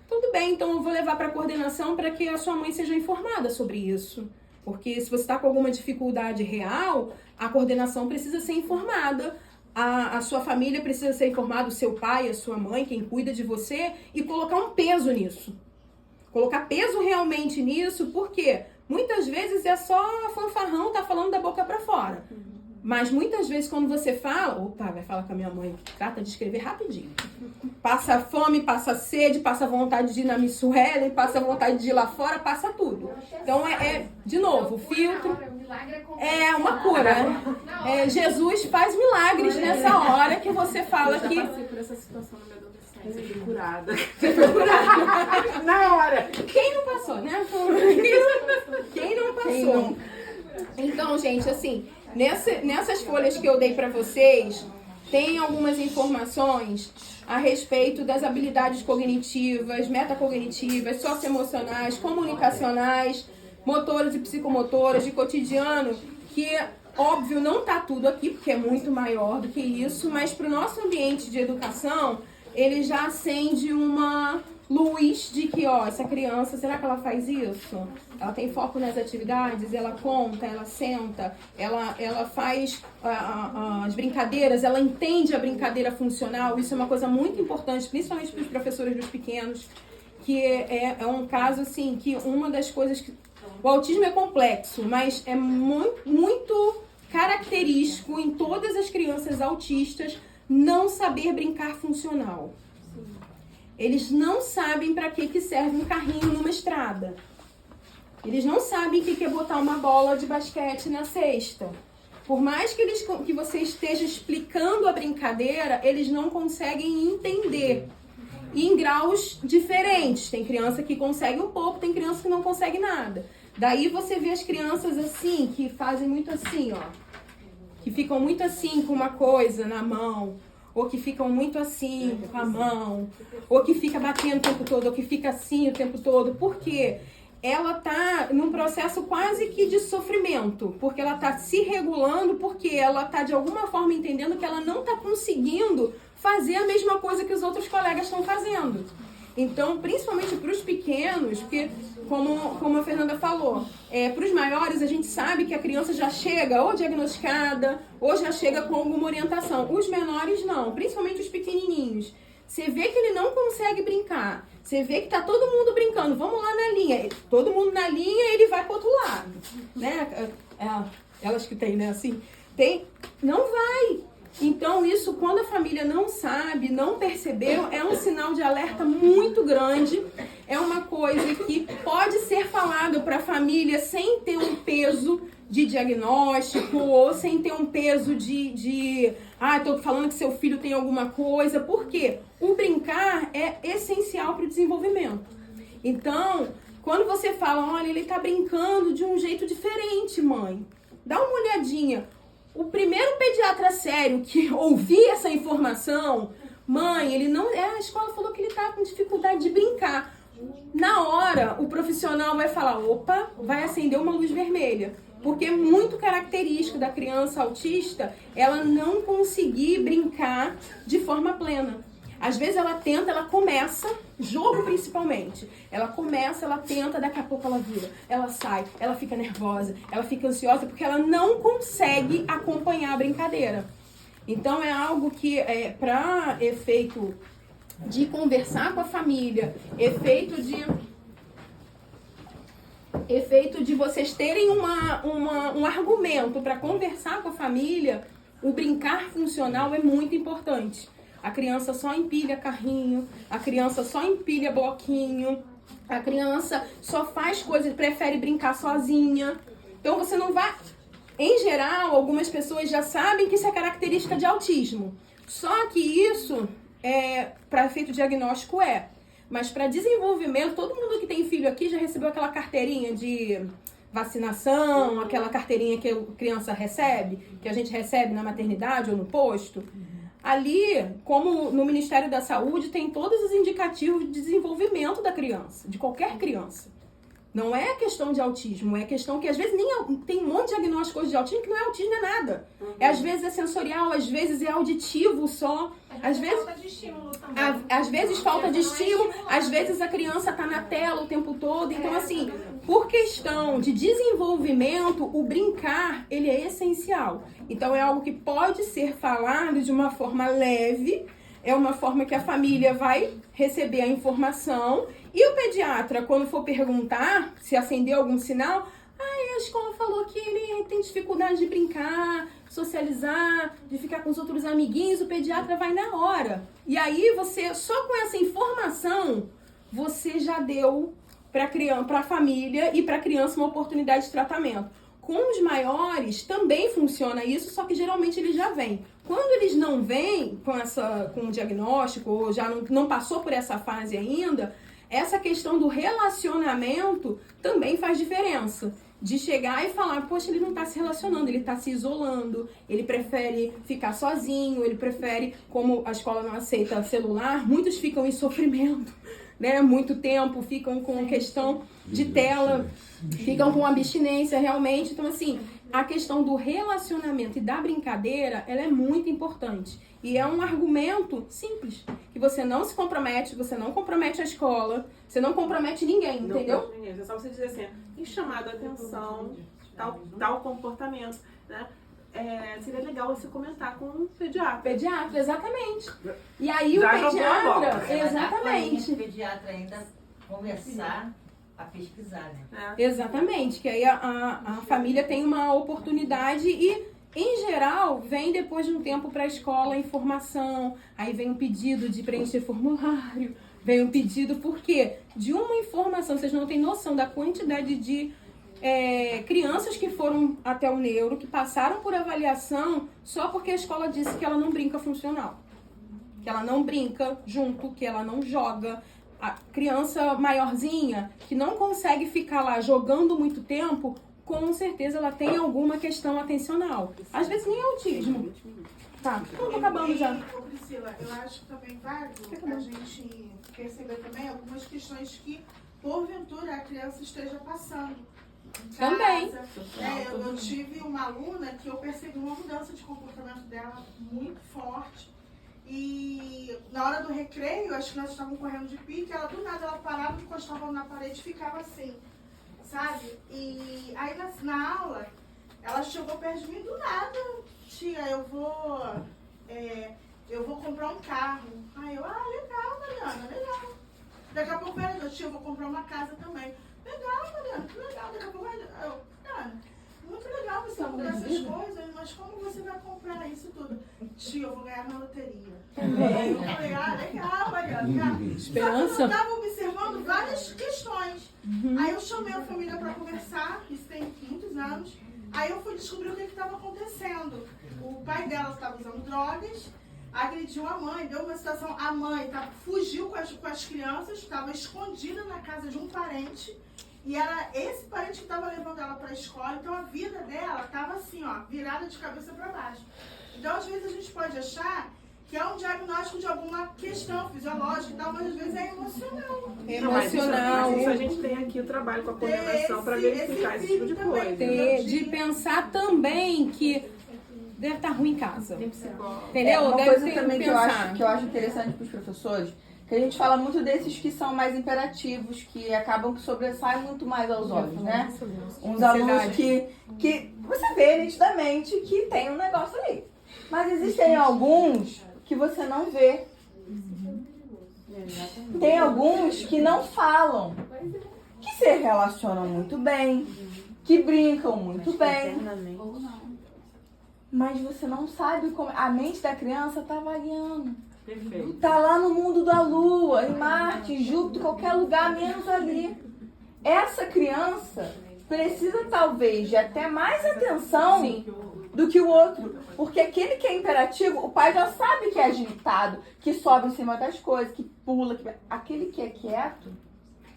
tudo bem, então eu vou levar para a coordenação para que a sua mãe seja informada sobre isso. Porque se você está com alguma dificuldade real, a coordenação precisa ser informada, a sua família precisa ser informada, o seu pai, a sua mãe, quem cuida de você, e colocar um peso nisso. Colocar peso realmente nisso, porque muitas vezes é só fanfarrão, tá falando da boca para fora. Mas muitas vezes quando você fala, opa, vai falar com a minha mãe, trata de escrever rapidinho. Passa fome, passa sede, passa vontade de ir na Miss Suelen, passa vontade de ir lá fora, passa tudo. Então de novo, filtro. É uma cura. Jesus faz milagres nessa hora que você fala que... Eu passei por essa situação na minha adolescência, fui curada. Você foi curada? Na hora. Quem não passou, né? Quem não passou? Então, gente, assim... Nessas folhas que eu dei para vocês, tem algumas informações a respeito das habilidades cognitivas, metacognitivas, socioemocionais, comunicacionais, motoras e psicomotoras, de cotidiano, que, óbvio, não está tudo aqui, porque é muito maior do que isso, mas para o nosso ambiente de educação, ele já acende uma luz de que, essa criança, será que ela faz isso? Ela tem foco nas atividades, ela conta, ela senta, ela faz as brincadeiras, ela entende a brincadeira funcional. Isso é uma coisa muito importante, principalmente para os professores dos pequenos, que é um caso, assim, que uma das coisas que... O autismo é complexo, mas é muito característico em todas as crianças autistas não saber brincar funcional. Eles não sabem para que serve um carrinho numa estrada. Eles não sabem o que é botar uma bola de basquete na cesta. Por mais que você esteja explicando a brincadeira, eles não conseguem entender. E em graus diferentes. Tem criança que consegue um pouco, tem criança que não consegue nada. Daí você vê as crianças assim, que fazem muito assim, que ficam muito assim com uma coisa na mão. Ou que ficam muito assim, com a mão, ou que fica batendo o tempo todo, ou que fica assim o tempo todo. Por quê? Ela tá num processo quase que de sofrimento, porque ela tá se regulando, porque ela tá de alguma forma entendendo que ela não tá conseguindo fazer a mesma coisa que os outros colegas estão fazendo. Então, principalmente para os pequenos, porque, como a Fernanda falou, para os maiores a gente sabe que a criança já chega ou diagnosticada, ou já chega com alguma orientação. Os menores não, principalmente os pequenininhos. Você vê que ele não consegue brincar, você vê que tá todo mundo brincando, vamos lá na linha. Todo mundo na linha, ele vai para outro lado. Né? Elas que tem, né, assim, não vai. Então, isso, quando a família não sabe, não percebeu, é um sinal de alerta muito grande. É uma coisa que pode ser falado para a família sem ter um peso de diagnóstico ou sem ter um peso estou falando que seu filho tem alguma coisa. Por quê? O brincar é essencial para o desenvolvimento. Então, quando você fala, olha, ele está brincando de um jeito diferente, mãe. Dá uma olhadinha. O primeiro pediatra sério que ouvir essa informação, mãe, a escola falou que ele tá com dificuldade de brincar. Na hora, o profissional vai falar, opa, vai acender uma luz vermelha. Porque é muito característico da criança autista ela não conseguir brincar de forma plena. Às vezes ela tenta, ela começa, jogo principalmente, ela começa, ela tenta, daqui a pouco ela vira, ela sai, ela fica nervosa, ela fica ansiosa porque ela não consegue acompanhar a brincadeira. Então é algo que para efeito de conversar com a família, efeito de vocês terem um argumento para conversar com a família, o brincar funcional é muito importante. A criança só empilha carrinho, a criança só empilha bloquinho, A criança só faz coisas, prefere brincar sozinha. Então você não vai... Em geral, algumas pessoas já sabem que isso é característica de autismo. Só que isso, para efeito diagnóstico, mas para desenvolvimento, todo mundo que tem filho aqui já recebeu aquela carteirinha de vacinação, aquela carteirinha que a criança recebe, que a gente recebe na maternidade ou no posto. Ali, como no Ministério da Saúde, tem todos os indicativos de desenvolvimento da criança, de qualquer criança. Não é questão de autismo, é questão que às vezes tem um monte de diagnóstico hoje de autismo que não é autismo, é nada. Às vezes é sensorial, às vezes é auditivo só. Às vezes falta de estímulo também. Às vezes falta de estímulo, às vezes a criança está na tela o tempo todo. Então, assim, por questão de desenvolvimento, o brincar, ele é essencial. Então, é algo que pode ser falado de uma forma leve, é uma forma que a família vai receber a informação. E o pediatra, quando for perguntar se acendeu algum sinal, a escola falou que ele tem dificuldade de brincar, socializar, de ficar com os outros amiguinhos, o pediatra vai na hora. E aí você, só com essa informação, você já deu para a família e para a criança uma oportunidade de tratamento. Com os maiores também funciona isso, só que geralmente eles já vêm. Quando eles não vêm com o diagnóstico, ou já não passou por essa fase ainda, essa questão do relacionamento também faz diferença. De chegar e falar, poxa, ele não está se relacionando, ele está se isolando, ele prefere ficar sozinho, ele prefere, como a escola não aceita celular, muitos ficam em sofrimento, né? Muito tempo, ficam com questão de tela, ficam com abstinência realmente. Então, assim, a questão do relacionamento e da brincadeira, ela é muito importante. E é um argumento simples, que você não se compromete, você não compromete a escola, você não compromete ninguém, entendeu? Não, é só você dizer assim, tem chamado a atenção, tal comportamento, né? Seria legal você comentar com o pediatra. Pediatra, exatamente. E aí o pediatra, exatamente. O pediatra ainda começar a pesquisar, né? Exatamente, que aí a família tem uma oportunidade e, em geral, vem depois de um tempo para a escola a informação, aí vem um pedido de preencher formulário, vem um pedido, por quê? De uma informação, vocês não têm noção da quantidade de crianças que foram até o neuro, que passaram por avaliação só porque a escola disse que ela não brinca funcional. Que ela não brinca junto, que ela não joga. A criança maiorzinha, que não consegue ficar lá jogando muito tempo, com certeza ela tem alguma questão atencional. Às vezes nem é autismo. Tá, tô acabando já. Priscila, eu acho que também válido a gente perceber também algumas questões que, porventura, a criança esteja passando. Também. Eu tive uma aluna que eu percebi uma mudança de comportamento dela muito forte. E na hora do recreio, as crianças estavam correndo de pique, ela do nada ela parava, encostava na parede e ficava assim, sabe? E aí na aula, ela chegou perto de mim do nada, tia, eu vou comprar um carro. Aí eu, legal, Mariana, legal. Daqui a pouco ela tia, eu vou comprar uma casa também. Legal, Mariana, que legal. Daqui a pouco Mariana, muito legal você comprar essas coisas, mas como você vai comprar isso tudo? Tia, eu vou ganhar na loteria. Aí eu falei, legal, Mariana. Esperança. Só que eu estava observando várias questões. Aí eu chamei a família para conversar, isso tem muitos anos. Aí eu fui descobrir o que estava acontecendo. O pai dela estava usando drogas, agrediu a mãe, deu uma situação, a mãe fugiu com as crianças, estava escondida na casa de um parente. E era esse parente que estava levando ela para a escola, então a vida dela estava assim, ó, virada de cabeça para baixo. Então, às vezes, a gente pode achar que é um diagnóstico de alguma questão fisiológica e tal, mas às vezes é emocional. Emocional. Mas isso a gente tem aqui o trabalho com a coordenação para verificar esse tipo de coisa. De pensar também que deve estar ruim em casa. Entendeu? Uma deve coisa ter também que pensar. eu acho interessante para os professores, que a gente fala muito desses que são mais imperativos, que acabam que sobressaem muito mais aos olhos, né? Uns alunos que você vê nitidamente que tem um negócio ali. Mas existem alguns que você não vê. Tem alguns que não falam, que se relacionam muito bem, que brincam muito bem. Mas você não sabe como a mente da criança está avaliando. Perfeito. Tá lá no mundo da Lua, em Marte, em Júpiter, qualquer lugar, menos ali. Essa criança precisa, talvez, de até mais atenção do que o outro. Porque aquele que é imperativo, o pai já sabe que é agitado, que sobe em cima das coisas, que pula. Aquele que é quieto,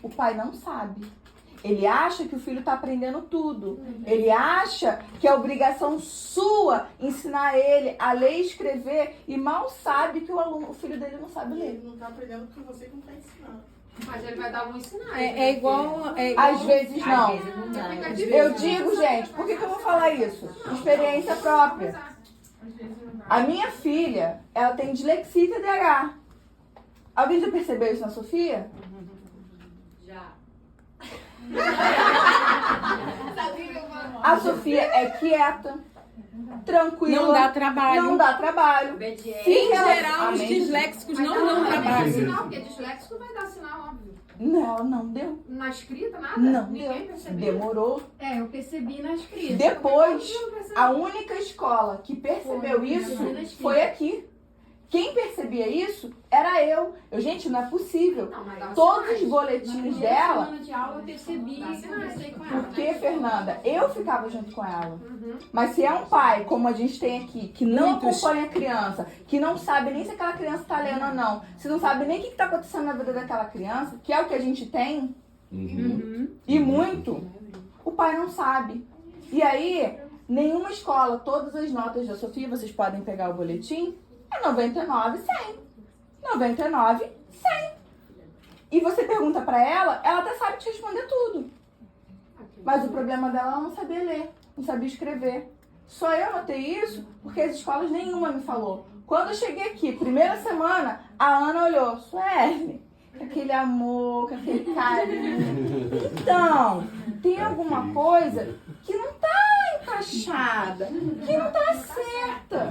o pai não sabe. Ele acha que o filho está aprendendo tudo. Ele acha que é obrigação sua ensinar ele a ler e escrever e mal sabe que o filho dele não sabe ler. Ele não está aprendendo porque você que não está ensinando. Mas ele vai dar um ensinar. É igual... Às vezes não. Eu digo, gente, por que eu vou falar isso? Experiência própria. A minha filha, ela tem dislexia e TDAH. Alguém já percebeu isso na Sofia? Já. A Sofia é quieta, tranquila. Não dá trabalho. Não dá trabalho. Em geral, os disléxicos não dão trabalho. Sinal, porque disléxico vai dar sinal, óbvio. Não, não deu. Na escrita, nada? Não Ninguém deu. percebeu? Demorou. É, eu percebi na escrita. Depois, a única escola que percebeu isso foi aqui. Quem percebia isso era eu. Gente, não é possível. Todos os boletins dela... semana de aula eu percebi e conversei com ela. Porque, Fernanda, eu ficava junto com ela. Mas se é um pai, como a gente tem aqui, que não acompanha a criança, que não sabe nem se aquela criança está lendo ou não, se não sabe nem o que está acontecendo na vida daquela criança, que é o que a gente tem, e muito, o pai não sabe. E aí, nenhuma escola, todas as notas da Sofia, vocês podem pegar o boletim, é 99, 100. 99, 100. E você pergunta pra ela, ela até sabe te responder tudo. Mas o problema dela, ela não sabia ler, não sabia escrever. Só eu notei isso porque as escolas nenhuma me falou. Quando eu cheguei aqui, primeira semana, a Ana olhou, Sueli, com aquele amor, com aquele carinho. Então, tem alguma coisa que não tá encaixada, que não tá certa.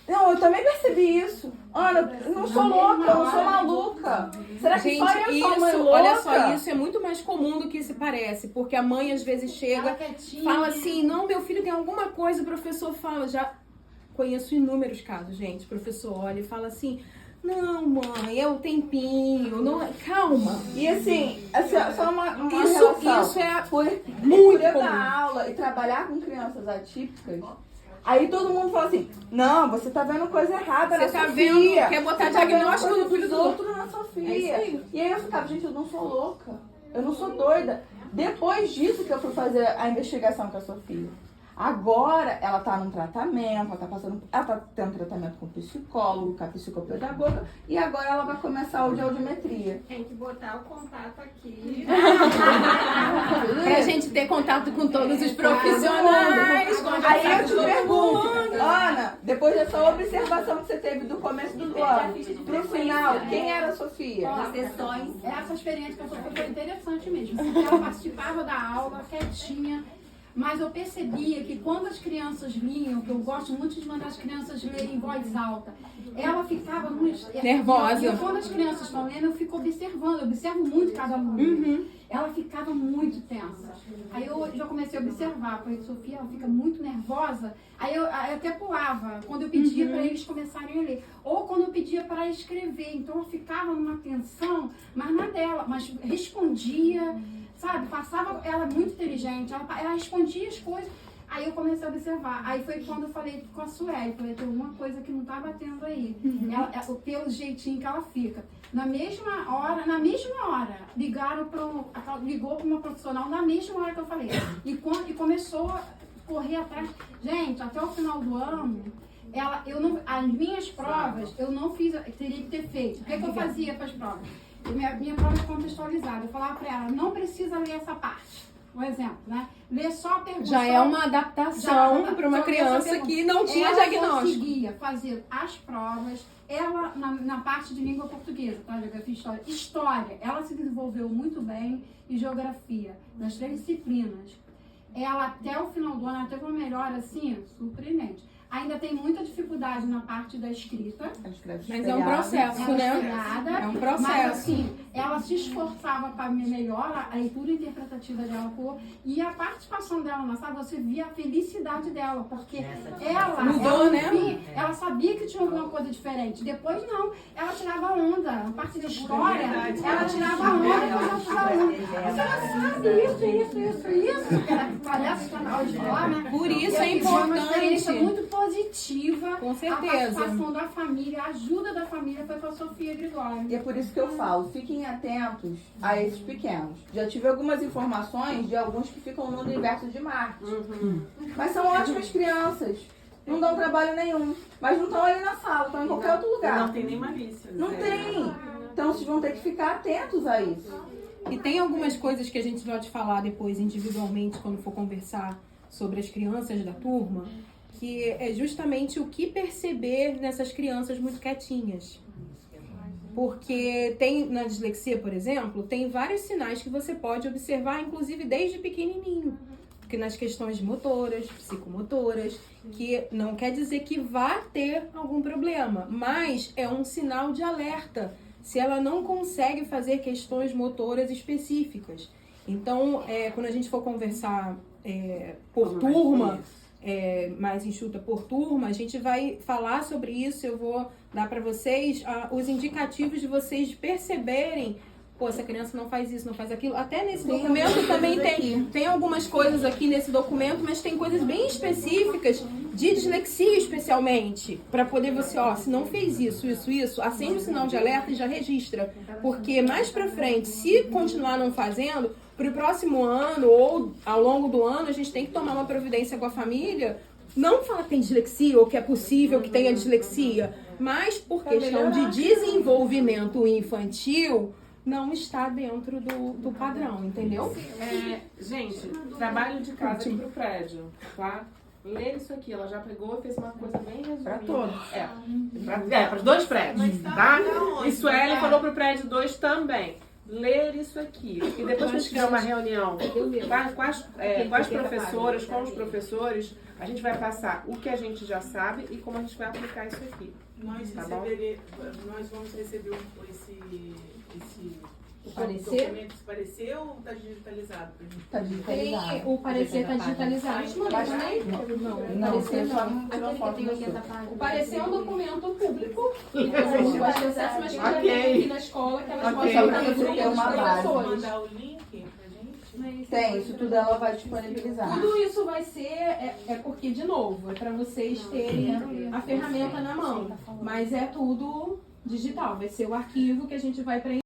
Não, eu também percebi isso. Ana, eu não sou louca, eu não sou maluca. Será que Gente, só eu sou mãe louca? olha só, isso é muito mais comum do que se parece. Porque a mãe às vezes chega, fala assim, não, meu filho tem alguma coisa, o professor fala, já conheço inúmeros casos, gente. O professor olha e fala assim, não, mãe, é o tempinho, não, calma. E assim, só uma relação. Isso é muito comum. dar aula e trabalhar com crianças atípicas. Aí todo mundo fala assim, não, você tá vendo coisa errada na Sofia. Você tá vendo, quer botar diagnóstico no no filho do outro na Sofia. É isso aí. E aí eu ficava, gente, eu não sou louca, eu não sou doida. Depois disso que eu fui fazer a investigação com a Sofia. Agora ela tá num tratamento, ela tá tendo tratamento com psicólogo, com a psicopedagoga, e agora ela vai começar o de audiometria. Tem que botar o contato aqui. Pra gente ter contato com todos os profissionais. Aí eu te pergunto, Ana, depois dessa observação que você teve do começo do ano, pro final, quem era a Sofia? Nas sessões. Essa experiência que eu sofri foi interessante mesmo. Ela participava da aula, quietinha. Mas eu percebia que quando as crianças liam, que eu gosto muito de mandar as crianças lerem em voz alta, ela ficava muito nervosa. E quando as crianças estão lendo, eu fico observando, eu observo muito cada aluno. Ela ficava muito tensa. Aí eu já comecei a observar, falei, Sofia, ela fica muito nervosa. Aí eu até pulava, quando eu pedia para eles começarem a ler. Ou quando eu pedia para escrever. Então eu ficava numa tensão, mas na dela, mas respondia. Sabe, passava, ela é muito inteligente, ela respondia as coisas, aí eu comecei a observar. Aí foi quando eu falei com a Sueli, falei, tem alguma coisa que não tá batendo aí. Pelo jeitinho que ela fica. Na mesma hora, ligou para uma profissional na mesma hora que eu falei. E começou a correr atrás. Gente, até o final do ano, as minhas provas, eu não fiz, teria que ter feito. O que eu fazia para as provas? Minha prova é contextualizada. Eu falava para ela, não precisa ler essa parte. Um exemplo, né? Ler só a pergunta. Já é uma adaptação para uma criança que não tinha diagnóstico. Ela conseguia fazer as provas, ela na parte de língua portuguesa, tá? Geografia e História, ela se desenvolveu muito bem, e Geografia, nas 3 disciplinas. Ela, até o final do ano, ela teve uma melhora, assim, surpreendente. Ainda tem muita dificuldade na parte da escrita. Mas é um processo, né? É um processo. Mas assim, ela se esforçava para melhorar a leitura interpretativa dela. E a participação dela na sala, você via a felicidade dela. Porque ela mudou, né? Ela sabia que tinha alguma coisa diferente. Depois não, ela tirava onda. A parte da história, ela tirava onda com os outros alunos. Você sabe isso. Que era palhaço canal de falar, né? Por isso é Uma importante. experiência muito positiva. Com certeza. A participação da família, a ajuda da família foi com a Sofia Gregório. E é por isso que eu falo, fiquem atentos a esses pequenos. Já tive algumas informações de alguns que ficam no universo de marketing. Mas são ótimas crianças. Não dão trabalho nenhum. Mas não estão ali na sala, estão em qualquer outro lugar. Não tem nem malícia. Não tem. Então vocês vão ter que ficar atentos a isso. E tem algumas coisas que a gente pode falar depois individualmente quando for conversar sobre as crianças da turma, que é justamente o que perceber nessas crianças muito quietinhas. Porque tem, na dislexia, por exemplo, tem vários sinais que você pode observar, inclusive desde pequenininho. Porque nas questões motoras, psicomotoras, que não quer dizer que vá ter algum problema, mas é um sinal de alerta se ela não consegue fazer questões motoras específicas. Então, quando a gente for conversar por turma, mais enxuta por turma, a gente vai falar sobre isso. Eu vou dar para vocês os indicativos de vocês perceberem, pô, essa criança não faz isso, não faz aquilo. Até nesse documento também tem algumas coisas aqui nesse documento, mas tem coisas bem específicas de dislexia especialmente, para poder você, se não fez isso, acende o sinal de alerta e já registra. Porque mais pra frente, se continuar não fazendo, pro próximo ano ou ao longo do ano, a gente tem que tomar uma providência com a família. Não falar que tem dislexia ou que é possível que tenha dislexia, mas por questão de desenvolvimento infantil, não está dentro do padrão, entendeu? Gente, trabalho de casa aqui pro prédio, tá? Lê isso aqui, ela já pegou e fez uma coisa bem resumida. Pra todos. Para os 2 prédios, tá? E Sueli falou pro prédio 2 também. Ler isso aqui. E depois que a gente tiver uma reunião com as professoras, com os professores, a gente vai passar o que a gente já sabe e como a gente vai aplicar isso aqui. Nós vamos receber esse parecer ou está digitalizado? Está digitalizado. O parecer está digitalizado. O parecer é um documento público. Que todo mundo pode ter acesso, mas que já tem aqui na escola, que elas podem ter uma base. Mandar o link pra gente? Tem, isso tudo ela vai disponibilizar. Tudo isso vai ser, porque, de novo, é para vocês terem a ferramenta na mão. Mas é tudo digital. Vai ser o arquivo que a gente vai preencher.